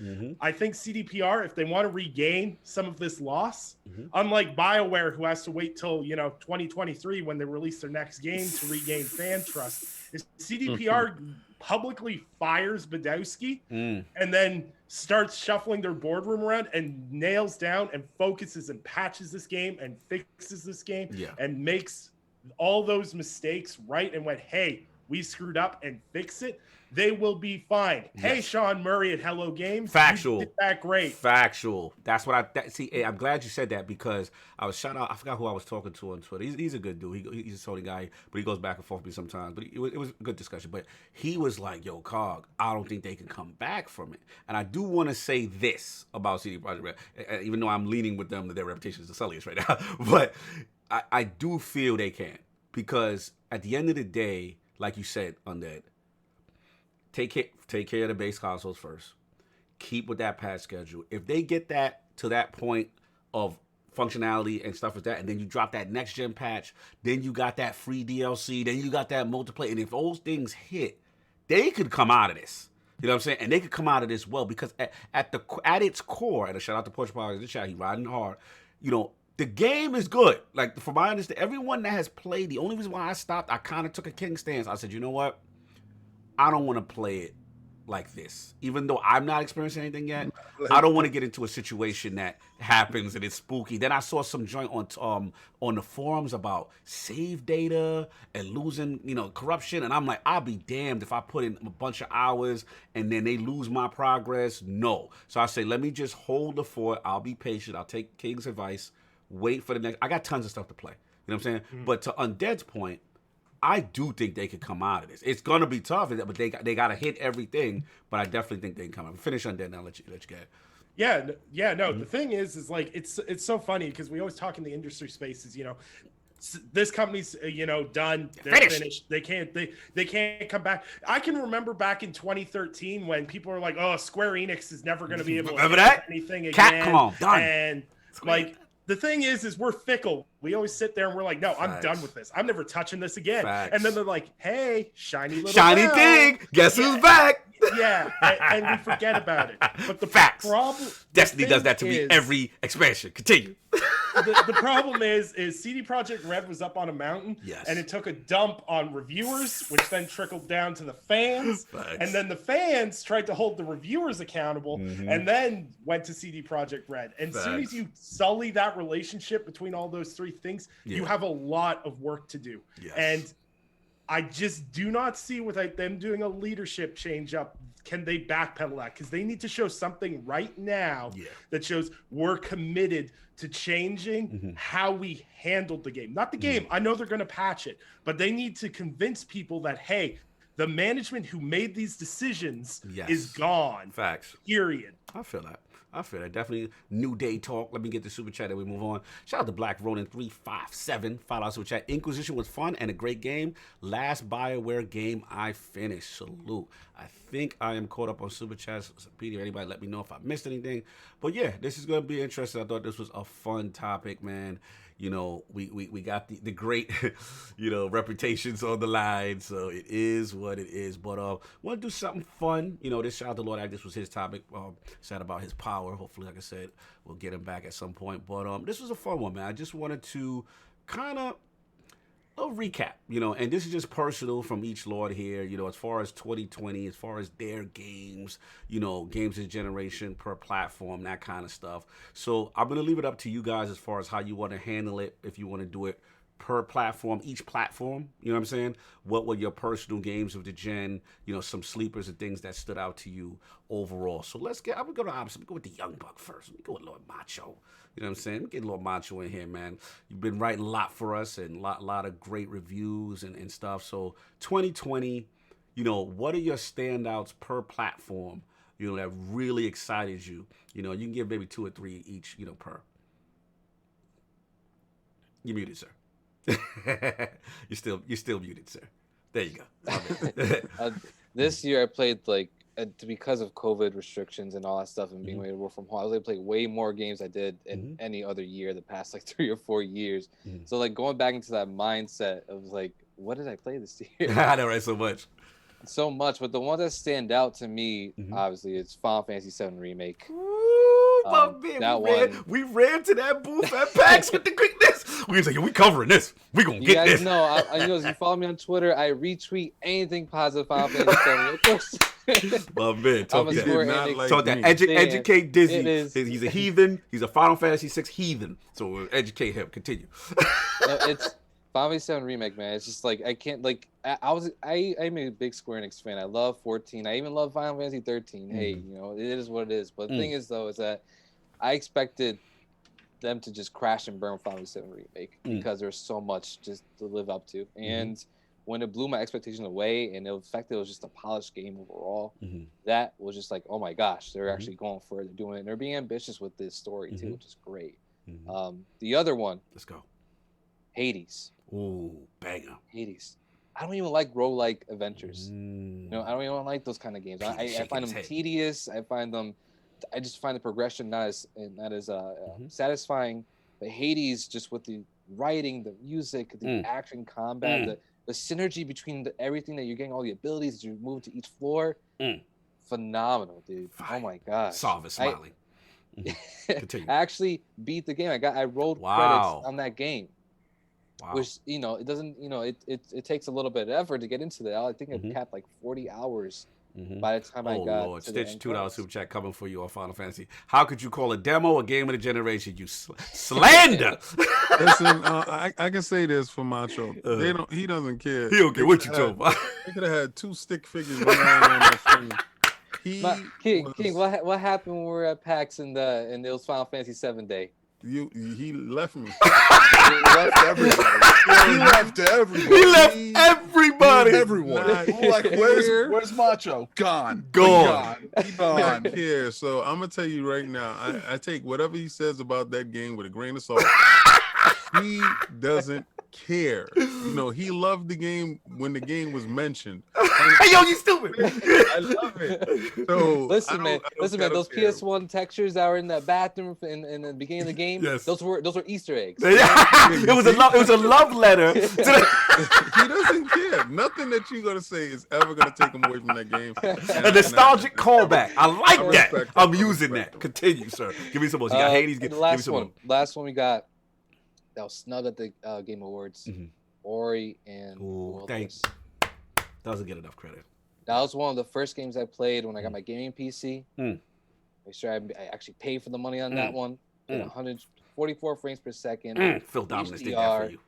I think CDPR, if they want to regain some of this loss, unlike BioWare, who has to wait till 2023 when they release their next game to regain fan trust, if CDPR publicly fires Badowski and then starts shuffling their boardroom around and nails down and focuses and patches this game and fixes this game and makes all those mistakes right and went, hey, we screwed up, and fix it, they will be fine. Yes. Hey, Sean Murray at Hello Games. Factual. You did that great. Factual. That's what see. I'm glad you said that, because I was shout out. I forgot who I was talking to on Twitter. He's a good dude. He's a Sony guy, but he goes back and forth with me sometimes. But it was a good discussion. But he was like, "Yo, Cog, I don't think they can come back from it." And I do want to say this about CD Projekt Red, even though I'm leaning with them that their reputation is the sulliest right now. But I do feel they can, because at the end of the day, like you said, Undead, take care of the base consoles first. Keep with that patch schedule. If they get that to that point of functionality and stuff like that, and then you drop that next gen patch, then you got that free DLC, then you got that multiplayer, and if those things hit, they could come out of this. You know what I'm saying? And they could come out of this well, because at its core, and a shout out to Portia Power in the chat, he's riding hard. The game is good. Like, from my understanding, everyone that has played, the only reason why I stopped, I kind of took a king stance. I said, you know what? I don't want to play it like this. Even though I'm not experiencing anything yet, I don't want to get into a situation that happens and it's spooky. Then I saw some joint on the forums about save data and losing, corruption. And I'm like, I'll be damned if I put in a bunch of hours and then they lose my progress. No. So I say, let me just hold the fort. I'll be patient. I'll take King's advice. Wait for the next. I got tons of stuff to play. You know what I'm saying? But to Undead's point, I do think they could come out of this. It's gonna be tough, but they got to hit everything. But I definitely think they can come out. Finish Undead, and I'll let you get it. Yeah. No. The thing is like it's so funny, because we always talk in the industry spaces. This company's done. They're finished. They can't come back. I can remember back in 2013 when people were like, "Oh, Square Enix is never going to be able to do anything again." Capcom done. And like, the thing is we're fickle. We always sit there and we're like, no, I'm Facts. done with this. I'm never touching this again. Facts. And then they're like, hey, shiny little Shiny bell. thing. Guess who's back? Yeah, and we forget about it. But the Facts. problem, Destiny does that to me every expansion. Continue. The problem is CDProjektRed was up on a mountain, Yes. and it took a dump on reviewers, which then trickled down to the fans, Facts. and then the fans tried to hold the reviewers accountable, and then went to CDProjektRed. And as soon as Facts. you sully that relationship between all those three things, you have a lot of work to do. Yes. And I just do not see without them doing a leadership change up, can they backpedal that? Because they need to show something right now that shows we're committed to changing how we handled the game. Not the game. I know they're going to patch it, but they need to convince people that, hey, the management who made these decisions is gone. Facts. Period. I feel that. Definitely New Day talk. Let me get the super chat and we move on. Shout out to Black Ronin 357. $5 super chat. Inquisition was fun and a great game. Last BioWare game I finished. Salute. I think I am caught up on super chats. Peter, anybody let me know if I missed anything. But yeah, this is going to be interesting. I thought this was a fun topic, man. You know, we got the great, you know, reputations on the line, so it is what it is. But want to do something fun. You know, this shout out to Lord Act. This was his topic. Said about his power. Hopefully, like I said, we'll get him back at some point. But this was a fun one, man. I just wanted to kind of a recap, you know, and this is just personal from each Lord here, you know, as far as 2020, as far as their games, you know, games this generation per platform, that kind of stuff. So I'm going to leave it up to you guys as far as how you want to handle it, if you want to do it per platform, each platform, you know what I'm saying? What were your personal games of the gen, you know, some sleepers and things that stood out to you overall. So I'm going to go to opposite. Let me go with the Young Buck first. Let me go with Lord Macho. You know what I'm saying? Let me get Lord Macho in here, man. You've been writing a lot for us and a lot of great reviews and stuff. So 2020, you know, what are your standouts per platform, you know, that really excited you? You know, you can give maybe 2 or 3 each, you know, per. You're muted, sir. You're still muted, sir. There you go. This year I played because of COVID restrictions and all that stuff and being able to work from home, I was able to play way more games I did in any other year the past 3 or 4 years. So going back into that mindset of what did I play this year? I know, right? So much, but the one that stand out to me, obviously, it's Final Fantasy VII Remake. Ooh, man, we ran to that booth at PAX with the quickness. We was like, yo, we covering this. We gonna get this. You guys know, if you follow me on Twitter, I retweet anything positive Final Fantasy VII. Well, man, talk that. Like educate Dizzy. He's a heathen. He's a Final Fantasy VI heathen. So educate him. Continue. It's Final Fantasy VII Remake, man. It's just I can't I'm a big Square Enix fan. I love 14. I even love Final Fantasy 13. Hey, you know, it is what it is. But the thing is, though, is that I expected them to just crash and burn Final Fantasy VII Remake because there's so much just to live up to. And when it blew my expectation away and the fact that it was just a polished game overall, that was just oh my gosh, they're actually going for it. They're doing it. And they're being ambitious with this story, too, which is great. The other one. Let's go. Hades. Ooh, banger. Hades. I don't even like roguelike adventures. You know, I don't even like those kind of games. I find them tedious. I just find the progression not as satisfying. But Hades, just with the writing, the music, the action, combat, the synergy between everything that you're getting, all the abilities that you move to each floor, phenomenal, dude. Fine. Oh my gosh. Solve is smiling. I actually beat the game. I rolled credits on that game. Wow. Which, you know, it doesn't, you know, it takes a little bit of effort to get into that. I think I capped 40 hours by the time I got Lord. to Stitch, the $2 super chat coming for you on Final Fantasy. How could you call a demo a game of the generation? You slander. Listen, I can say this for Macho. He doesn't care. He don't care what you talking about. He could have had 2 stick figures running on that screen. King, what happened when we were at PAX and it was Final Fantasy 7 day? He left me. He left everybody. Everyone. Where's Macho? Gone. Gone. Here. So I'm gonna tell you right now. I take whatever he says about that game with a grain of salt. He doesn't care. You know, he loved the game when the game was mentioned. Yo, you stupid. I love it. So Listen, man. Those care. PS1 textures that were in that bathroom in the beginning of the game. Yes. Those were Easter eggs. It was a love letter. He doesn't care. Nothing that you're gonna say is ever gonna take him away from that game. A nostalgic callback. I like that. respect I'm that. using that. Continue, sir. Give me some more. You got Hades. And Give the me last some one. more. Last one we got. That was snug at the Game Awards. Mhm. Ori and Ooh, thanks. Doesn't get enough credit. That was one of the first games I played when I got my gaming PC. Mm. Make sure I actually paid for the money on that one. 144 frames per second. Phil Dominus did that for you.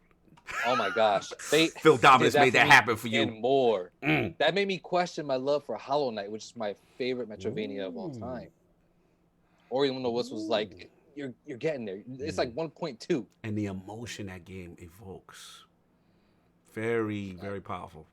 Oh my gosh. Phil Dominus made that happen for you. And more. That made me question my love for Hollow Knight, which is my favorite Metroidvania of all time. Ori and the Will of the Wisps was like, you're getting there. It's like 1.2. And the emotion that game evokes. Very, very powerful.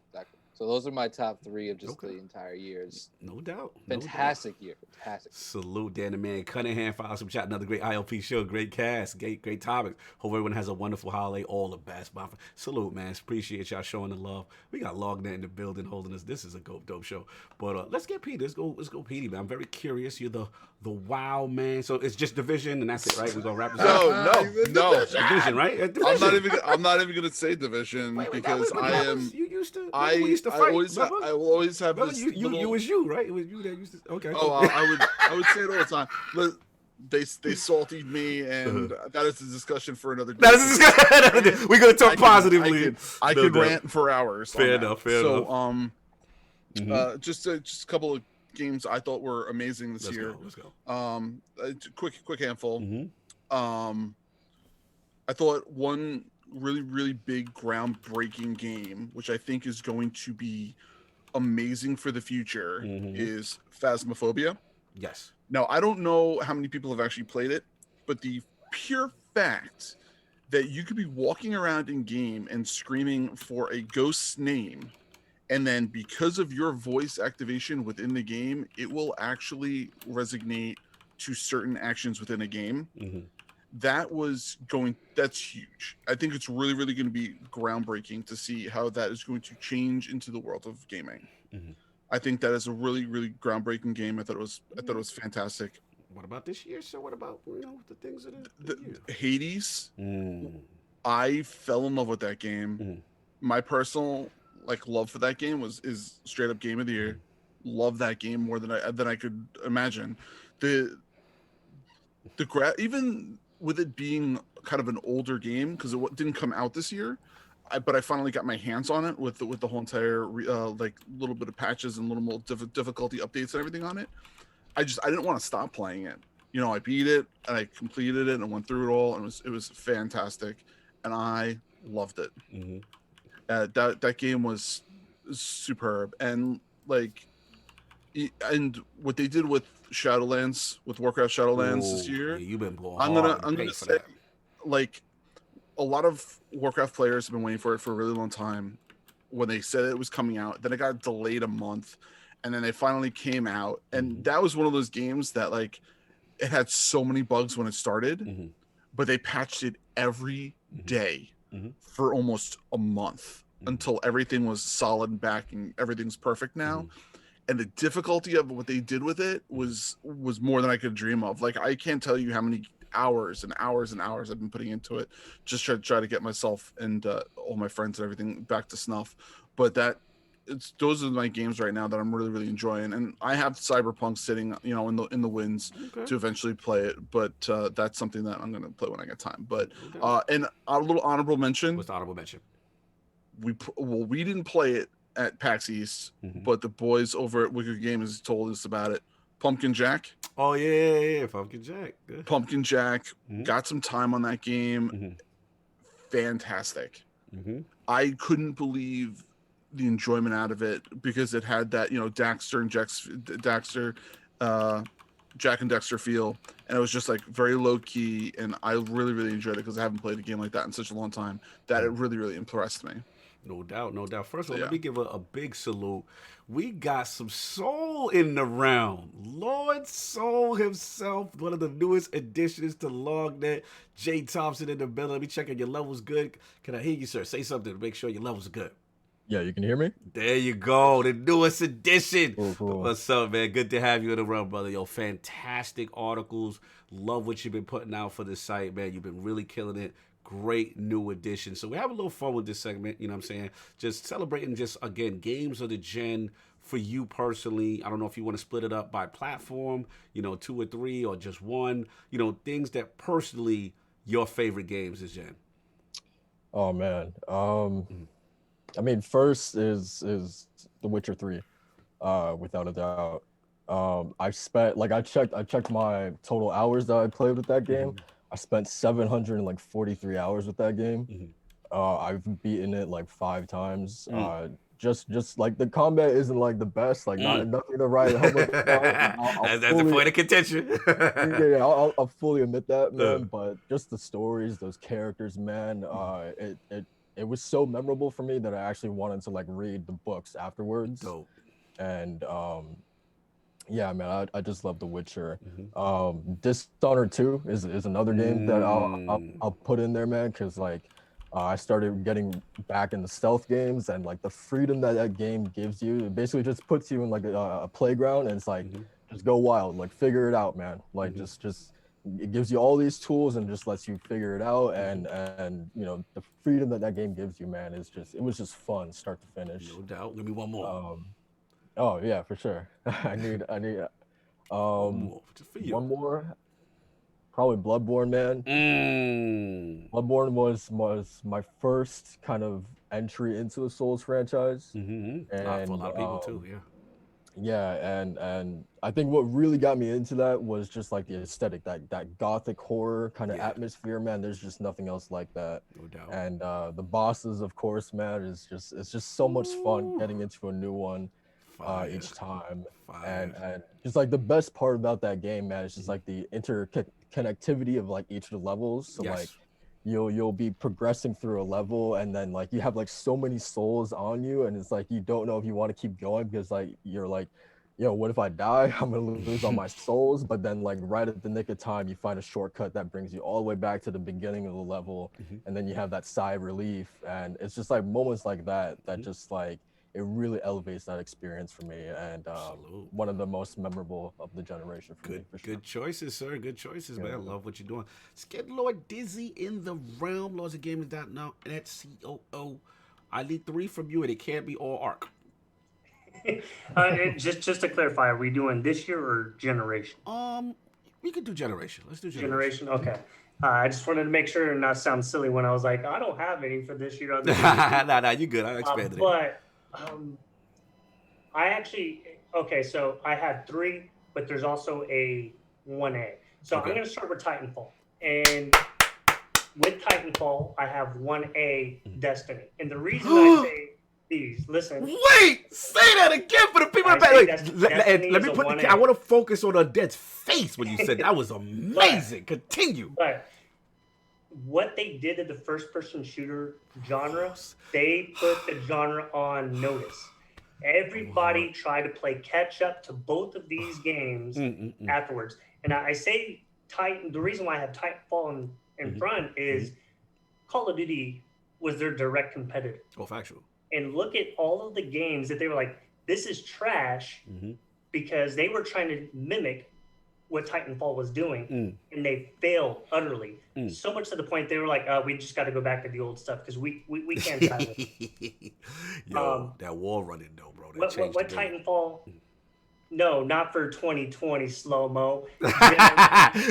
Exactly. So those are my top 3 of just the entire years. No doubt. Fantastic year. Fantastic. Salute, Dan the Man Cunningham for awesome chat. Another great ILP show. Great cast. Great topics. Hope everyone has a wonderful holiday. All the best. Salute, man. Appreciate y'all showing the love. We got LOGNET in the building holding us. This is a dope show. But let's get Petey. Let's go, Petey, man. I'm very curious. You're the WoW man. So it's just Division and that's it, right? We're gonna wrap this up. No. Division, right? Division. I'm not even gonna say Division because I am. You used to. I used to fight. I will always have Remember, this. you was you, right? It was you that used to. Okay. Oh, I would say it all the time. But they saltied me, and that is a discussion for another day. That is a discussion. We're gonna talk positively. I could rant for hours. Fair enough. So, just a couple of games I thought were amazing this year. Let's go. A quick handful. Mm-hmm. I thought one really big groundbreaking game, which I think is going to be amazing for the future, is Phasmophobia. Yes. Now, I don't know how many people have actually played it, but the pure fact that you could be walking around in game and screaming for a ghost's name, and then because of your voice activation within the game, it will actually resonate to certain actions within a game. That's huge. I think it's really going to be groundbreaking to see how that is going to change into the world of gaming. I think that is a really groundbreaking game. I thought it was fantastic. What about this year? So what about the things that are Hades? I fell in love with that game. My personal love for that game is straight up game of the year. Love that game more than I could imagine. Even with it being kind of an older game because it didn't come out this year, but I finally got my hands on it with the whole entire little bit of patches and little more difficulty updates and everything on it. I didn't want to stop playing it. I beat it and I completed it and went through it all, and it was fantastic, and I loved it. That game was superb, and and what they did with Shadowlands, with Warcraft Shadowlands this year, you've been I'm gonna say, a lot of Warcraft players have been waiting for it for a really long time. When they said it was coming out, then it got delayed a month, and then they finally came out, and that was one of those games that it had so many bugs when it started, but they patched it every day for almost a month until everything was solid and back and everything's perfect now. And the difficulty of what they did with it was more than I could dream of. I can't tell you how many hours and hours and hours I've been putting into it, just try to get myself and all my friends and everything back to snuff. But those are my games right now that I'm really enjoying. And I have Cyberpunk sitting, in the wings to eventually play it. But that's something that I'm going to play when I get time. But and a little honorable mention. What's the honorable mention? We didn't play it at PAX East, but the boys over at Wicked Games told us about it. Pumpkin Jack. Oh yeah, Pumpkin Jack. Good. Pumpkin Jack. Got some time on that game. Fantastic. I couldn't believe the enjoyment out of it because it had that Daxter and Jack and Dexter feel, and it was just very low key, and I really enjoyed it because I haven't played a game like that in such a long time that it really impressed me. No doubt. First of all, let me give a big salute. We got some soul in the round. Lord Soul himself, one of the newest additions to LOGNET. Jay Thompson in the building. Let me check on your levels good. Can I hear you, sir? Say something to make sure your levels are good. Yeah, you can hear me? There you go, the newest edition. Cool. What's up, man? Good to have you in the room, brother. Yo, fantastic articles. Love what you've been putting out for this site, man. You've been really killing it. Great new addition. So we have a little fun with this segment, you know what I'm saying? Just celebrating just, again, games of the gen for you personally. I don't know if you want to split it up by platform, 2 or 3 or just one, things that personally your favorite games is gen. Oh man. I mean, first is The Witcher 3, without a doubt. I spent I checked my total hours that I played with that game. I spent 743 hours with that game. I've beaten it like 5 times. Just like the combat isn't like the best, like nothing to write home about. That's the point of contention. I'll fully admit that, man. But just the stories, those characters, man, it was so memorable for me that I actually wanted to like read the books afterwards. Dope. And yeah, man, I just love The Witcher. Dishonored 2 is another game that I'll put in there, man, because like I started getting back into stealth games, and like the freedom that game gives you, it basically just puts you in like a playground, and it's like just go wild, like figure it out, man. Like just it gives you all these tools and just lets you figure it out, and the freedom that game gives you, man, it was just fun start to finish. No doubt. Give me one more. Oh yeah, for sure. I need one more. Probably Bloodborne, man. Bloodborne was my first kind of entry into the Souls franchise. And for a lot of people too, yeah. Yeah, and I think what really got me into that was just like the aesthetic, that gothic horror kind of atmosphere, man. There's just nothing else like that. No doubt. And the bosses, of course, man, it's just so much fun getting into a new one each time. And just like the best part about that game, man, is just like the interconnectivity of like each of the levels. So like you'll be progressing through a level, and then like you have like so many souls on you, and it's like you don't know if you want to keep going because like you're like, what if I die? I'm gonna lose all my souls. But then like right at the nick of time, you find a shortcut that brings you all the way back to the beginning of the level, and then you have that sigh of relief. And it's just like moments like that just like it really elevates that experience for me, and one of the most memorable of the generation for me. For sure. Good choices, sir. Good choices, man. I love what you're doing. Let's get Lord Dizzy in the realm. LordsOfGaming.net COO. I need 3 from you, and it can't be all ARC. Just to clarify, are we doing this year or generation? We could do generation. Let's do generation. Okay. I just wanted to make sure and not sound silly when I was like, I don't have any for this year. Nah, you good. I expanded it. But I actually, so I had 3, but there's also a 1A. So I'm going to start with Titanfall. And with Titanfall, I have 1A Destiny. And the reason I say these, listen. Wait! Say that again for the people in the back. Let me put I want to focus on Undead's face when you said that. Was amazing. Continue. But what they did to the first-person shooter genre, they put the genre on notice. Everybody tried to play catch-up to both of these games afterwards. And I say Titan. The reason why I have Titanfall in front is Call of Duty was their direct competitor. Oh, factual. And look at all of the games that they were like, this is trash, because they were trying to mimic what Titanfall was doing, and they failed utterly. So much to the point they were like, we just got to go back to the old stuff because we can't try it. That wall running though, bro. What Titanfall? No, not for 2020 slow-mo.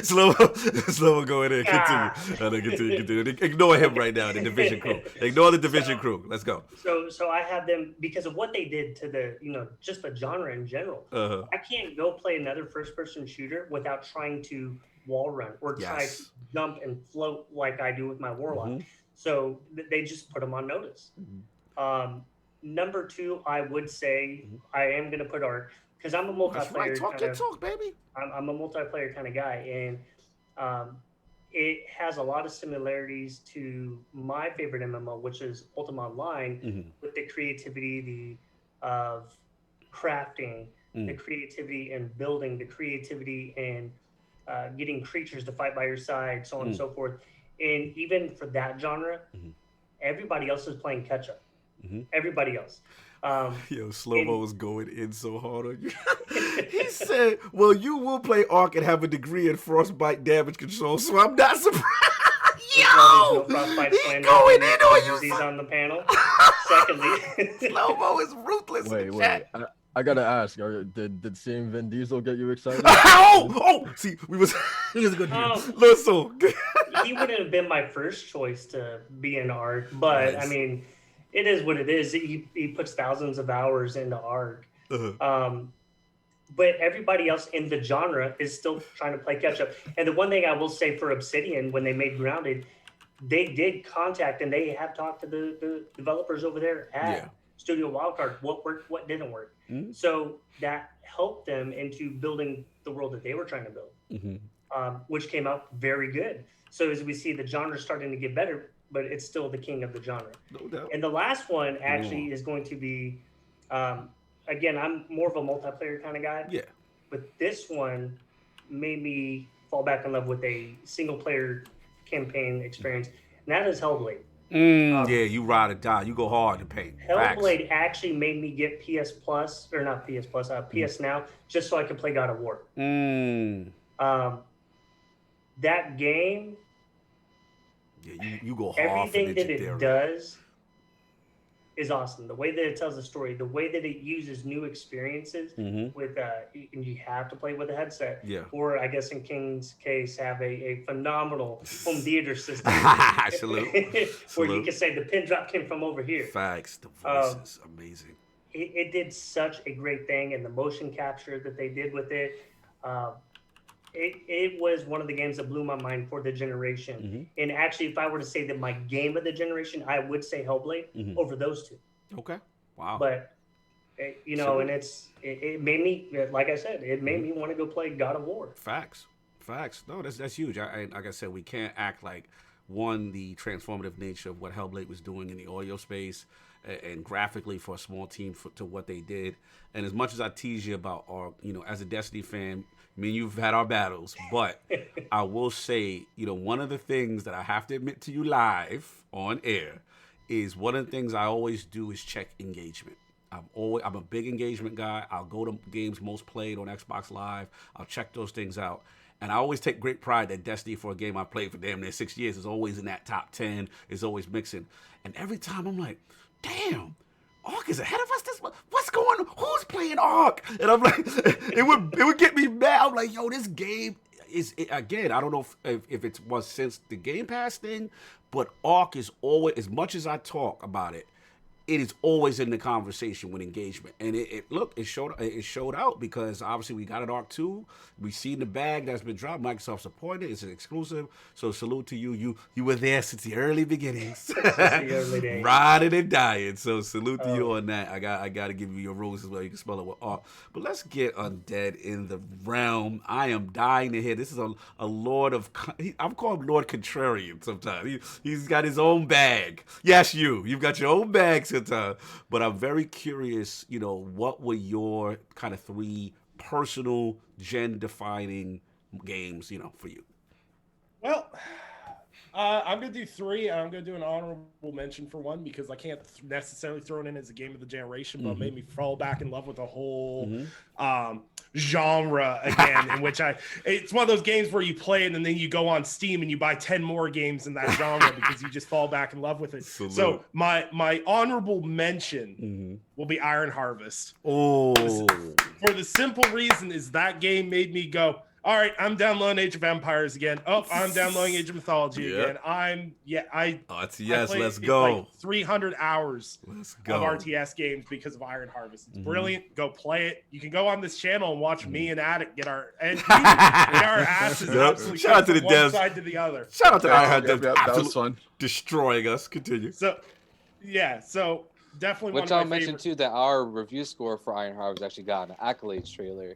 Slow-mo go in there. Continue. Ignore him right now, the Division crew. Ignore the Division crew. Let's go. So I have them because of what they did to the, just the genre in general. I can't go play another first-person shooter without trying to wall run or try to jump and float like I do with my Warlock. So they just put them on notice. Number 2, I would say I am going to put Ark. Because I'm a multiplayer talk, baby. I'm a multiplayer kind of guy, and it has a lot of similarities to my favorite MMO, which is Ultima Online, with the creativity, of crafting, the creativity in building, the creativity in getting creatures to fight by your side, so on and so forth. And even for that genre, everybody else is playing catch up. Everybody else. Yo, Slow-Mo was going in so hard on you. He said, well, you will play Ark and have a degree in frostbite damage control, so I'm not surprised. Yo! No frostbite He's going in on you. On the panel. Secondly, Slow-Mo is ruthless. Wait. I gotta ask, did seeing Vin Diesel get you excited? See, he was a good dude. Listen, he wouldn't have been my first choice to be in Ark, but nice. I mean, it is what it is. He puts thousands of hours into Ark. But everybody else in the genre is still trying to play catch up. And the one thing I will say for Obsidian, when they made Grounded, they did contact and they have talked to the developers over there at Studio Wildcard, what worked, what didn't work. So that helped them into building the world that they were trying to build, which came out very good. So as we see the genre starting to get better, but it's still the king of the genre. No doubt. And the last one actually is going to be, again, I'm more of a multiplayer kind of guy. Yeah. But this one made me fall back in love with a single player campaign experience, and that is Hellblade. Yeah, you ride or die. You go hard to paint. Hellblade actually made me get PS Plus, or not PS Plus, PS Now, just so I could play God of War. That game, you go hard. Everything that it does is awesome. The way that it tells the story, the way that it uses new experiences with, and you have to play with a headset. Or I guess in King's case, have a phenomenal home theater system. Where you can say the pin drop came from over here. Facts. The voices, amazing. It did such a great thing, and the motion capture that they did with it. It was one of the games that blew my mind for the generation. And actually, if I were to say that my game of the generation, I would say Hellblade over those two. Okay. Wow. But, and it made me, like I said, it made me want to go play God of War. Facts. No, that's huge. Like I said, we can't act like, one, the transformative nature of what Hellblade was doing in the audio space and graphically for a small team to what they did. And as much as I tease you about as a Destiny fan, I mean, you've had our battles, but I will say, one of the things that I have to admit to you live on air is one of the things I always do is check engagement. I'm a big engagement guy. I'll go to games most played on Xbox Live. I'll check those things out. And I always take great pride that Destiny, for a game I played for damn near 6 years, is always in that top 10, is always mixing. And every time I'm like, damn, Ark is ahead of us. What's going on? Who's playing Ark? And I'm like, it would get me mad. I'm like, yo, this game is, again, I don't know if it was since the Game Pass thing, but Ark is always, as much as I talk about it, it is always in the conversation with engagement. And it showed out, because obviously we got an Ark 2. We seen the bag that's been dropped. Microsoft supported it. It's an exclusive. So salute to you. You were there since the early beginnings. Since the early days. Riding and dying. So salute to you on that. I got to give you your rules as well. You can spell it with Ark. But let's get Undead in the realm. I am dying to hear. This is a Lord of... I'm calling him Lord Contrarian sometimes. He's got his own bag. Yes, you've got your own bag. But I'm very curious, what were your kind of 3 personal gen-defining games, for you? Well, I'm going to do 3. I'm going to do an honorable mention for one, because I can't necessarily throw it in as a game of the generation, but it made me fall back in love with the whole genre again, in which it's one of those games where you play it and then you go on Steam and you buy 10 more games in that genre because you just fall back in love with it. So my honorable mention will be Iron Harvest. Oh, for the simple reason is that game made me go, all right, I'm downloading Age of Empires again. Oh, I'm downloading Age of Mythology again. Let's go. Like 300 hours of RTS games because of Iron Harvest. It's brilliant. Go play it. You can go on this channel and watch me and Attic get our asses absolutely shout out to the from one devs. side to the other. Shout out to Iron Harvest. That was fun. Destroying us. Continue. So definitely Which I'll mention too that our review score for Iron Harvest actually got an accolades trailer.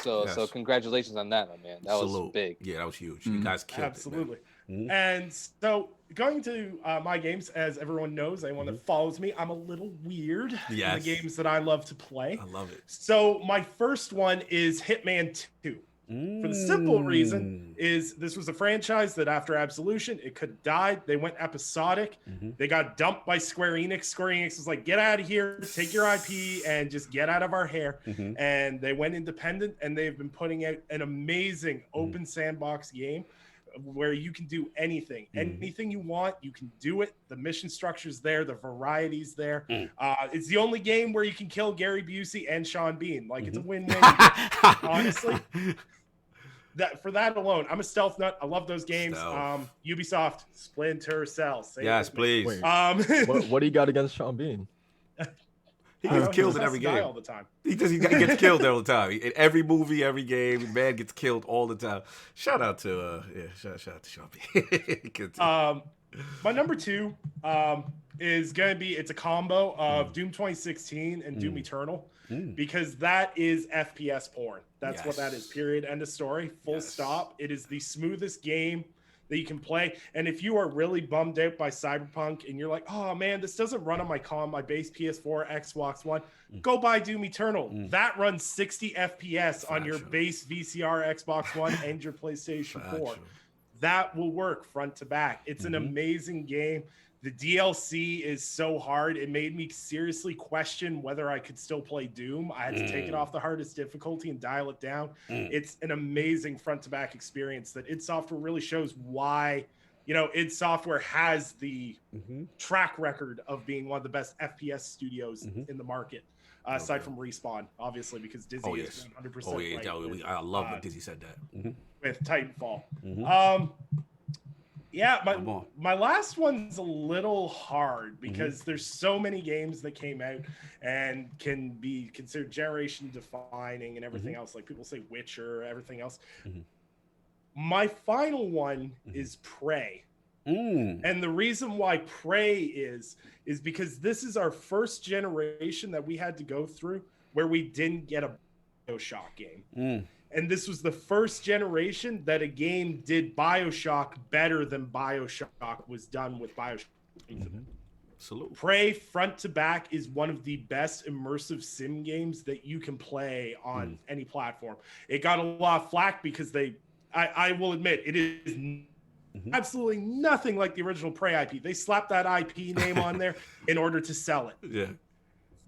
So congratulations on that, my man. That was big. Yeah, that was huge. You guys killed absolutely. it. Absolutely. And so going to my games, as everyone knows, anyone that follows me, I'm a little weird in the games that I love to play. I love it. So my first one is Hitman 2. For the simple reason is this was a franchise that after Absolution, it could have died. They went episodic. They got dumped by Square Enix. Square Enix was like, get out of here, take your IP and just get out of our hair. And they went independent, and they've been putting out an amazing open sandbox game where you can do anything. Anything you want, you can do it. The mission structure's there, the variety's there. It's the only game where you can kill Gary Busey and Sean Bean. Like, it's a win-win. Honestly. For that alone, I'm a stealth nut. I love those games. Ubisoft, Splinter Cell. Yes, please. Wait, what do you got against Sean Bean? He gets killed in every game. All the time. He gets killed all the time. In every movie, every game, man gets killed all the time. Shout out to shout out to Sean Bean. My number 2 is gonna be, it's a combo of Doom 2016 and Doom Eternal, because that is FPS porn. That's what that is. Period. End of story. Full stop. It is the smoothest game that you can play. And if you are really bummed out by Cyberpunk and you're like, oh man, this doesn't run on my base PS4, Xbox One, go buy Doom Eternal. That runs 60 FPS on your base VCR, Xbox One, and your PlayStation 4. That will work front to back. It's an amazing game. The DLC is so hard. It made me seriously question whether I could still play Doom. I had to take it off the hardest difficulty and dial it down. It's an amazing front to back experience that id Software really shows why, id Software has the track record of being one of the best FPS studios in the market. Aside from Respawn, obviously, because Dizzy is 100% I love when Dizzy said that. With Titanfall. My last one's a little hard because there's so many games that came out and can be considered generation defining and everything else. Like people say Witcher, everything else. My final one is Prey. And the reason why Prey is because this is our first generation that we had to go through where we didn't get a BioShock game. And this was the first generation that a game did BioShock better than BioShock was done with BioShock. Salute. Prey front to back is one of the best immersive sim games that you can play on any platform. It got a lot of flack because I will admit, it is absolutely nothing like the original Prey IP. They slapped that IP name on there in order to sell it. Yeah.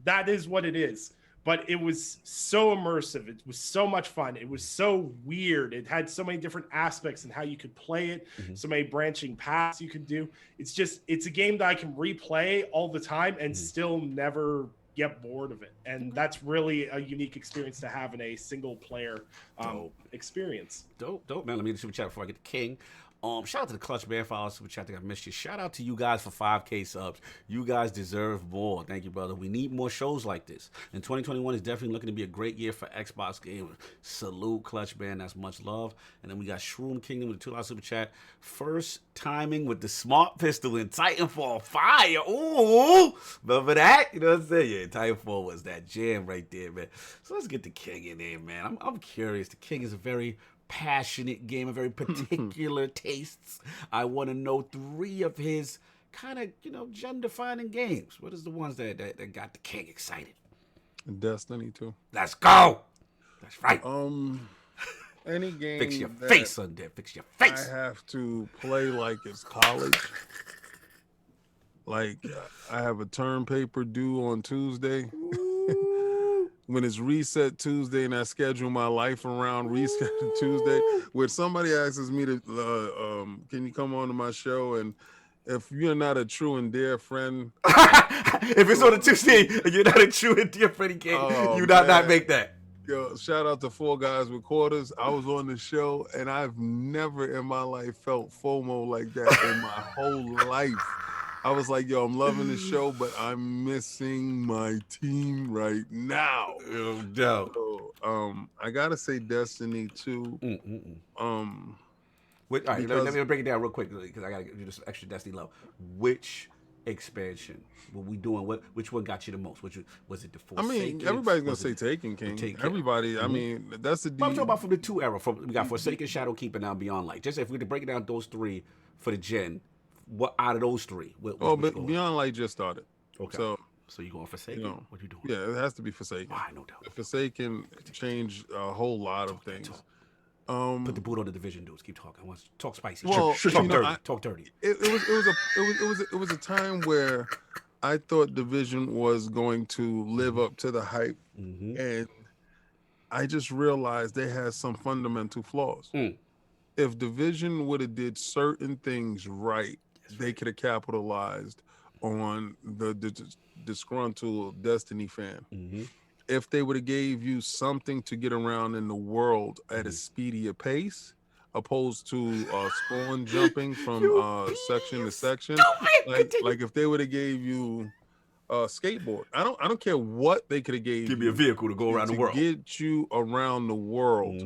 That is what it is. But it was so immersive. It was so much fun. It was so weird. It had so many different aspects and how you could play it, so many branching paths you could do. It's a game that I can replay all the time and still never get bored of it. And that's really a unique experience to have in a single player experience. Dope, man. Let me super chat before I get to King. Shout out to the Clutch Man for our super chat. I think I missed you. Shout out to you guys for 5K subs. You guys deserve more. Thank you, brother. We need more shows like this. And 2021 is definitely looking to be a great year for Xbox gamers. Salute, Clutch Man. That's much love. And then we got Shroom Kingdom with a $2 super chat. First timing with the smart pistol in Titanfall Fire. Ooh, remember that? You know what I'm saying? Yeah, Titanfall was that jam right there, man. So let's get the King in there, man. I'm curious. The King is a very passionate game, a very particular tastes. I want to know 3 of his kind of, gender-defining games. What is the ones that got the King excited? Destiny 2. Let's go. That's right. Any game. Fix your face, Undead. Fix your face. I have to play like it's college. Like I have a term paper due on Tuesday. When it's reset Tuesday and I schedule my life around reschedule Tuesday, where somebody asks me to, can you come on to my show? And if you're not a true and dear friend, if it's on a Tuesday and you're not a true and dear friend, you not make that. Yo, shout out to 4 Guys with Quarters. I was on the show and I've never in my life felt FOMO like that in my whole life. I was like, yo, I'm loving the show, but I'm missing my team right now. No. So, I gotta say Destiny 2. All right, let me break it down real quick because I gotta do this extra Destiny love. Which expansion were we doing? Which one got you the most? Which was it? The Forsaken? I mean, everybody's gonna say Taken King. Everybody. I mean, that's the. I'm talking about from the 2 era. We got Forsaken, Shadowkeep, now Beyond Light. Just if we were to break it down those 3 for the gen. What out of those 3? But Beyond Light just started. Okay. So you going Forsaken? What you doing? Yeah, it has to be Forsaken. Why? No doubt. Forsaken changed a whole lot of things. Put the boot on the Division, dudes. Keep talking. I want to talk spicy. Well, talk you know, dirty. Talk dirty. It was a time where I thought Division was going to live up to the hype, and I just realized they had some fundamental flaws. If Division would have did certain things right, they could have capitalized on the disgruntled Destiny fan. If they would have gave you something to get around in the world at a speedier pace, opposed to spawn jumping from section to section, like if they would have gave you skateboard, I don't care what they could have gave. Give me a vehicle to go around the world. Get you around the world.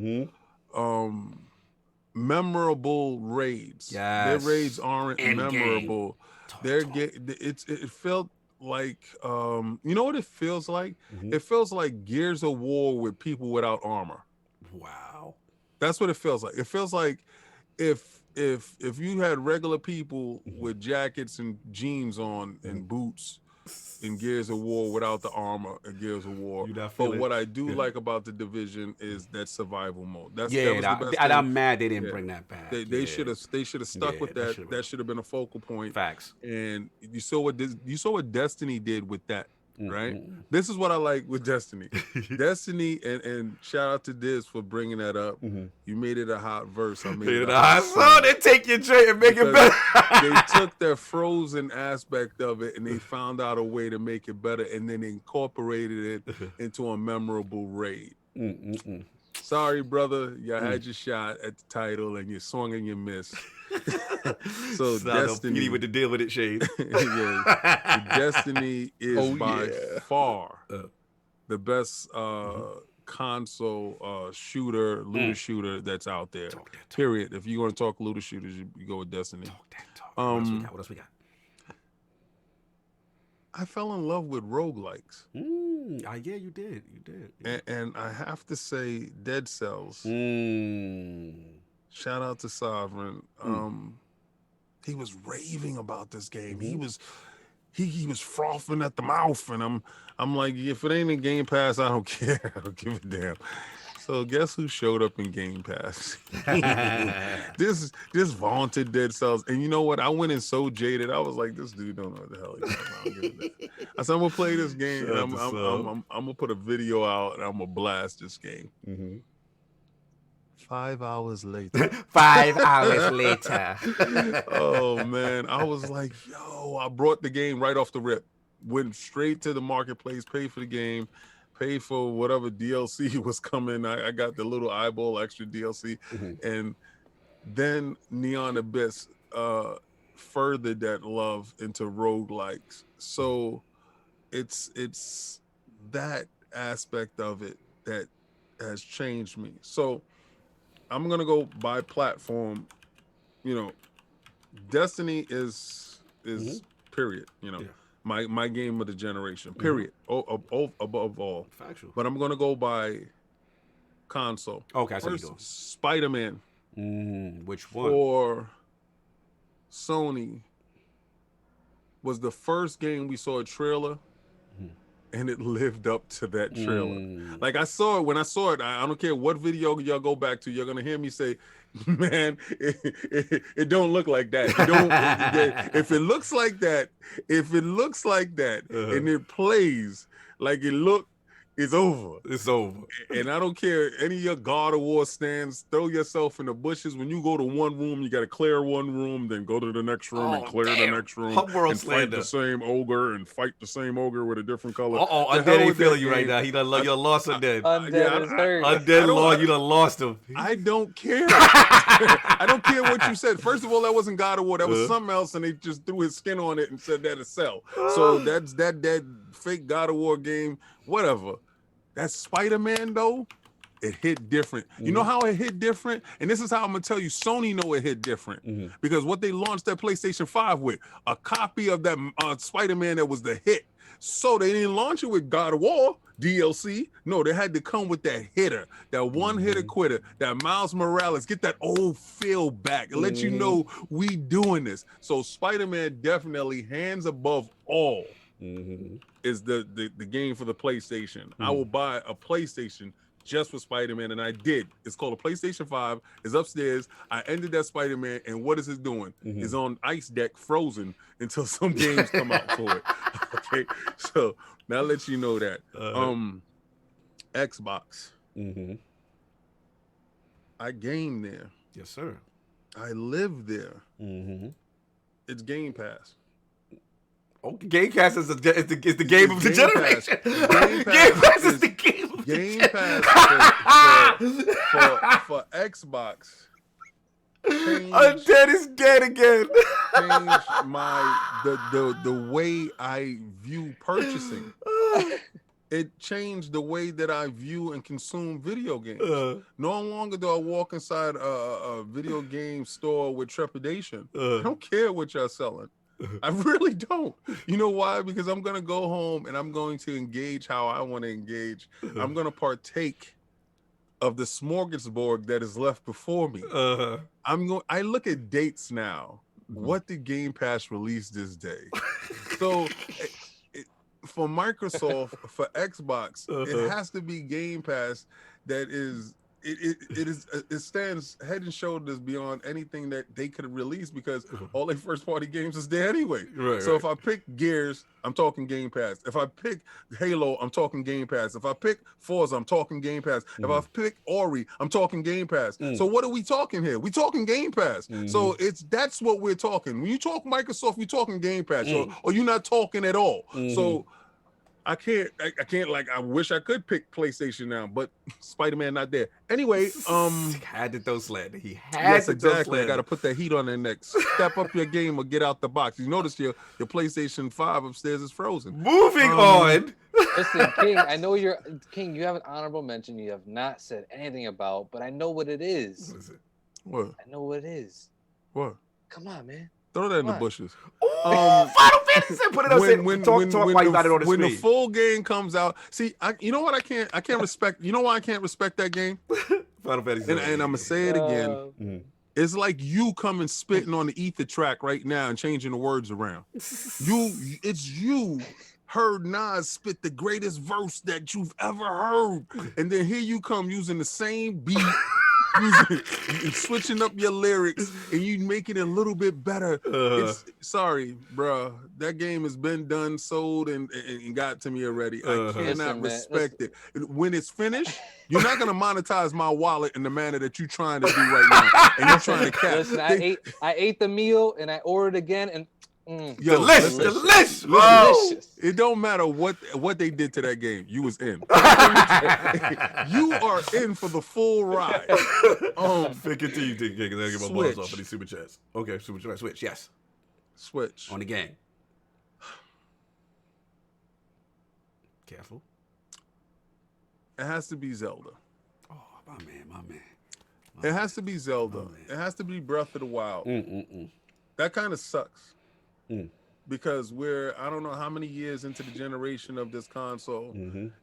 Memorable raids. Their raids aren't memorable. It felt like you know what it feels like? It feels like Gears of War with people without armor. Wow. That's what it feels like. It feels like if you had regular people with jackets and jeans on and boots in Gears of War without the armor in Gears of War. But what I do like about the Division is that survival mode. That was the best thing. I'm mad they didn't bring that back. They should have stuck with that. That should have been a focal point. Facts. And you saw what Destiny did with that. Right. This is what I like with Destiny. Destiny, and shout out to Diz for bringing that up. You made it a hot verse. I made it a hot song. They take your joint and make it better. They took that frozen aspect of it and they found out a way to make it better, and then incorporated it into a memorable raid. Sorry, brother, you had your shot at the title and you swung and you missed. So Destiny with the deal with it, Shade. Destiny is by far the best console shooter, looter shooter that's out there. Period. If you're going to talk looter shooters, you go with Destiny. What else we got? I fell in love with roguelikes. Yeah, you did. Yeah. And I have to say, Dead Cells. Shout out to Sovereign. He was raving about this game. He was frothing at the mouth, and I'm like, if it ain't in Game Pass, I don't care. I don't give a damn. So guess who showed up in Game Pass? This vaunted Dead Cells. And you know what? I went in so jaded. I was like, this dude don't know what the hell he's talking about. I said, I'm gonna play this game, and I'm gonna put a video out, and I'm gonna blast this game. 5 hours later. 5 hours later. Oh man, I was like, yo, I brought the game right off the rip. Went straight to the marketplace, paid for the game, paid for whatever DLC was coming. I got the little eyeball extra DLC. And then Neon Abyss furthered that love into roguelikes. So it's that aspect of it that has changed me. So I'm gonna go by platform. You know, Destiny is period. You know, my game of the generation. Period. Above all. Factual. But I'm gonna go by console. Okay, first, Spider-Man. Which one? For Sony was the first game we saw a trailer. And it lived up to that trailer. Like I saw it, when I saw it, I don't care what video y'all go back to, you're gonna hear me say, man, it don't look like that. It don't, if it looks like that, and it plays like it look, it's over. It's over. And I don't care any of your God of War stands, throw yourself in the bushes. When you go to one room, you got to clear one room, then go to the next room and clear the next room. And fight the same ogre with a different color. Undead ain't feeling you right now. He done lost Undead. Undead is hurt. Undead Lord, you done lost him. I don't care. I don't care what you said. First of all, that wasn't God of War. That was something else, and they just threw his skin on it and said that'll sell. So that's that fake God of War game, whatever. That Spider-Man, though, it hit different. You know how it hit different? And this is how I'm going to tell you, Sony know it hit different. Because what they launched that PlayStation 5 with, a copy of that Spider-Man that was the hit. So they didn't launch it with God of War DLC. No, they had to come with that hitter, that one-hitter quitter, that Miles Morales, get that old feel back and let you know we doing this. So Spider-Man definitely, hands above all, is the game for the PlayStation. I will buy a PlayStation just for Spider-Man, and I did. It's called a PlayStation 5. It's upstairs. I ended that Spider-Man, and what is it doing? It's on ice deck, frozen until some games come out for it. Okay, so now I'll let you know that. Xbox. I game there. Yes, sir. I live there. It's Game Pass. Okay, Game Pass is the game of the Game generation. Game Pass is the game of the Game generation. Pass for Xbox. Undead is dead again. Change the way I view purchasing. It changed the way that I view and consume video games. No longer do I walk inside a video game store with trepidation. I don't care what y'all selling. I really don't. You know why? Because I'm going to go home and I'm going to engage how I want to engage. I'm going to partake of the smorgasbord that is left before me. I look at dates now. What did Game Pass release this day? So for Microsoft, for Xbox, it has to be Game Pass that is it stands head and shoulders beyond anything that they could release because all their first party games is there anyway. So if I pick Gears, I'm talking Game Pass. If I pick Halo, I'm talking Game Pass. If I pick Forza, I'm talking Game Pass. If I pick Ori, I'm talking Game Pass. So what are we talking here? We talking Game Pass. So that's what we're talking. When you talk Microsoft, we talking Game Pass, or you're not talking at all. So I can't like I wish I could pick PlayStation now, but Spider-Man not there. Anyway, had to throw slander. He had yes, to exactly. throw slander. I gotta put that heat on their neck. Step up your game or get out the box. You notice your PlayStation 5 upstairs is frozen. Moving on. Listen, King, I know you're King, you have an honorable mention you have not said anything about, but I know what it is. What is it? What? I know what it is. What? Come on, man. Throw that in the bushes. Final Fantasy. Put it on. Talk why you got it on the when screen. the full game comes out, see, you know what? I can't respect. You know why I can't respect that game? Final Fantasy. And I'm gonna say it again. It's like you coming spitting on the ether track right now and changing the words around. It's you heard Nas spit the greatest verse that you've ever heard, and then here you come using the same beat. Switching up your lyrics and you making it a little bit better. Sorry, bro. That game has been done, sold, and got to me already. I cannot respect it. When it's finished, you're not gonna monetize my wallet in the manner that you're trying to do right now. And you're trying to catch. Listen, I ate the meal and I ordered again and delicious. It don't matter what they did to that game. You was in. You are in for the full ride. Continue to get my balls off of these super chats. Okay, super chat. Switch. Yes. Switch on the game. Careful. It has to be Zelda. Oh, my man. It has to be Zelda. It has to be Breath of the Wild. That kind of sucks. Because I don't know how many years into the generation of this console,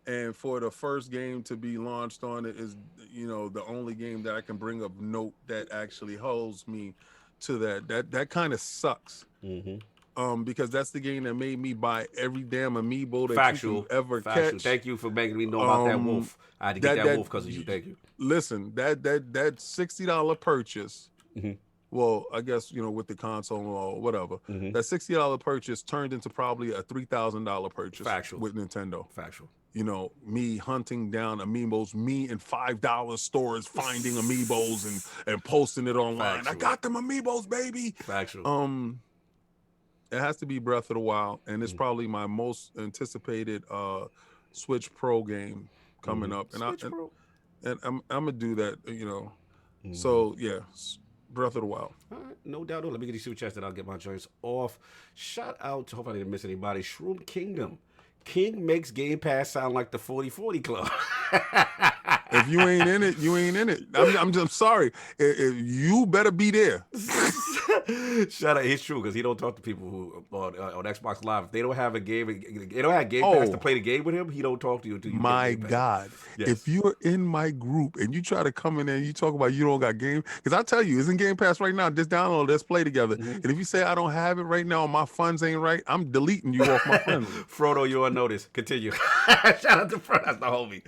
and for the first game to be launched on it is, the only game that I can bring up note that actually holds me to that kind of sucks. Because that's the game that made me buy every damn amiibo that you could ever catch. Thank you for making me know about that wolf. I had to get that wolf because of you. Thank you. Listen, that $60 purchase. Well, I guess, with the console or whatever, that $60 purchase turned into probably a $3,000 purchase. Factual. With Nintendo. Factual. Me hunting down amiibos, me in $5 stores finding amiibos and posting it online. Factual. I got them amiibos, baby. Factual. It has to be Breath of the Wild, and it's probably my most anticipated Switch Pro game coming up. And I'm gonna do that, So yeah. Breath of the Wild. All right, no doubt. Let me get these super chats that I'll get my joints off. Shout out to, hope I didn't miss anybody, Shroom Kingdom. King makes Game Pass sound like the 40/40 Club. If you ain't in it, you ain't in it. I'm sorry. If you better be there. Shout out, it's true because he don't talk to people who on Xbox Live. If they don't have a game, they don't have Game Pass to play the game with him. He don't talk to you until you My get Game Pass. God, Yes. if you're in my group and you try to come in there and you talk about you don't got game, because I tell you, it's in Game Pass right now. Just download, let's play together. And if you say I don't have it right now, or my funds ain't right, I'm deleting you off my friends. Frodo, you're on notice. Continue. Shout out to Frodo, that's the homie.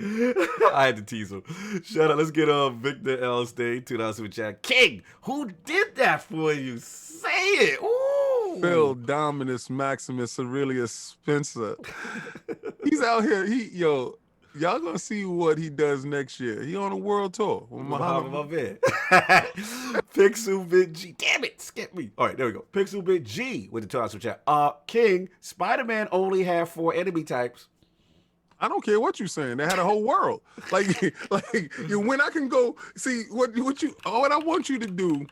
I had to tease him. Shout out. Let's get Victor L. Stay $2 super chat. King, who did that for you? Say it. Ooh. Phil Dominus Maximus Aurelius Spencer. He's out here. Y'all gonna see what he does next year. He on a world tour with Muhammad. Pixel Bit G. Damn it, skip me. All right, there we go. Pixel Bit G with the $2 super chat. King, Spider-Man only had 4 enemy types. I don't care what you're saying. They had a whole world. When I can go see what I want you to do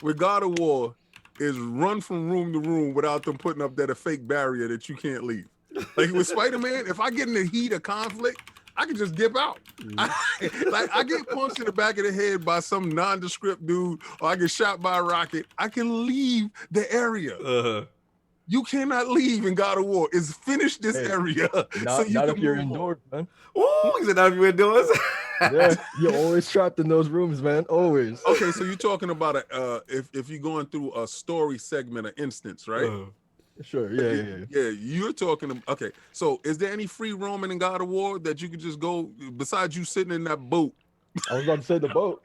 with God of War is run from room to room without them putting up that fake barrier that you can't leave. Like with Spider-Man, if I get in the heat of conflict, I can just dip out. I get punched in the back of the head by some nondescript dude, or I get shot by a rocket. I can leave the area. You cannot leave in God of War. It's finish this area. Not if you're indoors, man. Ooh, he said not if you're indoors. Yeah, you're always trapped in those rooms, man. Always. Okay, so you're talking about if you're going through a story segment or instance, right? Sure. Yeah. Yeah, you're talking. Okay, so is there any free roaming in God of War that you could just go besides you sitting in that boat? I was about to say the boat.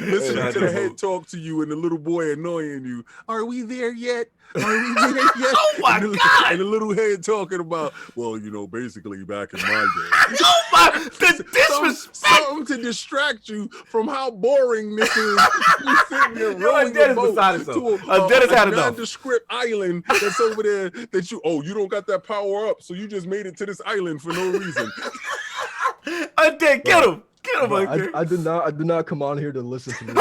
Listening to the head talk to you and the little boy annoying you. Are we there yet? Are we there yet? Oh my God! And the little head talking about, well, basically back in my day. Oh my! The disrespect! Something to distract you from how boring this is. You sitting there rowing a boat to a nondescript island that's over there that you don't got that power up, so you just made it to this island for no reason. Undead, get him! Get him, I did not come on here to listen to this.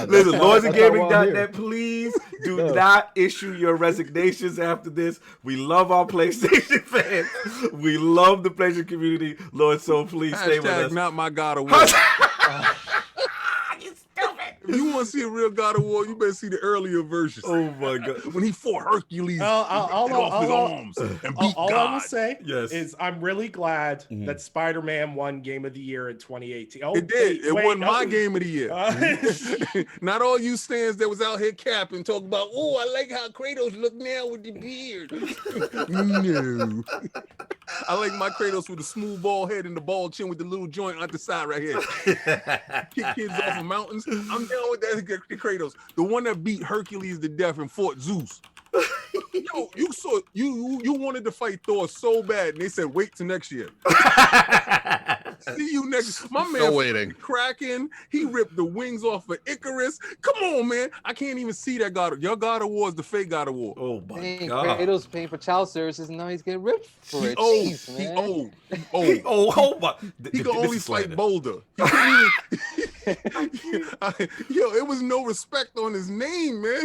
Listen, LordsandGaming.net, please do not issue your resignations after this. We love our PlayStation fans. We love the PlayStation community. Lord, so please stay with us. Not my God of War. If you want to see a real God of War, you better see the earlier versions. Oh my God! When he fought Hercules off his arms and beat all God. I will say is I'm really glad that Spider-Man won Game of the Year in 2018. Oh, it did. It won my Game of the Year. Not all you stands that was out here capping, talking about, I like how Kratos look now with the beard. No. I like my Kratos with the smooth bald head and the bald chin with the little joint on the side right here. Kick kids off of mountains. I'm down with that Kratos. The one that beat Hercules to death and fought Zeus. Yo, you wanted to fight Thor so bad, and they said wait till next year. See you next. My man waiting. Kraken. He ripped the wings off of Icarus. Come on, man. I can't even see that God. Your God of War is the fake God of War. Oh my God. Kratos paying for child services, and now he's getting ripped for it. He old. He can only fight Boulder. It was no respect on his name, man.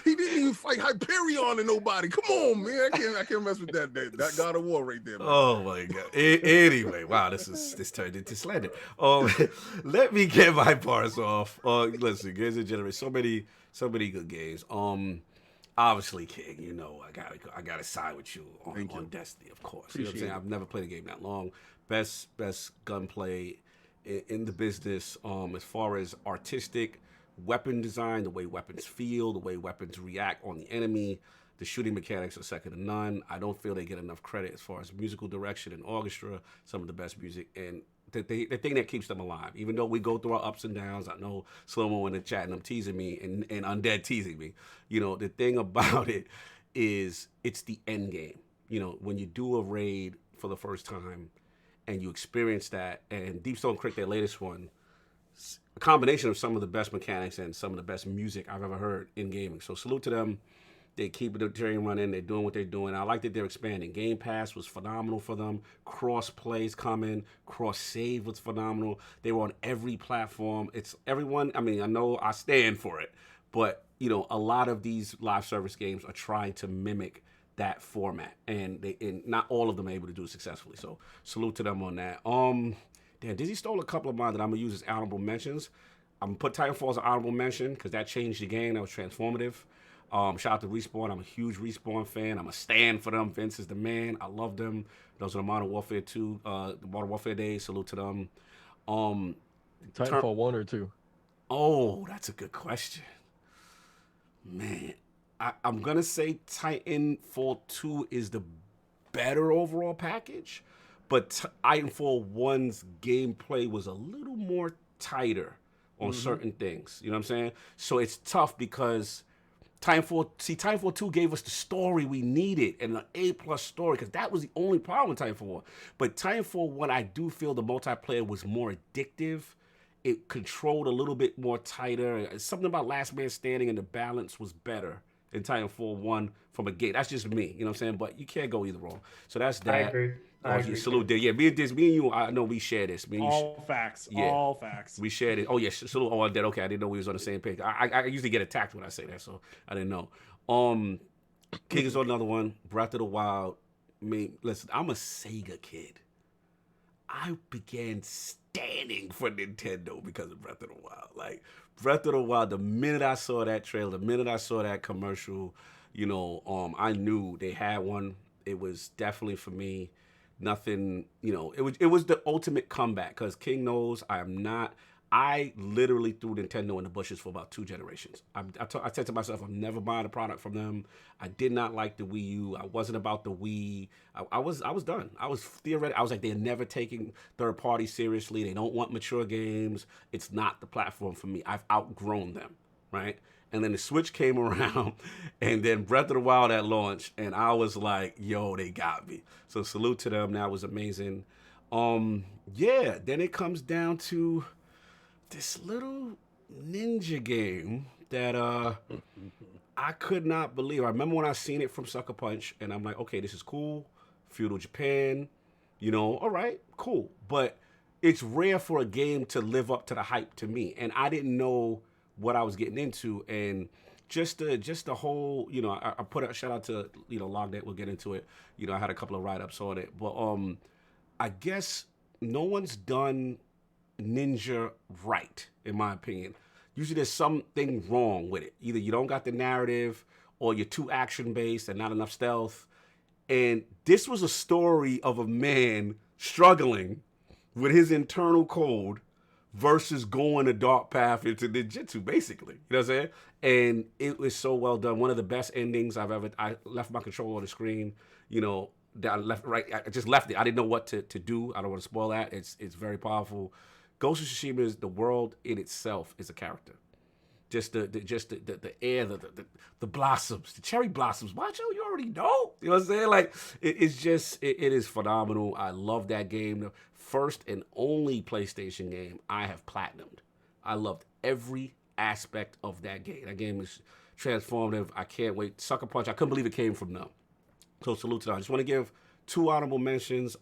He didn't even fight Hyperion and nobody. Come on, man. I can't mess with that God of War right there, man. Oh my God. Anyway, wow, this turned into slander. Let me get my parts off. Listen, Games of Generation, so many good games. Obviously, King, I gotta side with you on Destiny, of course. You know what I'm saying? I've never played a game that long. Best gunplay in the business, as far as artistic weapon design, the way weapons feel, the way weapons react on the enemy, the shooting mechanics are second to none. I don't feel they get enough credit as far as musical direction and orchestra, some of the best music, and the thing that keeps them alive. Even though we go through our ups and downs, I know Slow-Mo in the chat and I'm teasing me and Undead teasing me. The thing about it is it's the end game. When you do a raid for the first time and you experience that, and Deep Stone Creek, their latest one, a combination of some of the best mechanics and some of the best music I've ever heard in gaming. So salute to them. They keep the train running. They're doing what they're doing. I like that they're expanding. Game Pass was phenomenal for them. Cross plays coming. Cross save was phenomenal. They were on every platform. It's everyone. I mean, I know I stand for it, but a lot of these live service games are trying to mimic that format, and not all of them are able to do it successfully. So salute to them on that. Damn, Dizzy stole a couple of mine that I'm gonna use as honorable mentions. I'm put Titanfall as an honorable mention because that changed the game. That was transformative. Shout out to Respawn. I'm a huge Respawn fan. I'm a stand for them. Vince is the man. I love them. Those are the Modern Warfare 2, the Modern Warfare days. Salute to them. Titanfall 1 or 2? Oh, that's a good question. Man, I'm going to say Titanfall 2 is the better overall package, but Titanfall 1's gameplay was a little more tighter on certain things. You know what I'm saying? So it's tough because Titanfall 2 gave us the story we needed and an A+ story because that was the only problem with Titanfall 1. But Titanfall 1, I do feel the multiplayer was more addictive. It controlled a little bit more tighter. Something about Last Man Standing and the balance was better in Titanfall 1 from a gate. That's just me, you know what I'm saying? But you can't go either wrong. So that's that. I agree. I agree. Salute there. Yeah, me and you, I know we share this. Me and you All facts. yeah. All facts. We shared it. Oh, yes. Salute. Oh, Undead. Okay, I didn't know we was on the same page. I usually get attacked when I say that, so I didn't know. King is on another one. Breath of the Wild. I mean, listen, I'm a Sega kid. I began standing for Nintendo because of Breath of the Wild. Like, Breath of the Wild, the minute I saw that trailer, the minute I saw that commercial, you know, I knew they had one. It was definitely for me. Nothing, you know, it was the ultimate comeback because King knows I literally threw Nintendo in the bushes for about 2 generations. I said to myself, I'm never buying a product from them. I did not like the Wii U. I wasn't about the Wii. I was done. I was theoretic. I was like, they're never taking third party seriously. They don't want mature games. It's not the platform for me. I've outgrown them, right? And then the Switch came around, and then Breath of the Wild at launch, and I was like, yo, they got me. So salute to them. That was amazing. Yeah, then it comes down to this little ninja game that I could not believe. I remember when I seen it from Sucker Punch, and I'm like, okay, this is cool. Feudal Japan, you know, all right, cool. But it's rare for a game to live up to the hype to me, and I didn't know what I was getting into, and just the whole, you know, I put a shout out to, you know, LOGNET. We'll get into it. You know, I had a couple of write-ups on it, but I guess no one's done Ninja right, in my opinion. Usually there's something wrong with it. Either you don't got the narrative or you're too action-based and not enough stealth. And this was a story of a man struggling with his internal code versus going a dark path into ninjutsu, basically. You know what I'm saying? And it was so well done. One of the best endings I left my controller on the screen, you know, that I just left it. I didn't know what to do. I don't want to spoil that. It's very powerful. Ghost of Tsushima is the world in itself is a character. Just the air, the blossoms, the cherry blossoms. Macho, you already know. You know what I'm saying? Like it is phenomenal. I love that game. The first and only PlayStation game I have platinumed. I loved every aspect of that game. That game is transformative. I can't wait. Sucker Punch. I couldn't believe it came from them. So salute to them. I just want to give 2 honorable mentions.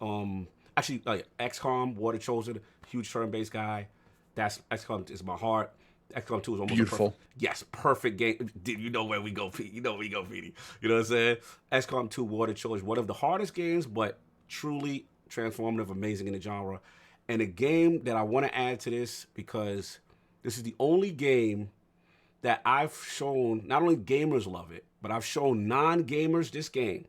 Actually, XCOM, Water Chosen, huge turn-based guy. That's XCOM is my heart. XCOM 2 is almost beautiful. Perfect game. You know where we go, Pete. You know where we go, Petey. You know what I'm saying? XCOM 2, Water Chosen, one of the hardest games, but truly transformative, amazing in the genre. And a game that I want to add to this because this is the only game that I've shown, not only gamers love it, but I've shown non-gamers this game.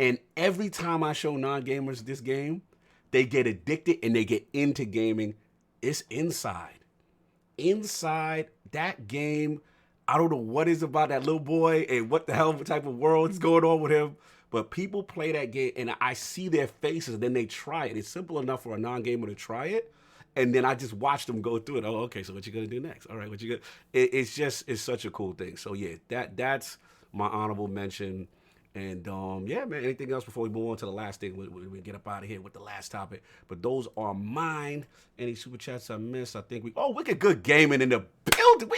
And every time I show non-gamers this game, they get addicted and they get into gaming. It's Inside. Inside that game, I don't know what is about that little boy and what the hell type of world is going on with him, but people play that game and I see their faces and then they try it. It's simple enough for a non-gamer to try it. And then I just watch them go through it. Oh, okay, so what you gonna do next? All right, what you gonna... It's such a cool thing. So yeah, that's my honorable mention. And yeah, man, anything else before we move on to the last thing? We get up out of here with the last topic. But those are mine. Any super chats I missed? I think we get good gaming in the building.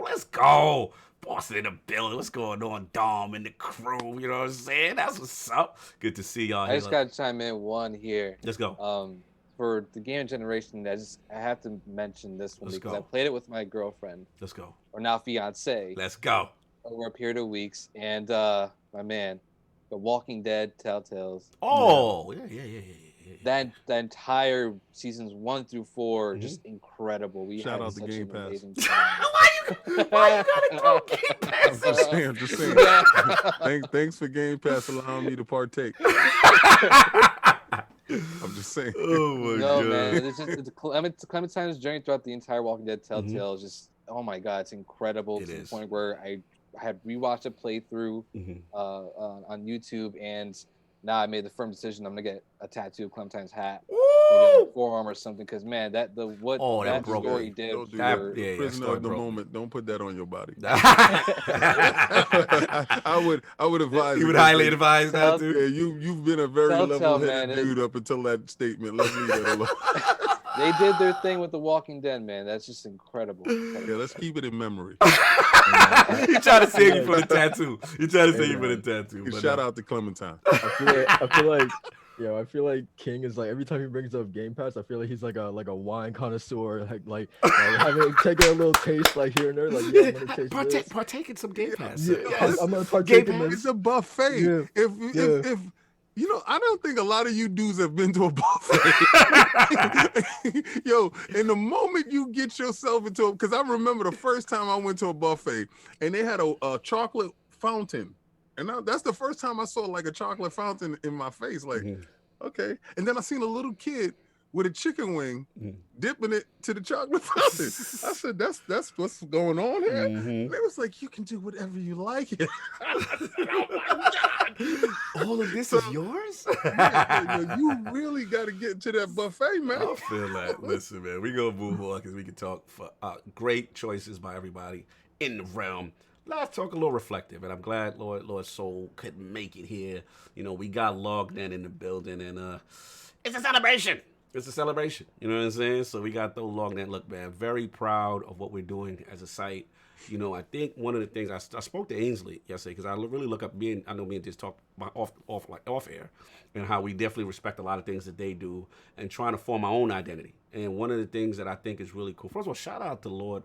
Let's go. Boston in the building. What's going on, Dom and the crew? You know what I'm saying? That's what's up. Good to see y'all. I just got to chime in one here. Let's go. For the game generation, I have to mention this one because I played it with my girlfriend. Let's go. Or now fiance. Let's go. Over a period of weeks, and my man, The Walking Dead, Telltales. Oh, yeah. that entire seasons 1 through 4 just incredible. We Shout had out to such Game an Pass. amazing time. Why you gotta throw Game Pass? I'm just saying. Thanks for Game Pass allowing me to partake. I'm just saying. Oh my No, god. man, it's Clementine's journey throughout the entire Walking Dead Telltale is just, oh my god, it's incredible to the point where I had rewatched a playthrough on YouTube, and now I made the firm decision I'm gonna get a tattoo of Clementine's hat, maybe on the forearm or something, because man, that story did. Prisoner of the moment. Don't put that on your body. I would advise. You would highly advise that too. Yeah, you've been a very level-headed dude up until that statement. Let's leave that alone. They did their thing with The Walking Dead, man. That's just incredible. Yeah, let's keep it in memory. You trying to save you for the tattoo. You trying to save you for the tattoo. Shout out to Clementine. I feel like King is like, every time he brings up Game Pass, I feel like he's like a wine connoisseur, taking a little taste like here and there, like I'm gonna taste this. Partake in some Game Pass. Yeah, I'm gonna partake in this. It's a buffet. Yeah. If you know, I don't think a lot of you dudes have been to a buffet. Yo, in the moment you get yourself into it, because I remember the first time I went to a buffet and they had a chocolate fountain. And that's the first time I saw like a chocolate fountain in my face. Like, okay. And then I seen a little kid with a chicken wing dipping it to the chocolate fountain. I said, that's what's going on here. And it was like, you can do whatever you like here. I said, oh my God. All of this is yours? You really got to get to that buffet, man. I feel that. Listen, man, we gonna move on because we can talk for great choices by everybody in the realm. Let's talk a little reflective, and I'm glad Lord Soul could make it here. You know, we got LOGNET in the building, and it's a celebration. It's a celebration. You know what I'm saying? So we got the LOGNET look, man. Very proud of what we're doing as a site. You know, I think one of the things I spoke to Ainsley yesterday, because I really look up I know me and just talk off air, and how we definitely respect a lot of things that they do, and trying to form our own identity. And one of the things that I think is really cool. First of all, shout out to Lord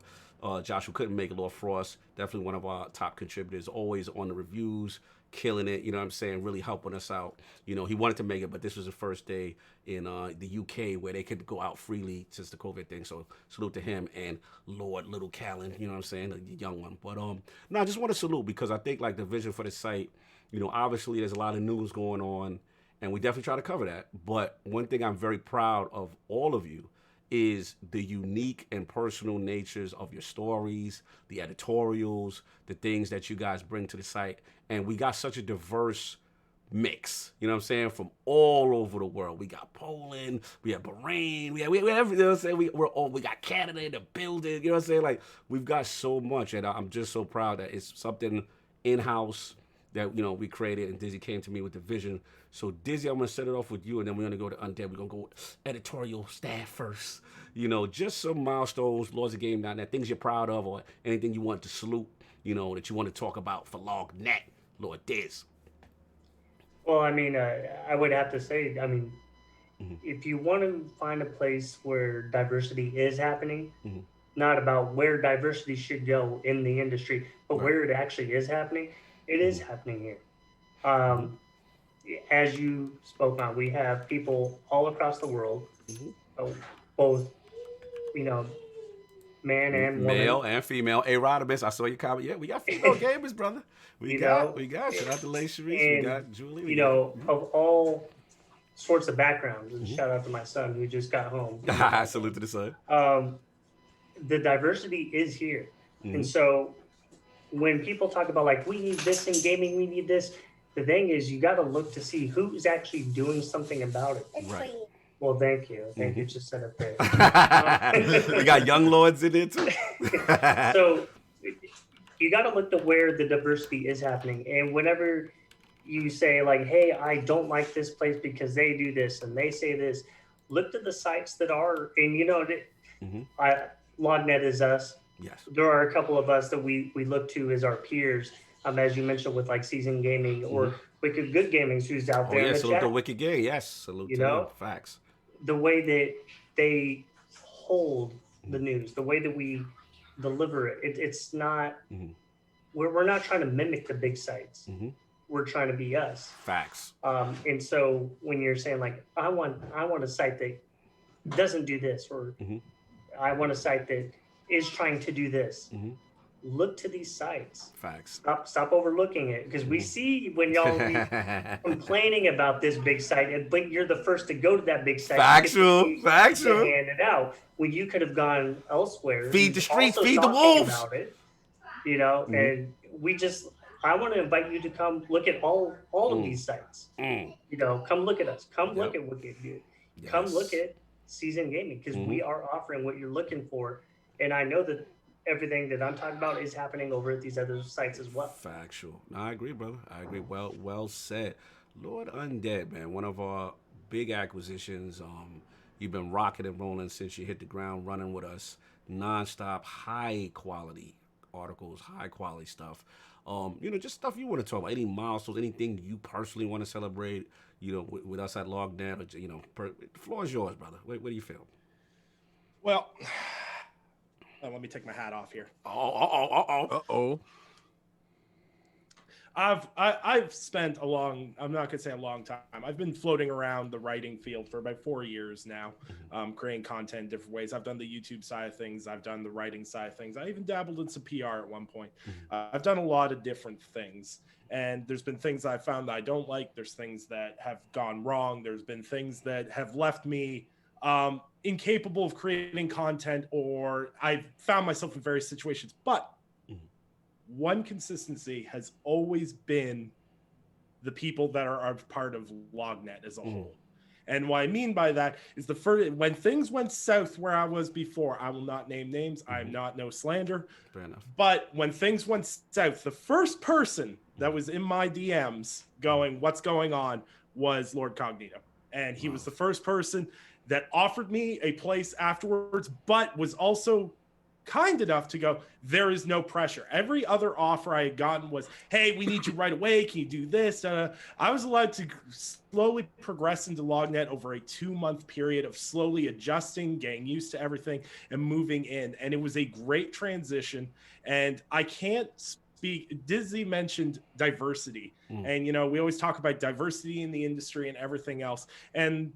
Josh, who couldn't make it, Lord Frost, definitely one of our top contributors, always on the reviews, killing it, you know what I'm saying, really helping us out. You know, he wanted to make it, but this was the first day in the UK where they could go out freely since the COVID thing. So salute to him and Lord Little Callan, you know what I'm saying, the young one. But no, I just want to salute, because I think like the vision for the site, you know, obviously there's a lot of news going on, and we definitely try to cover that. But one thing I'm very proud of all of you is the unique and personal natures of your stories, the editorials, the things that you guys bring to the site. And we got such a diverse mix, you know what I'm saying, from all over the world. We got Poland, we have Bahrain, we have everything, you know what I'm saying? We got Canada in the building, you know what I'm saying? Like, we've got so much, and I'm just so proud that it's something in-house that, you know, we created, and Dizzy came to me with the vision. So Dizzy, I'm gonna set it off with you, and then we're gonna go to Undead. We're gonna go editorial staff first. You know, just some milestones, Lords of Game down there, things you're proud of, or anything you want to salute, you know, that you want to talk about for LOGNET, Lord Diz. Well, I mean, I would have to say, I mean, if you want to find a place where diversity is happening, not about where diversity should go in the industry, but where it actually is happening, it is happening here. As you spoke on, we have people all across the world, both, you know, man and woman. Male and female. Hey, Rodimus, I saw your comment. Yeah, we got female gamers, brother. We got. Shout out to Lay Sharice. We got Julie. You know, of all sorts of backgrounds. And shout out to my son who just got home. Salute to the son. The diversity is here. And so when people talk about like, we need this in gaming, we need this, the thing is you got to look to see who's actually doing something about it. Right. Well, thank you. Thank you. Just set up there. We got young lords in it too. So you got to look to where the diversity is happening. And whenever you say like, hey, I don't like this place because they do this and they say this, look to the sites that are, and you know, LOGNET is us. Yes. There are a couple of us that we look to as our peers, as you mentioned, with like Season Gaming or Wicked Good Gaming, who's out there. Yeah, in the salute chat. to Wicked Game. Yes, salute to them. Facts. The way that they hold the news, the way that we deliver it, it's not. We're not trying to mimic the big sites. we're trying to be us. Facts. And so when you're saying like, I want a site that doesn't do this, or I want a site that is trying to do this. Look to these sites. Facts. Stop overlooking it, because we see when y'all be complaining about this big site, but you're the first to go to that big site. Factual. To hand it out when you could have gone elsewhere. Feed the streets, feed the talking wolves. About it, you know, and I want to invite you to come look at all of these sites. You know, come look at us. Come look at what we do. Yes. Come look at Season Gaming, because we are offering what you're looking for, and I know that everything that I'm talking about is happening over at these other sites as well. Factual. No, I agree, brother. I agree. Well said. Lord Undead, man, one of our big acquisitions. You've been rocking and rolling since you hit the ground running with us. Non-stop, high quality articles, high quality stuff. You know, just stuff you want to talk about. Any milestones, anything you personally want to celebrate, you know, with us at LOGNET, or, you know, the floor is yours, brother. What do you feel? Well, let me take my hat off here. Uh-oh. I've spent I'm not gonna say a long time. I've been floating around the writing field for about 4 years now, creating content in different ways. I've done the YouTube side of things. I've done the writing side of things. I even dabbled in some PR at one point. I've done a lot of different things, and there's been things I found that I don't like. There's things that have gone wrong. There's been things that have left me incapable of creating content, or I've found myself in various situations. But one consistency has always been the people that are a part of LOGNET as a whole. And what I mean by that is when things went south where I was before, I will not name names. I'm not no slander. Fair enough. But when things went south, the first person that was in my DMs going, "What's going on?" was LordCognito. And he was the first person that offered me a place afterwards, but was also kind enough to go, there is no pressure. Every other offer I had gotten was, hey, we need you right away. Can you do this? I was allowed to slowly progress into LOGNET over a 2-month period of slowly adjusting, getting used to everything, and moving in. And it was a great transition. And I can't speak. Dizzy mentioned diversity. And, you know, we always talk about diversity in the industry and everything else. And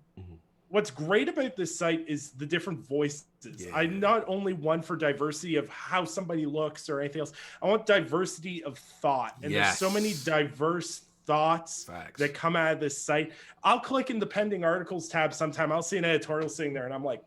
what's great about this site is the different voices. I'm not only one for diversity of how somebody looks or anything else. I want diversity of thought. And there's so many diverse thoughts that come out of this site. I'll click in the pending articles tab sometime. I'll see an editorial sitting there and I'm like,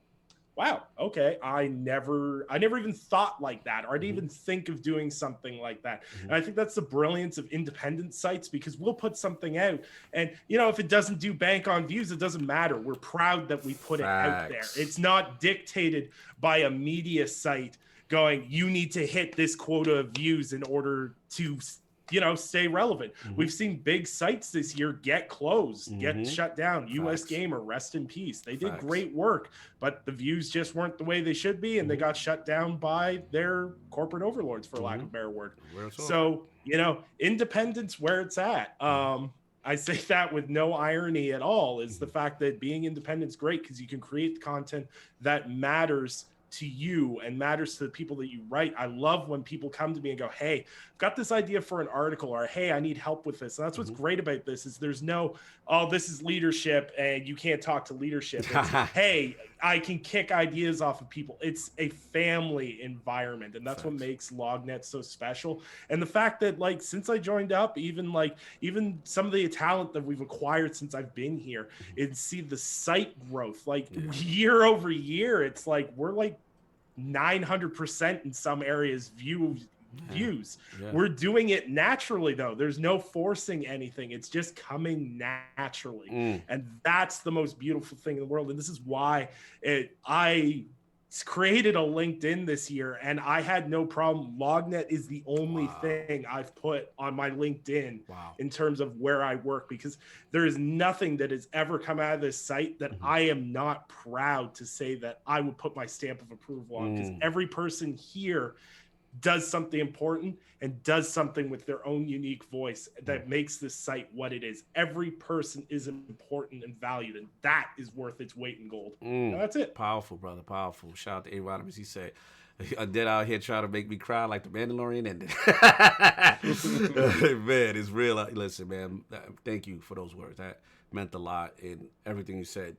wow, okay, I never even thought like that, or I didn't even think of doing something like that. And I think that's the brilliance of independent sites, because we'll put something out, and you know, if it doesn't do bank on views, it doesn't matter. We're proud that we put it out there. It's not dictated by a media site going, you need to hit this quota of views in order to, you know, stay relevant. We've seen big sites this year get closed, get shut down. US Gamer, rest in peace. They did great work, but the views just weren't the way they should be, and they got shut down by their corporate overlords, for lack of a better word. So, you know, independence where it's at. I say that with no irony at all, is the fact that being independent is great, because you can create content that matters to you and matters to the people that you write. I love when people come to me and go, hey, I've got this idea for an article, or hey, I need help with this. And that's what's great about this, is there's no, oh, this is leadership and you can't talk to leadership. It's, hey, I can kick ideas off of people. It's a family environment, and that's what makes LOGNET so special. And the fact that, like, since I joined up, even some of the talent that we've acquired since I've been here, and see the site growth, like year over year, it's like we're like 900% in some areas views. We're doing it naturally, though. There's no forcing anything. It's just coming naturally. And that's the most beautiful thing in the world. And this is why I created a LinkedIn this year, and I had no problem. LOGNET is the only thing I've put on my LinkedIn in terms of where I work, because there is nothing that has ever come out of this site that I am not proud to say that I would put my stamp of approval on, because every person here does something important and does something with their own unique voice that makes this site what it is. Every person is important and valued, and that is worth its weight in gold. That's it. Powerful, brother. Powerful. Shout out to A-Rod, as he said. Undead out here trying to make me cry like the Mandalorian ended. Man, it's real. Listen, man, thank you for those words. That meant a lot, and everything you said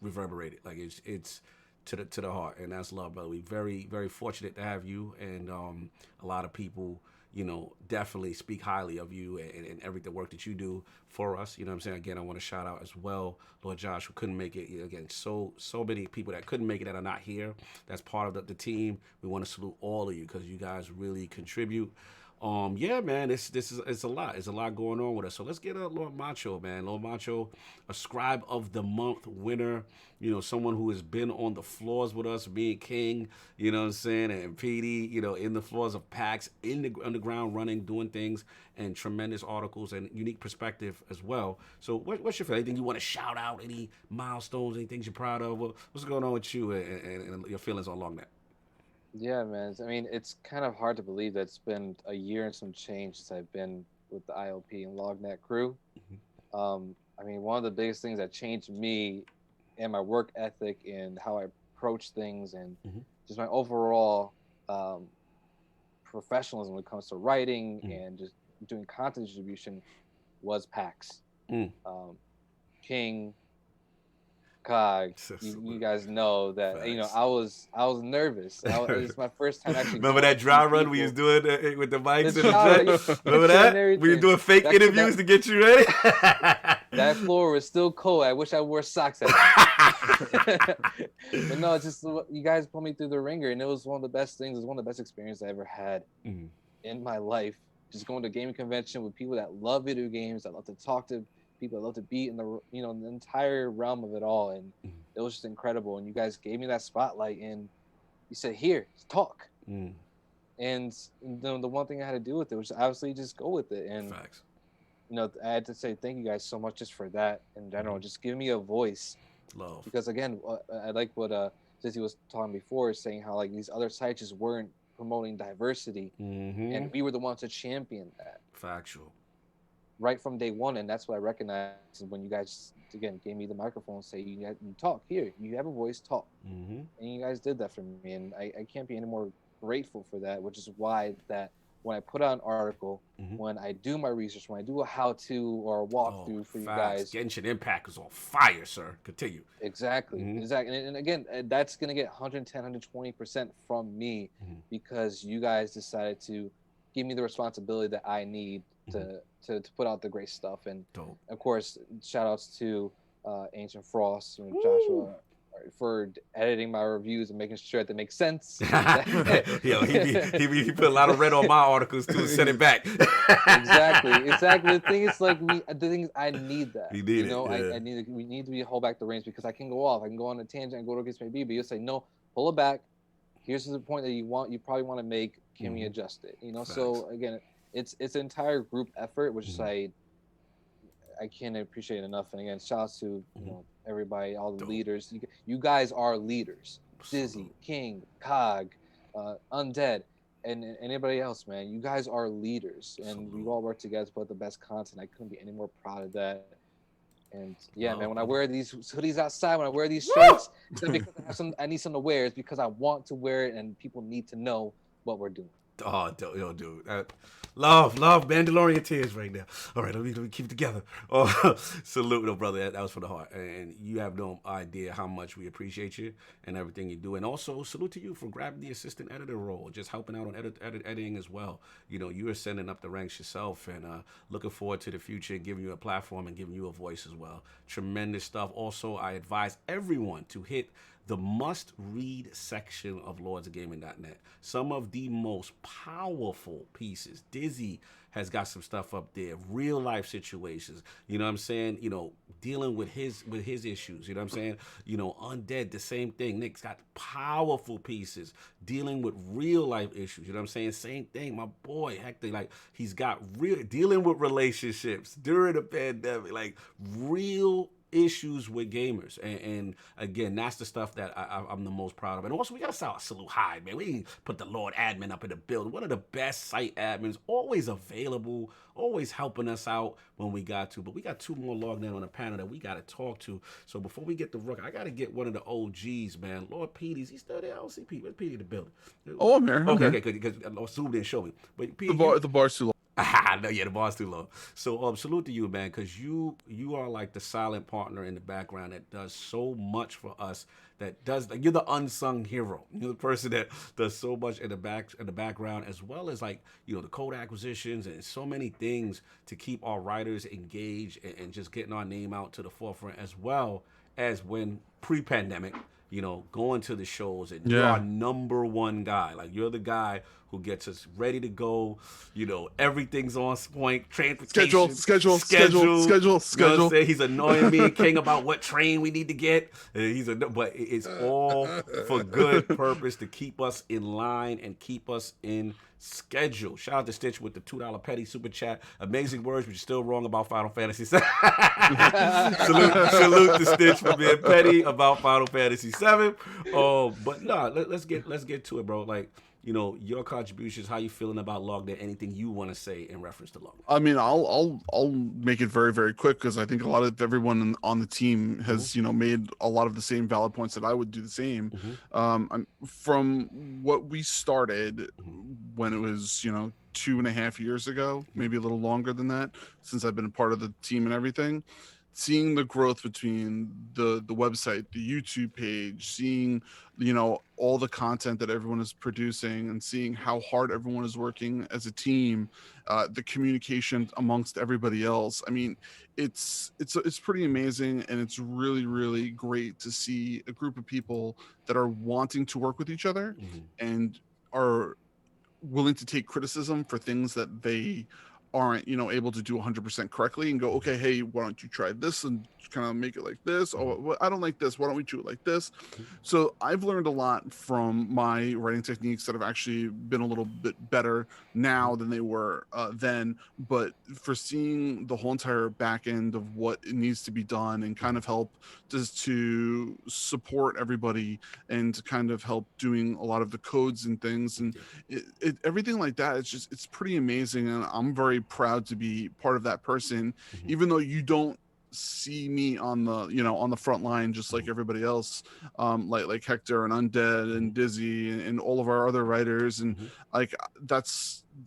reverberated. Like it's to the heart, and that's love, brother. We very, very fortunate to have you, and a lot of people, you know, definitely speak highly of you and every the work that you do for us. You know what I'm saying? Again, I want to shout out as well Lord Josh, who couldn't make it. Again, so many people that couldn't make it that are not here. That's part of the team. We want to salute all of you because you guys really contribute. Yeah, man, it's a lot. It's a lot going on with us. So let's get Lord Macho, man. Lord Macho, a Scribe of the Month winner. You know, someone who has been on the floors with us, being King, you know what I'm saying, and PD, you know, in the floors of PAX, in the underground running, doing things, and tremendous articles and unique perspective as well. So what's your feeling? Anything you want to shout out? Any milestones? Any things you're proud of? What's going on with you and your feelings on LOGNET? Yeah, man. I mean, it's kind of hard to believe that it's been a year and some change since I've been with the ILP and LOGNET crew. I mean, one of the biggest things that changed me and my work ethic and how I approach things and just my overall professionalism when it comes to writing and just doing content distribution was PAX. King, Cog, you guys know that. Facts. You know, I was nervous. It's my first time actually. Remember that dry run we was doing with the mics and the remember that? We were doing fake interviews to get you ready. That floor was still cold. I wish I wore socks. But no, it's just you guys put me through the ringer, and it was one of the best things. It was one of the best experiences I ever had in my life. Just going to a gaming convention with people that love video games, that love to talk to people, that love to be in the in the entire realm of it all, and it was just incredible. And you guys gave me that spotlight, and you said, "Here, talk." And the one thing I had to do with it was obviously just go with it. And Facts. You know, I had to say thank you guys so much just for that in general. Just give me a voice. Love. Because again, I like what Zizzy was talking before, saying how like these other sites just weren't promoting diversity, and we were the ones to champion that. Factual. Right from day one, and that's what I recognized when you guys again gave me the microphone, say you talk here, you have a voice, talk, and you guys did that for me, and I can't be any more grateful for that. Which is why that when I put out an article, when I do my research, when I do a how-to or a walkthrough for you guys, Genshin Impact is on fire, sir. Continue. Exactly. And again, that's gonna get 110, 120% from me because you guys decided to give me the responsibility that I need to put out the great stuff. And of course, shout outs to Ancient Frost and Joshua for editing my reviews and making sure that they make sense. Yo, he put a lot of red on my articles too and sent it back. Exactly. The thing is, like, I need that. You need we need to hold back the reins because I can go off. I can go on a tangent and go to against my B, but you'll say, no, pull it back. Here's the point that you probably want to make. Can we adjust it? You know, Facts. So again, it's an entire group effort, which is I can't appreciate enough. And again, shout out to everybody, all the leaders. You guys are leaders. Dizzy, King, Cog, Undead, and anybody else, man. You guys are leaders, and we all work together to put the best content. I couldn't be any more proud of that. And yeah, man, when I wear these hoodies outside, when I wear these shirts, it's not because I need something to wear. It's because I want to wear it, and people need to know what we're doing. Oh, yo, dude. Love Mandalorian tears right now. All right, let me keep it together. Oh, salute, no, brother. That was from the heart. And you have no idea how much we appreciate you and everything you do. And also, salute to you for grabbing the assistant editor role, just helping out on editing as well. You know, you are sending up the ranks yourself, and looking forward to the future and giving you a platform and giving you a voice as well. Tremendous stuff. Also, I advise everyone to hit the must-read section of lordsofgaming.net. Some of the most powerful pieces. Dizzy has got some stuff up there, real-life situations. You know what I'm saying? You know, dealing with his issues. You know what I'm saying? You know, Undead, the same thing. Nick's got powerful pieces dealing with real-life issues. You know what I'm saying? Same thing. My boy Hector, like, he's got dealing with relationships during the pandemic, like real issues with gamers, and again, that's the stuff that I'm the most proud of. And also, we gotta salute Hyde, man. We put the Lord Admin up in the building, one of the best site admins, always available, always helping us out when we got to. But we got 2 more LOGNET on the panel that we gotta talk to. So before we get the Rook, I gotta get one of the OGs, man. Lord Petey's, he's still there. I don't see Pete. Where's Petey in the building? Oh, I'm here. Okay, because Sue didn't show me. But Petey, The bar's too long. No, yeah, the bar's too low. So salute to you, man, because you are like the silent partner in the background that does so much for us. That does, like, you're the unsung hero. You're the person that does so much in the background, as well as, like, you know, the code acquisitions and so many things to keep our writers engaged and just getting our name out to the forefront, as well as when pre-pandemic, you know, going to the shows, and you're our number 1 guy. Like, you're the guy who gets us ready to go. You know, everything's on point. Transportation, schedule. You know what I'm saying? He's annoying me and King about what train we need to get. But it's all for good purpose, to keep us in line and keep us in schedule. Shout out to Stitch with the $2 petty super chat. Amazing words, but you're still wrong about Final Fantasy. salute to Stitch for being petty about Final Fantasy 7. But no, let's get to it, bro. Like, you know, your contributions, how you feeling about LOGNET, anything you want to say in reference to LOGNET? I mean, I'll make it very, very quick, because I think a lot of everyone on the team has, you know, made a lot of the same valid points that I would do the same. From what we started when it was, you know, 2.5 years ago, maybe a little longer than that, since I've been a part of the team and everything. Seeing the growth between the website, the YouTube page, seeing, you know, all the content that everyone is producing, and seeing how hard everyone is working as a team, the communication amongst everybody else. I mean, it's pretty amazing, and it's really, really great to see a group of people that are wanting to work with each other and are willing to take criticism for things that they aren't, you know, able to do 100% correctly, and go, okay, hey, why don't you try this and kind of make it like this? Oh, I don't like this. Why don't we do it like this? So I've learned a lot from my writing techniques that have actually been a little bit better now than they were then. But for seeing the whole entire back end of what it needs to be done, and kind of help just to support everybody, and to kind of help doing a lot of the codes and things, and everything like that, it's pretty amazing, and I'm very proud to be part of that person, even though you don't see me on the, you know, on the front line, just like everybody else, like Hector and Undead and Dizzy and all of our other writers, and like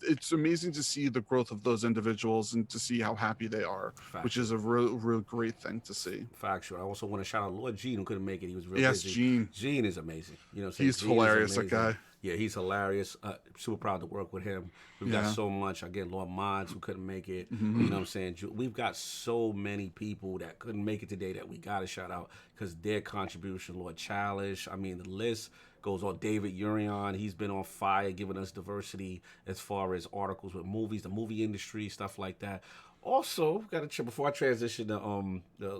it's amazing to see the growth of those individuals and to see how happy they are. Factual. Which is a real great thing to see. Factual. I also want to shout out Lord Gene, who couldn't make it. He was really busy. Gene. Gene is amazing. You know, he's hilarious. That guy. Yeah, he's hilarious. Super proud to work with him. We've got so much. Again, Lord Mods, who couldn't make it. You know what I'm saying? We've got so many people that couldn't make it today that we got to shout out, because their contribution. Lord Chalish. I mean, the list goes on. David Urion, he's been on fire, giving us diversity as far as articles with movies, the movie industry, stuff like that. Also, got to before I transition to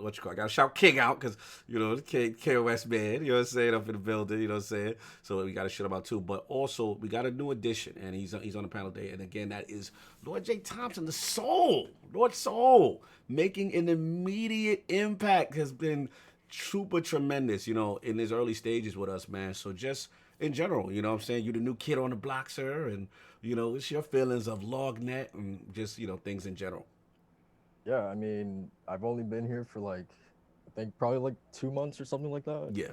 what you call it, got to shout King out, because, you know, the KOS man, you know what I'm saying, up in the building, you know what I'm saying. So we got to shout him out too. But also, we got a new addition, and he's on the panel today. And again, that is Lord J. Thompson, the Soul, Lord Soul, making an immediate impact, has been super tremendous, you know, in his early stages with us, man. So just in general, you know what I'm saying, you're the new kid on the block, sir, and, you know, it's your feelings of LOGNET and just, you know, things in general. Yeah, I mean, I've only been here for like, I think probably like 2 months or something like that. Yeah.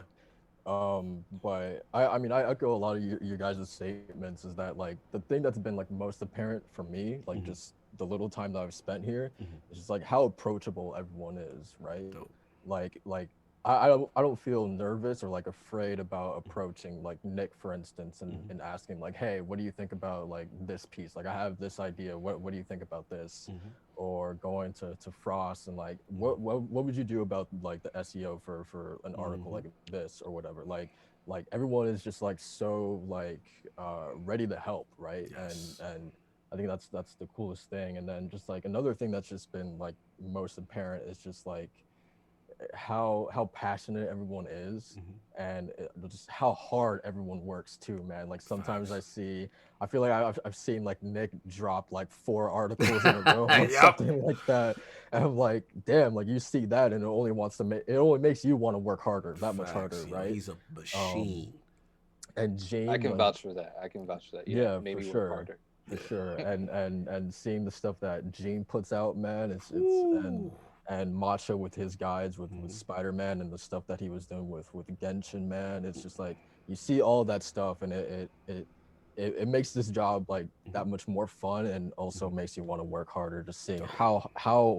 But I mean, I echo a lot of you guys' statements, is that like the thing that's been like most apparent for me, like just the little time that I've spent here, is just like how approachable everyone is, right? Dope. Like I don't feel nervous or like afraid about approaching like Nick, for instance, and asking like, hey, what do you think about like this piece? Like, I have this idea. What do you think about this? Or going to Frost and like, what would you do about like the SEO for an article like this or whatever? Like everyone is just like so like ready to help, right? Yes. And I think that's the coolest thing. And then just like another thing that's just been like most apparent is just like how passionate everyone is, and just how hard everyone works too, man. Like sometimes I feel like I've seen like Nick drop like 4 articles in a row or something like that, and I'm like, damn, like you see that and it only makes you want to work harder, that much harder, right? He's a machine. And Gene, I can vouch for that. Yeah, maybe for work sure. harder. For sure. And seeing the stuff that Gene puts out, man, it's and Macha with his guides with Spider-Man and the stuff that he was doing with Genshin, man. It's just like you see all that stuff, and it makes this job like that much more fun, and also makes you want to work harder. Just seeing how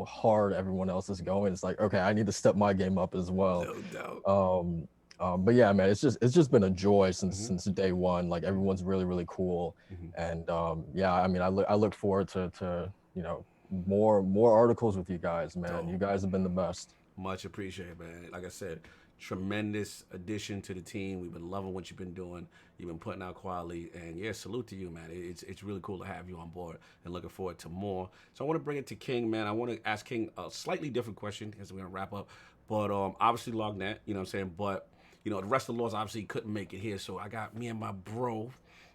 hard everyone else is going, it's like, okay, I need to step my game up as well. No doubt. But yeah, man, it's just been a joy since day one. Like everyone's really cool, and yeah, I mean, I look forward to you know more articles with you guys, man. You guys have been the best. Much appreciated, man. Like I said, tremendous addition to the team. We've been loving what you've been doing. You've been putting out quality, and yeah, salute to you, man. It's really cool to have you on board, and looking forward to more. So I want to bring it to King, man. I want to ask King a slightly different question because we're gonna wrap up. But obviously LOGNET, you know what I'm saying. But you know, the rest of the laws obviously couldn't make it here, so I got me and my bro,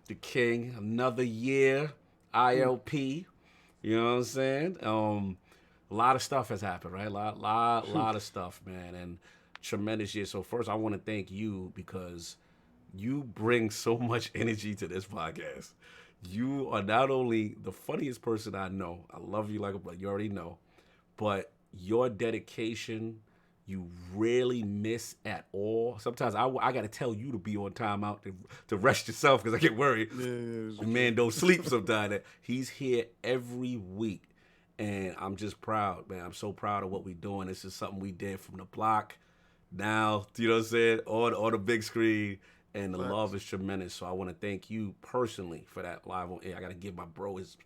the King, another year, ILP. You know what I'm saying? A lot of stuff has happened, right? A lot of stuff, man, and tremendous year. So first, I want to thank you because you bring so much energy to this podcast. You are not only the funniest person I know. I love you like a brother. You already know, but your dedication, you rarely miss at all. Sometimes I got to tell you to be on timeout to rest yourself because I get worried. My man don't sleep sometimes. He's here every week, and I'm just proud, man. I'm so proud of what we're doing. This is something we did from the block. Now, you know what I'm saying? On the big screen, and the love is tremendous. So I want to thank you personally for that live on air. I got to give my bro his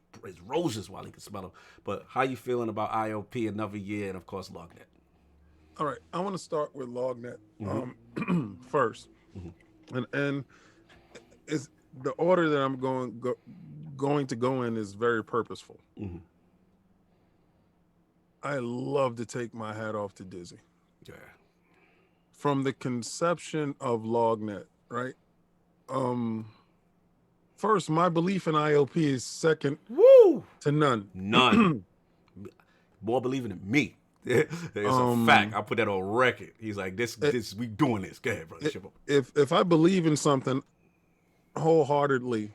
roses while he can smell them. But how you feeling about ILP another year, and of course LOGNET? All right, I want to start with LOGNET first, and is the order that I'm going to go in is very purposeful. I love to take my hat off to Dizzy. Yeah. From the conception of LOGNET, right? First, my belief in ILP is second to none. None. More believing in me. It's a fact. I put that on record. He's like, this we doing this. Go ahead, brother. If I believe in something wholeheartedly,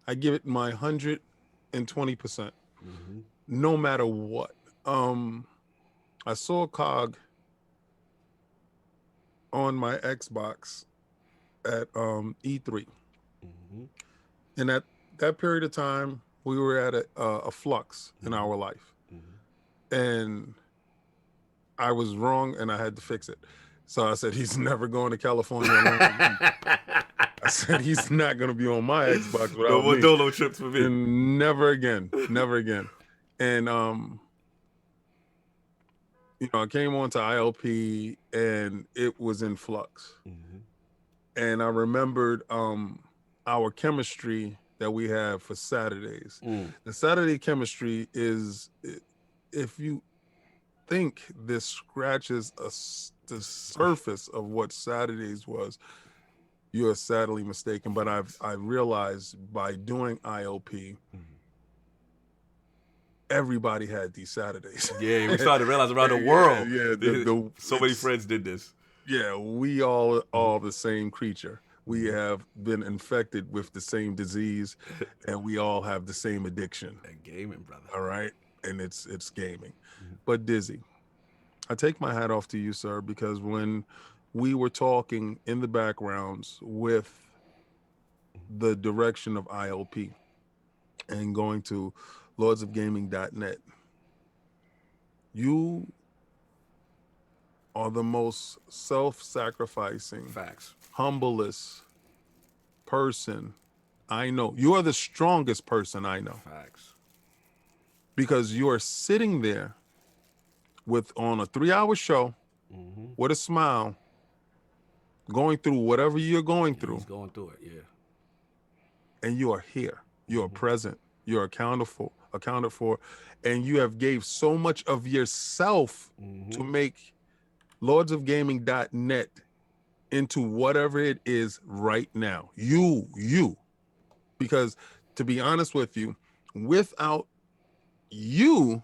I give it my 120%, no matter what. I saw COG on my Xbox at E3, and at that period of time, we were at a flux in our life, and I was wrong, and I had to fix it. So I said, he's never going to California alone. I said, he's not going to be on my Xbox without me. No dolo trips for me. And never again. And, you know, I came on to ILP, and it was in flux. And I remembered our chemistry that we have for Saturdays. The Saturday chemistry is, if you think this scratches the surface of what Saturdays was, you are sadly mistaken. But I realized by doing ILP, everybody had these Saturdays. Yeah, we started to realize around the world. Yeah, so many friends did this. Yeah, we all the same creature. We have been infected with the same disease, and we all have the same addiction. And gaming, brother. All right, and it's gaming. But Dizzy, I take my hat off to you, sir, because when we were talking in the backgrounds with the direction of ILP and going to lordsofgaming.net, you are the most self-sacrificing, humblest person I know. You are the strongest person I know. Facts. Because you are sitting there on a 3-hour show with a smile, going through whatever you're going through. He's going through it, yeah. And you are here. You are present. You're accounted for, and you have gave so much of yourself to make lordsofgaming.net into whatever it is right now. You. Because to be honest with you, without you,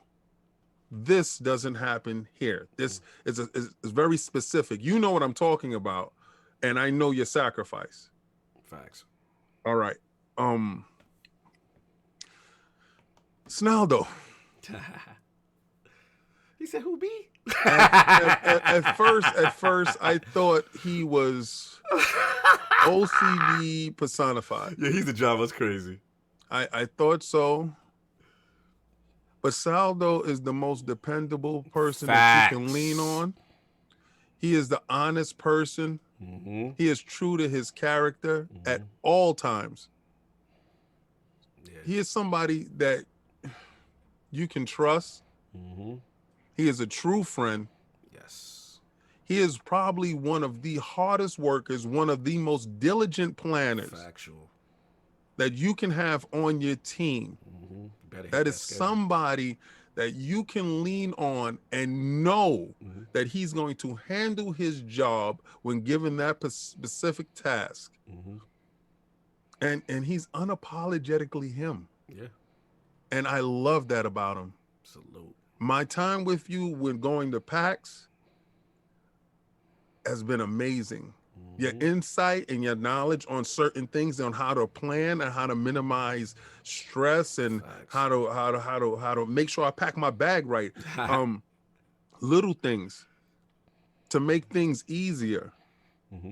this doesn't happen here. This is very specific. You know what I'm talking about, and I know your sacrifice. Facts. All right. Snaldo. He said, "Who be?" At first, I thought he was OCD personified. Yeah, he's the drama's crazy. I thought so. But Saldo is the most dependable person that you can lean on. He is the honest person. Mm-hmm. He is true to his character at all times. Yeah. He is somebody that you can trust. Mm-hmm. He is a true friend. Yes. He is probably one of the hardest workers, one of the most diligent planners. Factual. That you can have on your team. Mm-hmm. That is somebody that you can lean on and know that he's going to handle his job when given that specific task. And he's unapologetically him. Yeah. And I love that about him. Salute. My time with you when going to PAX has been amazing. Your insight and your knowledge on certain things, on how to plan and how to minimize stress and how to make sure I pack my bag right. Little things to make things easier.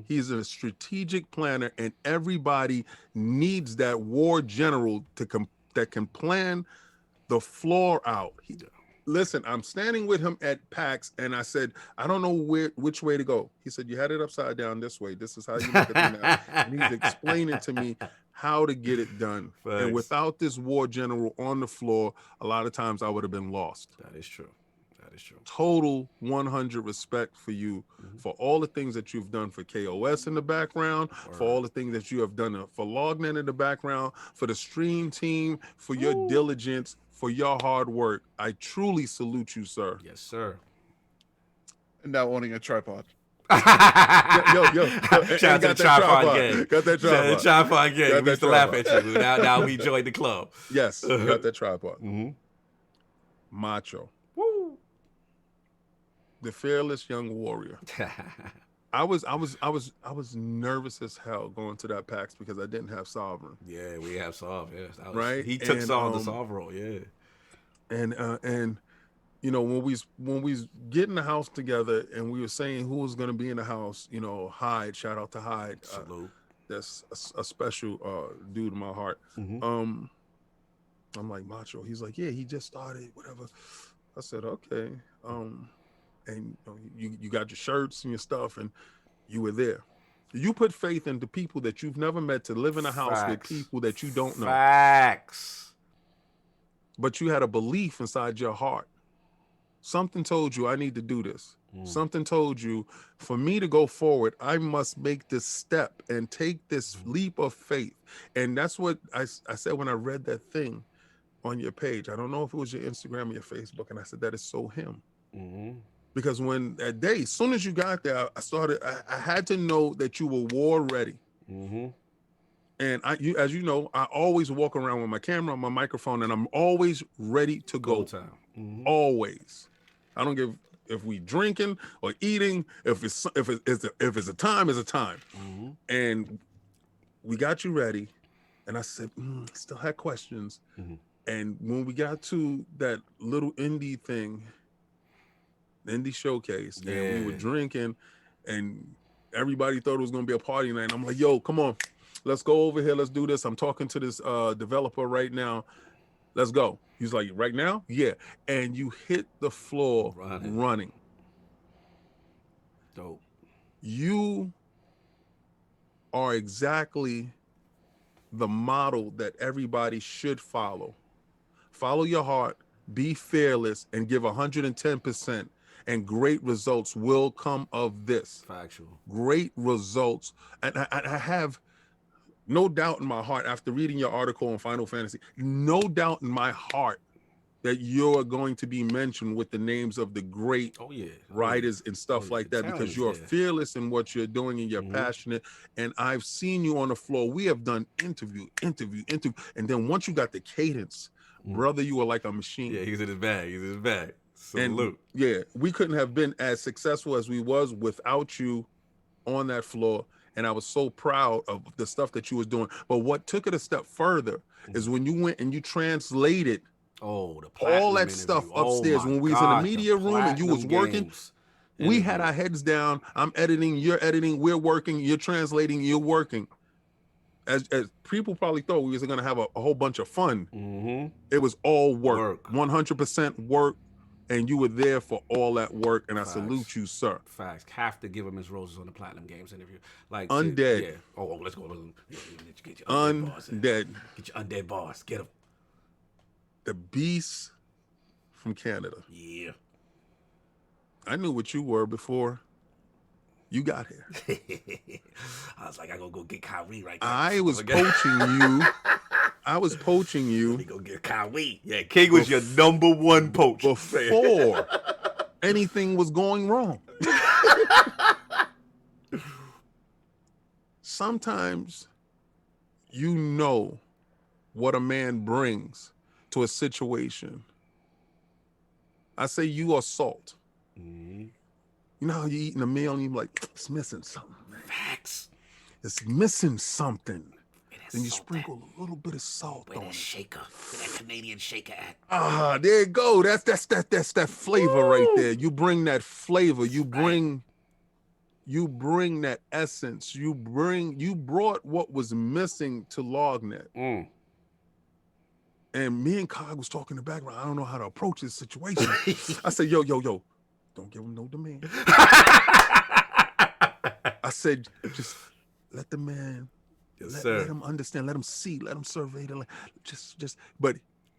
He's a strategic planner, and everybody needs that war general that can plan the floor out. Listen, I'm standing with him at PAX, and I said, I don't know which way to go. He said, you had it upside down this way. This is how you look at it now. And he's explaining to me how to get it done. Thanks. And without this war general on the floor, a lot of times I would have been lost. That is true. That is true. Total 100 respect for you, for all the things that you've done for KOS in the background, for all the things that you have done for LOGNET in the background, for the stream team, for your diligence, for your hard work. I truly salute you, sir. Yes, sir. And now owning a tripod. yo. Shout out to the tripod gang. Got that tripod. Tripod gang. We used to laugh at you. Now we joined the club. Yes, got that tripod. Macho. Woo. The fearless young warrior. I was nervous as hell going to that PAX because I didn't have Sovereign. Yeah, we have Sov. Yeah, right. He took the Sov role. Yeah, and you know when we get in the house together and we were saying who was going to be in the house, you know, Hyde. Shout out to Hyde. Salute. That's a special dude in my heart. I'm like, Macho. He's like, yeah, he just started. Whatever. I said, okay. And you got your shirts and your stuff, and you were there. You put faith into people that you've never met to live in a house with people that you don't know. Facts. But you had a belief inside your heart. Something told you, I need to do this. Something told you, for me to go forward, I must make this step and take this leap of faith. And that's what I said when I read that thing on your page. I don't know if it was your Instagram or your Facebook, and I said, that is so him. Because when that day, as soon as you got there, I had to know that you were war ready. And as you know, I always walk around with my camera, my microphone, and I'm always ready to go. Time. Always. I don't give if we drinking or eating. If it's a time, it's a time. And we got you ready. And I said, still had questions. And when we got to that little indie thing, indie showcase, and we were drinking, and everybody thought it was going to be a party night. And I'm like, yo, come on, let's go over here. Let's do this. I'm talking to this developer right now. Let's go. He's like, right now? Yeah. And you hit the floor running. Dope. You are exactly the model that everybody should follow. Follow your heart, be fearless, and give 110%. And great results will come of this. Factual. Great results. And I have no doubt in my heart, after reading your article on Final Fantasy, no doubt in my heart that you're going to be mentioned with the names of the great writers and stuff like that, because you're fearless in what you're doing and you're passionate. And I've seen you on the floor. We have done interview. And then once you got the cadence, brother, you were like a machine. Yeah, he's in his bag. Salute. And yeah, we couldn't have been as successful as we was without you on that floor. And I was so proud of the stuff that you was doing. But what took it a step further is when you went and you translated all that stuff upstairs when we was in the media room and you was working. We had our heads down. I'm editing, you're editing, we're working, you're translating, you're working. As people probably thought we was going to have a whole bunch of fun. It was all work. 100% work. And you were there for all that work, and I salute you, sir. Facts. Have to give him his roses on the Platinum Games interview. Like Undead. Yeah. Oh, let's go. Get your Undead. Get your Undead boss. Get him. The beast from Canada. Yeah. I knew what you were before you got here. I was like, I gonna go get Kyrie right now. I was poaching you. I was poaching you. Let me go get Kyrie. Yeah, King was your number one poach. Before anything was going wrong. Sometimes you know what a man brings to a situation. I say you are salt. You know how you eating a meal and you're like, it's missing something, man. Facts. It's missing something. Then you sprinkle a little bit of salt on it. Shaker. Where that Canadian shaker at? Ah, there you go. That's that flavor right there. You bring that flavor. You bring that essence. You brought what was missing to LOGNET. And me and Cog was talking in the background. I don't know how to approach this situation. I said, yo, don't give him no demand. I said, just let the man. Let him understand. Let him see. Let him survey the land. Just. But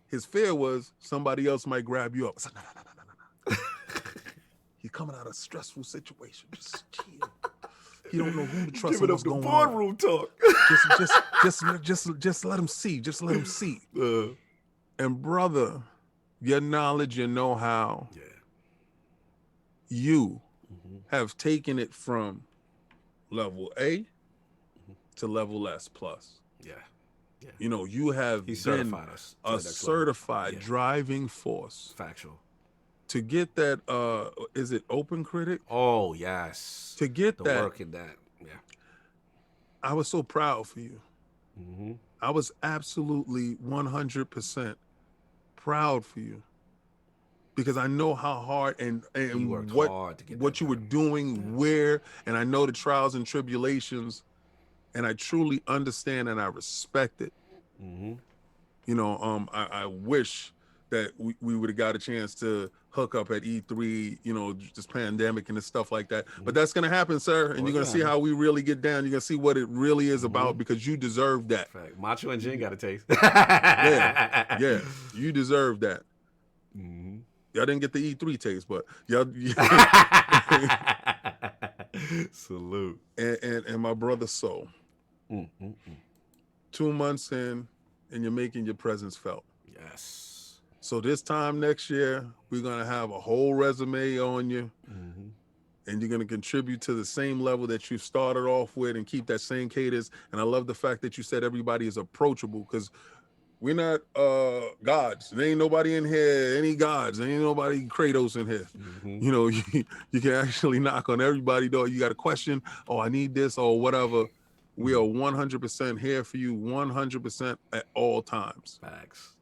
his fear was somebody else might grab you up. I said, no. He's coming out of a stressful situation. Just chill. He don't know who to trust. Give it up the boardroom talk. Just let him see. Just let him see. And brother, your knowledge, your know-how, you have taken it from level A to level S plus. Yeah. You know, you have been a certified driving force. Factual. To get that, is it Open Critic? Oh, yes. To get the that. Work in that. Yeah. I was so proud for you. I was absolutely 100% proud for you. Because I know how hard and what you were doing, where, and I know the trials and tribulations. And I truly understand and I respect it. You know, I wish that we would have got a chance to hook up at E3, you know, this pandemic and this stuff like that. But that's going to happen, sir. And you're going to see how we really get down. You're going to see what it really is about, because you deserve that. Fact. Macho and Jin got a taste. yeah. You deserve that. Y'all didn't get the E3 taste, but y'all. Salute. And my brother Soul. 2 months in, and you're making your presence felt. Yes. So this time next year, we're gonna have a whole resume on you, and you're gonna contribute to the same level that you started off with, and keep that same cadence. And I love the fact that you said everybody is approachable, because we're not gods. There ain't nobody in here, any gods. There ain't nobody Kratos in here. You know, you can actually knock on everybody's door. You got a question, oh, I need this, or whatever. We are 100% here for you, 100% at all times. Facts.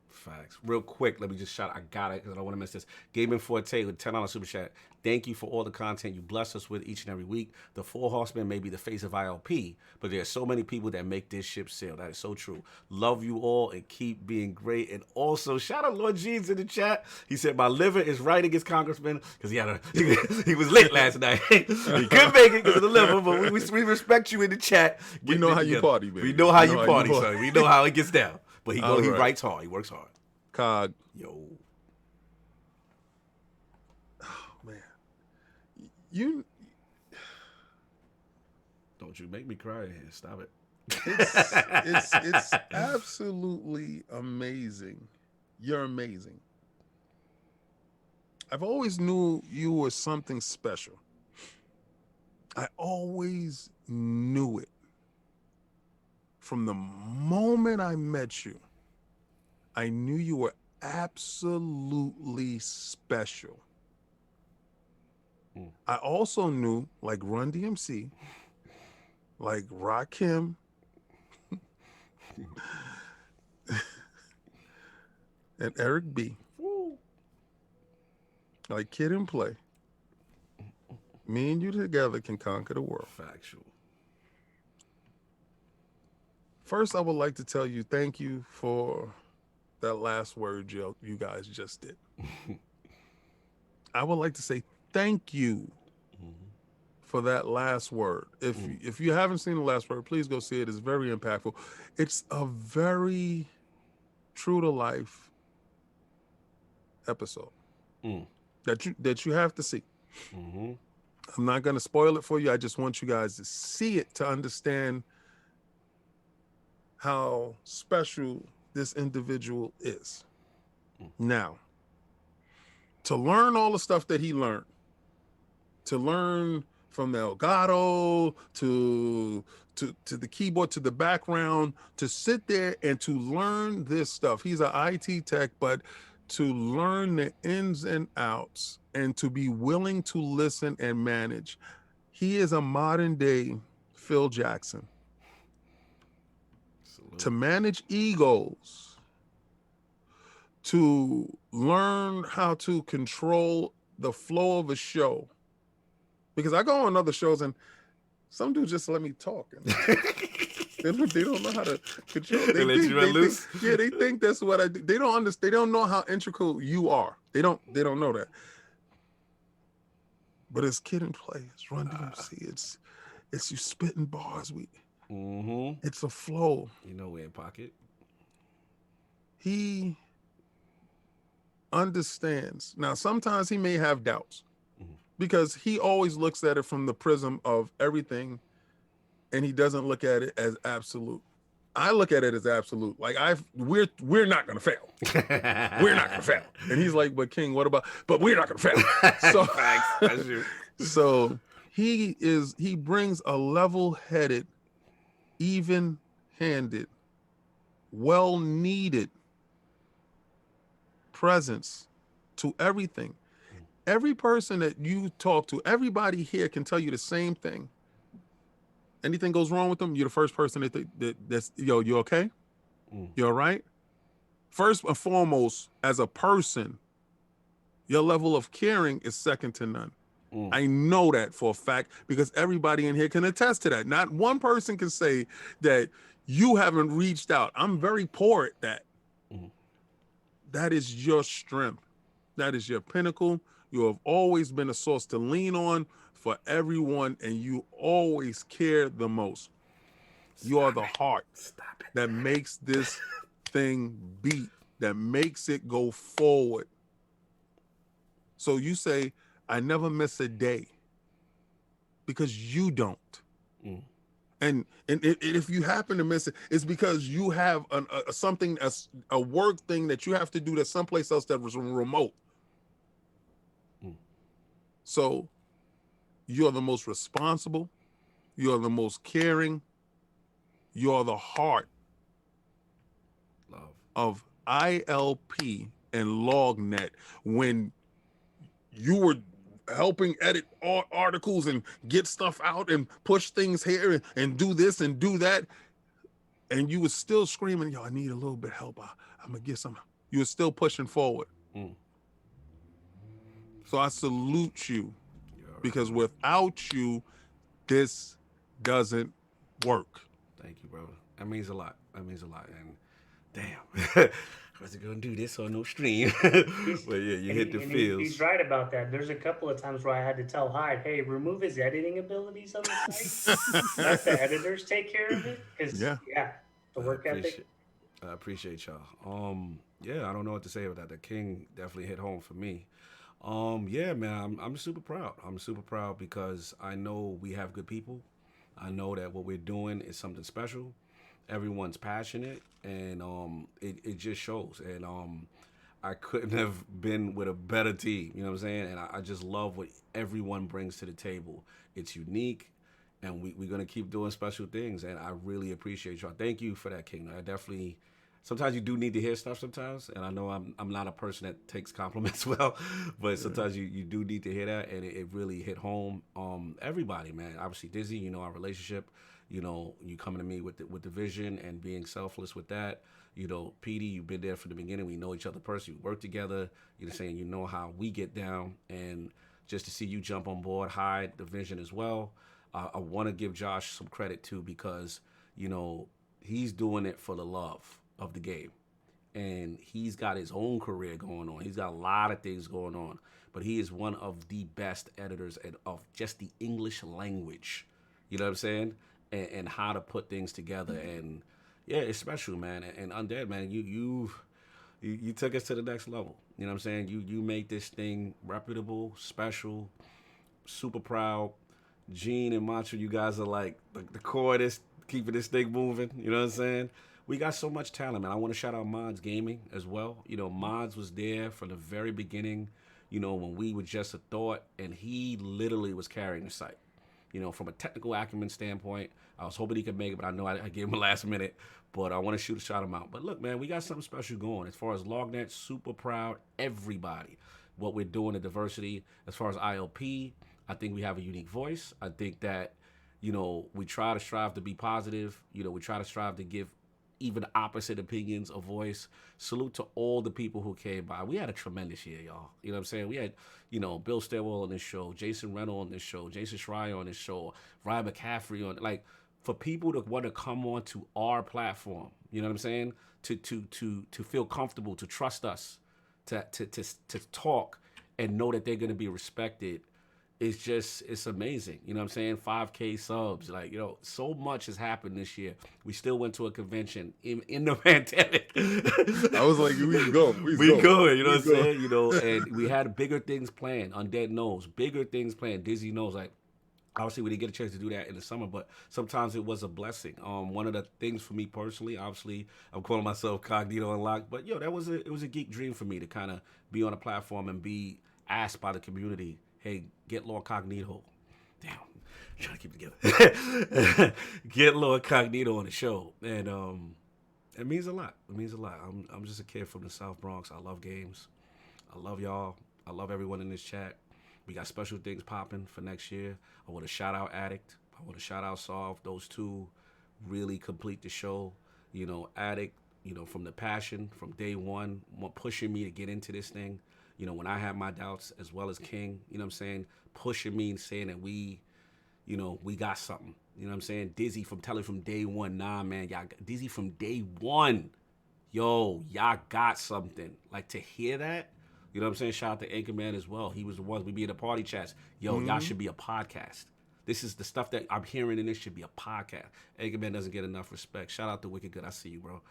Real quick, let me just shout. I got it because I don't want to miss this. Gaming Forte with $10 super chat. Thank you for all the content you bless us with each and every week. The Four Horsemen may be the face of ILP, but there are so many people that make this ship sail. That is so true. Love you all and keep being great. And also, shout out Lord Jeans in the chat. He said, my liver is right against Congressman, because he was lit last night. He couldn't make it because of the liver, but we respect you in the chat. We know how you party, baby. We know how you party, son. We know how it gets down. But he writes hard. He works hard. Cog. Yo. Oh, man. You. Don't you make me cry here. Stop it. It's absolutely amazing. You're amazing. I've always knew you were something special. I always knew it. From the moment I met you, I knew you were absolutely special. I also knew, like Run DMC, like Rakim, and Eric B, like Kid and Play, me and you together can conquer the world. Factual. First, I would like to tell you thank you for that last word you guys just did. I would like to say thank you for that last word. If you haven't seen the last word, please go see it. It's very impactful. It's a very true to life episode that you have to see. I'm not going to spoil it for you. I just want you guys to see it to understand how special this individual is. Now, to learn all the stuff that he learned, to learn from the Elgato to the keyboard, to the background, to sit there and to learn this stuff. He's an IT tech, but to learn the ins and outs and to be willing to listen and manage. He is a modern day Phil Jackson. To manage egos, to learn how to control the flow of a show. Because I go on other shows and some dudes just let me talk. They don't know how to control. They let you run loose? Yeah, they think that's what I do. They don't understand. They don't know how integral you are. They don't know that. But it's Kid and Play. It's Run DMC. It's you spitting bars. It's a flow. You know we're in pocket. He understands. Now, sometimes he may have doubts because he always looks at it from the prism of everything and he doesn't look at it as absolute. I look at it as absolute. Like we're not gonna fail. We're not gonna fail. And he's like, but King, what about? But we're not gonna fail. So, so he brings a level-headed, even-handed, well-needed presence to everything. Every person that you talk to, everybody here can tell you the same thing. Anything goes wrong with them, you're the first person that's you okay? You all right? First and foremost, as a person, your level of caring is second to none. I know that for a fact because everybody in here can attest to that. Not one person can say that you haven't reached out. I'm very poor at that. That is your strength. That is your pinnacle. You have always been a source to lean on for everyone, and you always care the most. You are the heart that makes this thing beat, that makes it go forward. So you say, I never miss a day because you don't. And if you happen to miss it, it's because you have a work thing that you have to do that's someplace else that was remote. So you're the most responsible. You're the most caring. You're the heart of ILP and LOGNET. When you were helping edit articles and get stuff out and push things here and do this and do that, and you were still screaming, yo, I need a little bit of help. I'm going to get some. You were still pushing forward. So I salute you because without you, this doesn't work. Thank you, brother. That means a lot. That means a lot. And damn, I was going to do this on no stream. But yeah, you hit the fields. He's right about that. There's a couple of times where I had to tell Hyde, hey, remove his editing abilities on the site. Let the editors take care of it. Because, the work ethic. I appreciate y'all. Yeah, I don't know what to say about that. The King definitely hit home for me. Yeah, man, I'm super proud. I'm super proud because I know we have good people. I know that what we're doing is something special. Everyone's passionate, and it just shows. And I couldn't have been with a better team. You know what I'm saying? And I just love what everyone brings to the table. It's unique, and we're going to keep doing special things, and I really appreciate y'all. Thank you for that, King. I definitely, sometimes you do need to hear stuff sometimes, and I know I'm not a person that takes compliments well, but sometimes you do need to hear that, and it really hit home. Everybody, man, obviously Dizzy, you know, our relationship, you know, you coming to me with the vision and being selfless with that. You know, PD, you've been there from the beginning. We know each other personally. We work together. You're saying you know how we get down, and just to see you jump on board, hide the vision as well. I want to give Josh some credit too, because you know he's doing it for the love of the game, and he's got his own career going on. He's got a lot of things going on, but he is one of the best editors of just the English language. You know what I'm saying? And how to put things together. And yeah, it's special, man. And Undead, man, you took us to the next level. You know what I'm saying? You made this thing reputable, special, super proud. Gene and Macho, you guys are like the core of this, keeping this thing moving. You know what I'm saying? We got so much talent, man. I want to shout out Mods Gaming as well. You know, Mods was there from the very beginning, you know, when we were just a thought, and he literally was carrying the site. You know, from a technical acumen standpoint, I was hoping he could make it, but I know I gave him a last minute. But I want to shout him out. But look, man, we got something special going. As far as LOGNET, super proud, everybody, what we're doing, the diversity. As far as ILP, I think we have a unique voice. I think that, you know, we try to strive to be positive. You know, we try to strive to give even opposite opinions a voice. Salute to all the people who came by. We had a tremendous year, y'all. You know what I'm saying? We had, you know, Bill Stillwell on this show, Jason Reynolds on this show, Jason Schreier on this show, RyanMccaffrey on, like, for people to want to come on to our platform, you know what I'm saying? To feel comfortable, to trust us, to talk and know that they're going to be respected. It's amazing. You know what I'm saying? 5K subs. Like, you know, so much has happened this year. We still went to a convention in the pandemic. I was like, we go. We going, you know what I'm saying? You know, and we had bigger things planned. Undead knows. Bigger things planned. Dizzy knows. Like, obviously, we didn't get a chance to do that in the summer, but sometimes it was a blessing. One of the things for me personally, obviously, I'm calling myself Cognito Unlocked, but yo, it was a geek dream for me to kind of be on a platform and be asked by the community, hey, get LordCognito. Damn, I'm trying to keep it together. Get LordCognito on the show. And it means a lot. It means a lot. I'm just a kid from the South Bronx. I love games. I love y'all. I love everyone in this chat. We got special things popping for next year. I want to shout out Addict. I want to shout out Solve. Those two really complete the show. You know, Addict, you know, from the passion, from day one, pushing me to get into this thing. You know, when I had my doubts, as well as King, you know what I'm saying, pushing me and saying that we got something. You know what I'm saying? Dizzy from day one. Nah, man, y'all, Dizzy from day one. Yo, y'all got something. Like, to hear that, you know what I'm saying? Shout out to Anchorman as well. He was the one we be in the party chats. Yo, y'all should be a podcast. This is the stuff that I'm hearing, and this should be a podcast. Anchorman doesn't get enough respect. Shout out to Wicked Good. I see you, bro.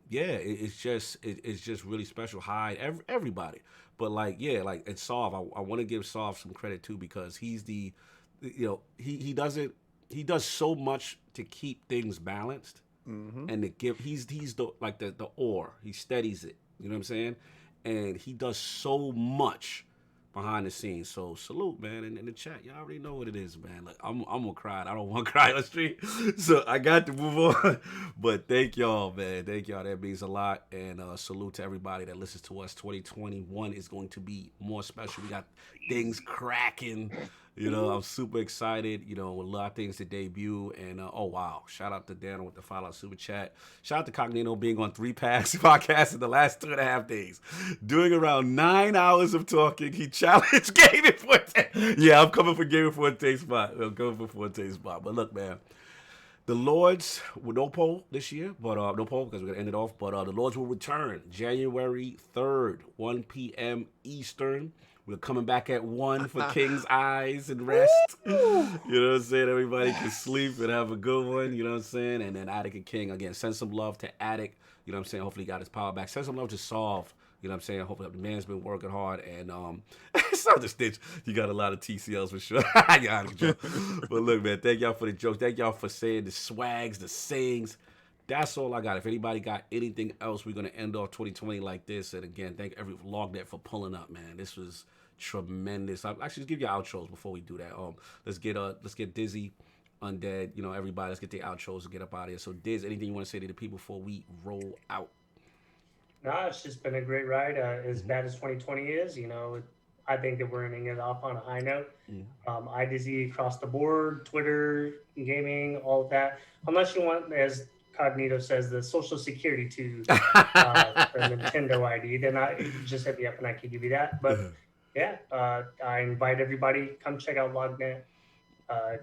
Yeah, it's just really special. Hyde, everybody. But like, yeah, like, it's Solve. I want to give Solve some credit too, because he's the, you know, he does so much to keep things balanced, and to give. He's the like the ore. He steadies it. You know what I'm saying? And he does so much behind the scenes. So salute, man. And in the chat, y'all already know what it is, man. Like, I'm gonna cry. I don't want to cry on the street, so I got to move on. But thank y'all, man. Thank y'all. That means a lot. And salute to everybody that listens to us. 2021 is going to be more special. We got things cracking. You know, I'm super excited. You know, a lot of things to debut. And, oh, wow. Shout out to Daniel with the $5 super chat. Shout out to Cognito being on 3 past podcasts in the last 2.5 days. Doing around 9 hours of talking. He challenged Gaming Forte. Yeah, I'm coming for Gaming Forte spot. I'm coming for Forte spot. But look, man. The Lords, with no poll this year, but no poll because we're going to end it off. But the Lords will return January 3rd, 1 p.m. Eastern. We're coming back at 1 for King's Eyes and rest. You know what I'm saying? Everybody can sleep and have a good one. You know what I'm saying? And then Attic and King, again, send some love to Attic. You know what I'm saying? Hopefully he got his power back. Send some love to Solve. You know what I'm saying? Hopefully the man's been working hard. And it's not the stitch. You got a lot of TCLs for sure. But look, man, thank y'all for the jokes. Thank y'all for saying the swags, the sayings. That's all I got. If anybody got anything else, we're gonna end off 2020 like this. And again, thank every LogNet for pulling up, man. This was tremendous. Actually, just give your outros before we do that. Let's get Dizzy, Undead, everybody. Let's get the outros and get up out of here. So, Diz, anything you want to say to the people before we roll out? No, it's just been a great ride. As bad as 2020 is, I think that we're ending it off on a high note. IDZ across the board, Twitter, gaming, all of that. Unless you want, as Cognito says, the social security to the Nintendo ID, then just hit me up and I can give you that. But yeah, I invite everybody, come check out LogNet.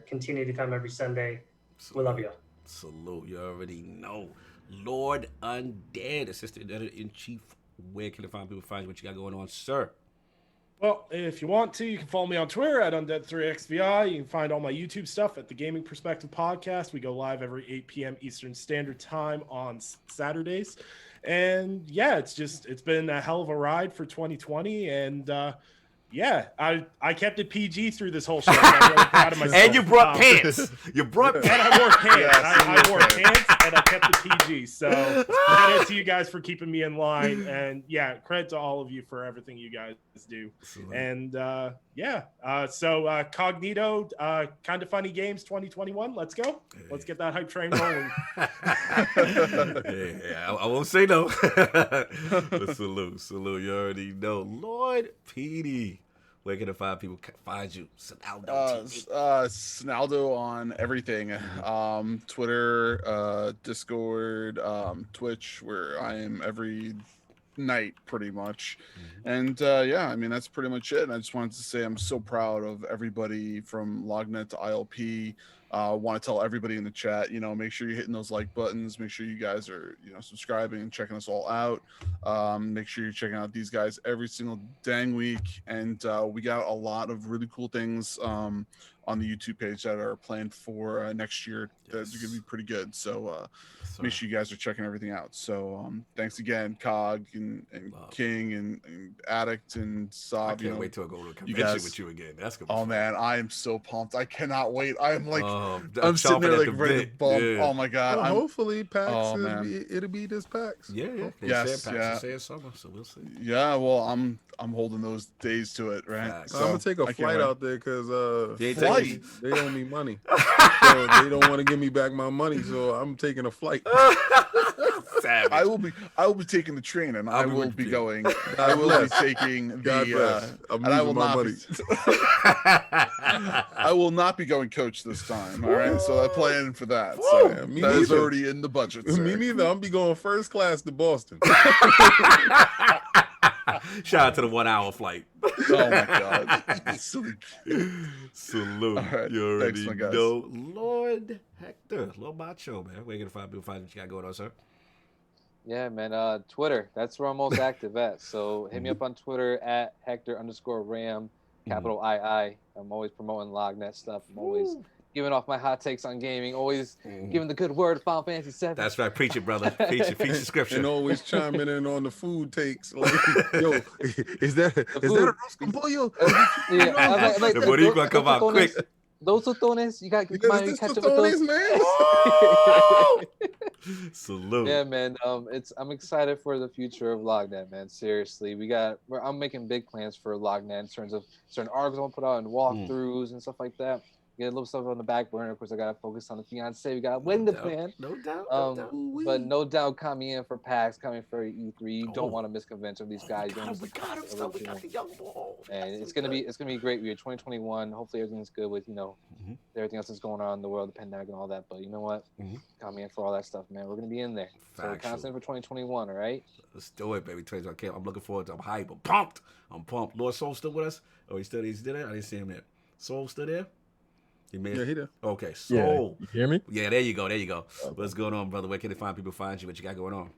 Continue to come every Sunday. Salute. We love you. Salute. You already know. Lord Undead, Assistant Editor-in-Chief. Where can the find people find what you got going on, sir? Well, if you want to, you can follow me on Twitter at Undead3XVI. You can find all my YouTube stuff at the Gaming Perspective Podcast. We go live every 8 p.m. Eastern Standard Time on Saturdays. And yeah, it's been a hell of a ride for 2020. And yeah, I kept it PG through this whole show. I'm really proud of myself. And you brought pants. You brought pants. And I wore pants. I wore pants and I kept it PG. So credit to you guys for keeping me in line. And yeah, credit to all of you for everything you guys do. And yeah, so Cognito, Kind of Funny Games 2021. Let's go. Let's get that hype train rolling. Yeah, I won't say no. But salute. You already know. Lord Petey. Where can the five people find you? Snaldo on everything. Twitter, Discord, Twitch, where I am every night pretty much. And yeah, I mean, that's pretty much it. And I just wanted to say I'm so proud of everybody from LogNet to ILP. Want to tell everybody in the chat, make sure you're hitting those like buttons. Make sure you guys are, subscribing and checking us all out. Make sure you're checking out these guys every single dang week. And we got a lot of really cool things on the YouTube page that are planned for next year. That's going to be pretty good. So make sure you guys are checking everything out. So thanks again, Cog and King and Addict and Saab. I can't wait till I go to a convention with you again. That's gonna be fun. Man, I am so pumped. I cannot wait. I'm like, I'm sitting there like ready to bump. Yeah. Oh my god! Well, hopefully PAX it'll be this PAX. Yeah. Yes, say summer, so we'll see. Yeah, well, I'm holding those days to it, right? So I'm gonna take a flight out there because they owe me money. So they don't want to give me back my money, so I'm taking a flight. Savage. I will be taking the train, and I will be going. I will be taking the. I'm and I will my not. money. I will not be going coach this time. All right, so I plan for that. So that is already in the budget. Sir. Me neither. I'm be going first class to Boston. Shout out to the 1 hour flight. Oh my god. Salute. Right. You already Thanks, know. Lord Hector, Lord Macho, man. Where can the five people find what you got going on, sir? Yeah, man. Twitter. That's where I'm most active at. So hit me up on Twitter at Hector_Ram, capital II. I'm always promoting LogNet stuff. I'm always giving off my hot takes on gaming, always giving the good word of Final Fantasy 7. That's right. Preach it, brother. Preach the scripture. And always chiming in on the food takes. Like, yo, is that a roast pollo? Yeah, like, the booty gonna come out quick. Those totones, you got to catch up with those. Man. Salute. Yeah, man. I'm excited for the future of LogNet, man. Seriously, I'm making big plans for LogNet in terms of certain articles I want to put out and walkthroughs and stuff like that. Get a little stuff on the back burner. Of course, I gotta focus on the fiance. We got a wedding to plan. No doubt. But no doubt, coming in for PAX, coming for E3. You don't want to miss convention with these guys. We got him. We got the young boy. And it's gonna be a great year. 2021. Hopefully, everything's good with everything else that's going on in the world, the pandemic and all that. But you know what? Coming in for all that stuff, man. We're gonna be in there. So we're constant for 2021. All right. Let's do it, baby. I'm looking forward to. I'm hype. I'm pumped. Lord Soul still with us? Oh, he's still there. I didn't see him there. Soul still there? Yeah, he did. Okay, so yeah, you hear me? Yeah, there you go. What's going on, brother? Where can they find people find you? What you got going on?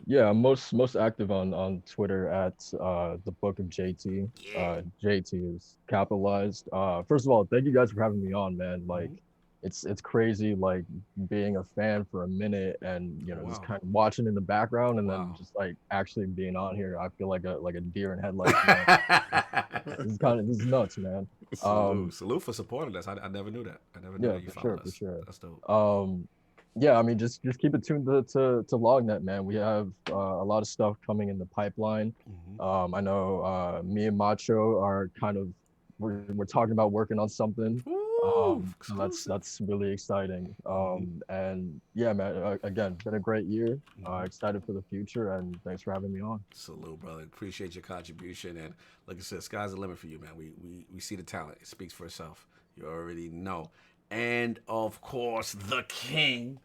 Yeah, I'm most active on Twitter at the Book of JT. JT is capitalized. First of all, thank you guys for having me on, man. Like, it's crazy, like being a fan for a minute and just kind of watching in the background and then just like actually being on here. I feel like a deer in headlights. This is nuts, man. Salute for supporting us. I never knew that. I never knew that you followed us. For sure. That's dope. yeah, I mean, just keep it tuned to LogNet, man. We have a lot of stuff coming in the pipeline. I know me and Macho are kind of we're talking about working on something. So that's really exciting. And yeah, man, again, been a great year. Excited for the future, and thanks for having me on. Salute, brother. Appreciate your contribution, and like I said, sky's the limit for you, man. We see the talent. It speaks for itself. You already know. And of course, the king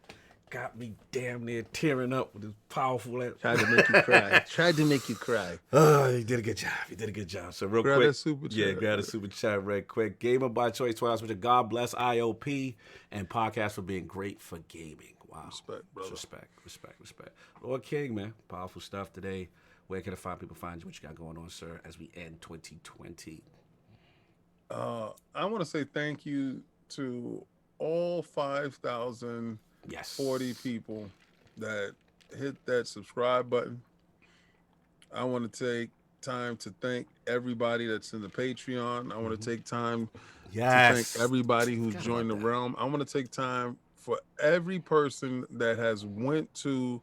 got me damn near tearing up with his powerful ass. Tried to make you cry. Tried to make you cry. Oh, you did a good job. You did a good job. So real Grab quick, that super chat. yeah, grab a super chat real quick. Gamer by choice, 12 hours with God bless ILP and podcast for being great for gaming. Wow, Respect, brother. Respect. Lord King, man, powerful stuff today. Where can find you? What you got going on, sir? As we end 2020. I want to say thank you to all 5,040 people that hit that subscribe button. I want to take time to thank everybody that's in the Patreon. I want to take time to thank everybody who joined the realm. I want to take time for every person that has went to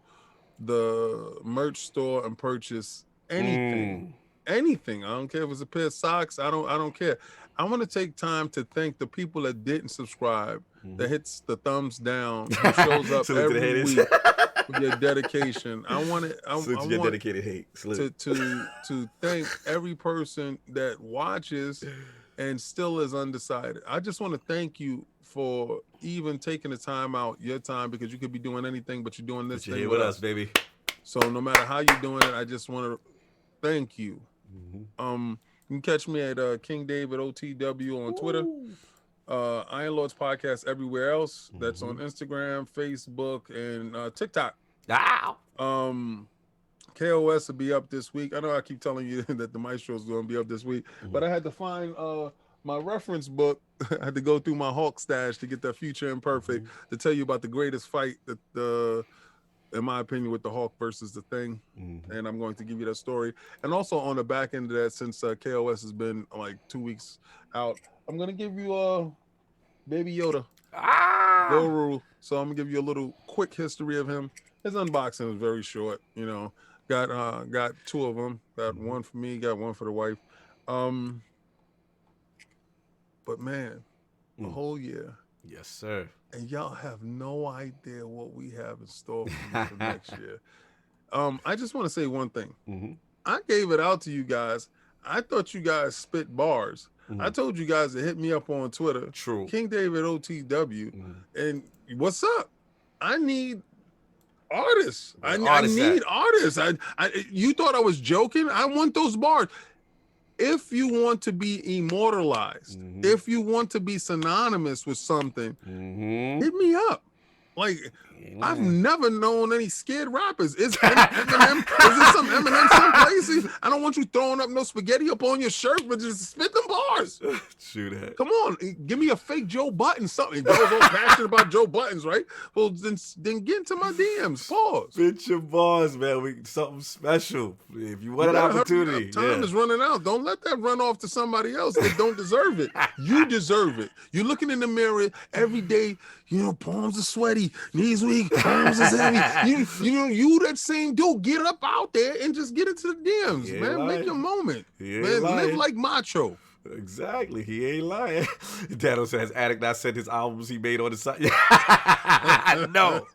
the merch store and purchased anything. Anything. I don't care if it's a pair of socks. I don't care. I want to take time to thank the people that didn't subscribe, that hits the thumbs down, who shows up every week with your dedication. I want your dedicated hate. To thank every person that watches and still is undecided. I just want to thank you for even taking the time out, your time, because you could be doing anything, but you're doing this thing here with us, baby. So no matter how you're doing it, I just want to thank you. You can catch me at King David OTW on Twitter. Iron Lords Podcast everywhere else. That's on Instagram, Facebook, and TikTok. KOS will be up this week. I know I keep telling you that the Maestro is going to be up this week, but I had to find my reference book. I had to go through my Hulk stash to get that Future Imperfect to tell you about the greatest fight that in my opinion, with the Hulk versus the Thing. And I'm going to give you that story. And also on the back end of that, since KOS has been like 2 weeks out, I'm going to give you Baby Yoda. Guru. So I'm going to give you a little quick history of him. His unboxing is very short, you know. Got two of them. Got one for me, got one for the wife. But man, a whole year. Yes, sir. And y'all have no idea what we have in store for next year. I just want to say one thing. I gave it out to you guys. I thought you guys spit bars. I told you guys to hit me up on Twitter. True. King David OTW. And what's up? I need artists. I need artists. You thought I was joking? I want those bars. If you want to be immortalized, if you want to be synonymous with something, hit me up. Like, I've never known any scared rappers. Is Eminem? Is there some Eminem someplace? I don't want you throwing up no spaghetti up on your shirt, but just spit them bars. Shoot that. Come on, give me a fake Joe Button, something. Girls all passionate about Joe Buttons, right? Well, then get into my DMs. Pause. Spit your bars, man. Something special. If you want an opportunity. Time is running out. Don't let that run off to somebody else that don't deserve it. You deserve it. You're looking in the mirror every day. You know, palms are sweaty, knees weak, arms is heavy. You that same dude, get up out there and just get into the DMs, man. Make your moment. Man, live like Macho. Exactly. He ain't lying. Dano says Addict not sent his albums he made on the side. No.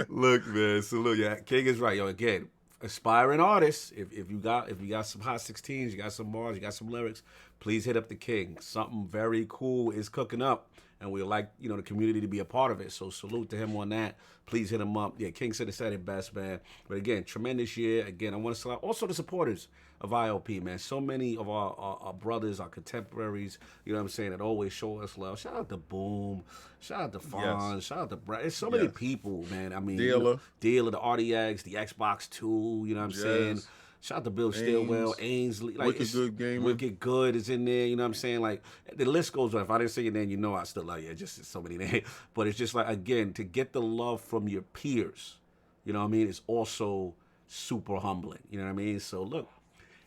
Look, man. Salute. Yeah, King is right. Yo, again, aspiring artists, if you got some hot 16s, you got some bars, you got some lyrics, please hit up the King. Something very cool is cooking up. And we'd like, the community to be a part of it. So salute to him on that. Please hit him up. Yeah, King said it best, man. But again, tremendous year. Again, I want to salute also the supporters of ILP, man. So many of our brothers, our contemporaries, you know what I'm saying, that always show us love. Shout out to Boom. Shout out to Fonz. Shout out to Brad. There's so many people, man. I mean, Dealer, the RDX, the Xbox 2, you know what I'm saying? Shout out to Bill Stillwell, Ainsley. Like, Wicked Good Gamer. Wicked Good is in there, you know what I'm saying? Like, the list goes on. If I didn't say your name, I still love you. Just so many names. But it's just like, again, to get the love from your peers, you know what I mean? It's also super humbling, you know what I mean? So, look,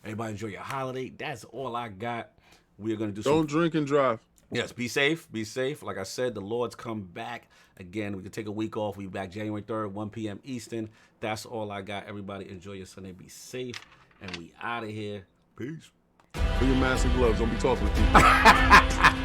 everybody enjoy your holiday. That's all I got. We're going to do Don't drink and drive. Yes, be safe. Be safe. Like I said, the Lords come back again. We can take a week off. We'll be back January 3rd, 1 p.m. Eastern. That's all I got. Everybody enjoy your Sunday. Be safe. And we out of here. Peace. Put your mask and gloves. Don't be talking to people.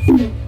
you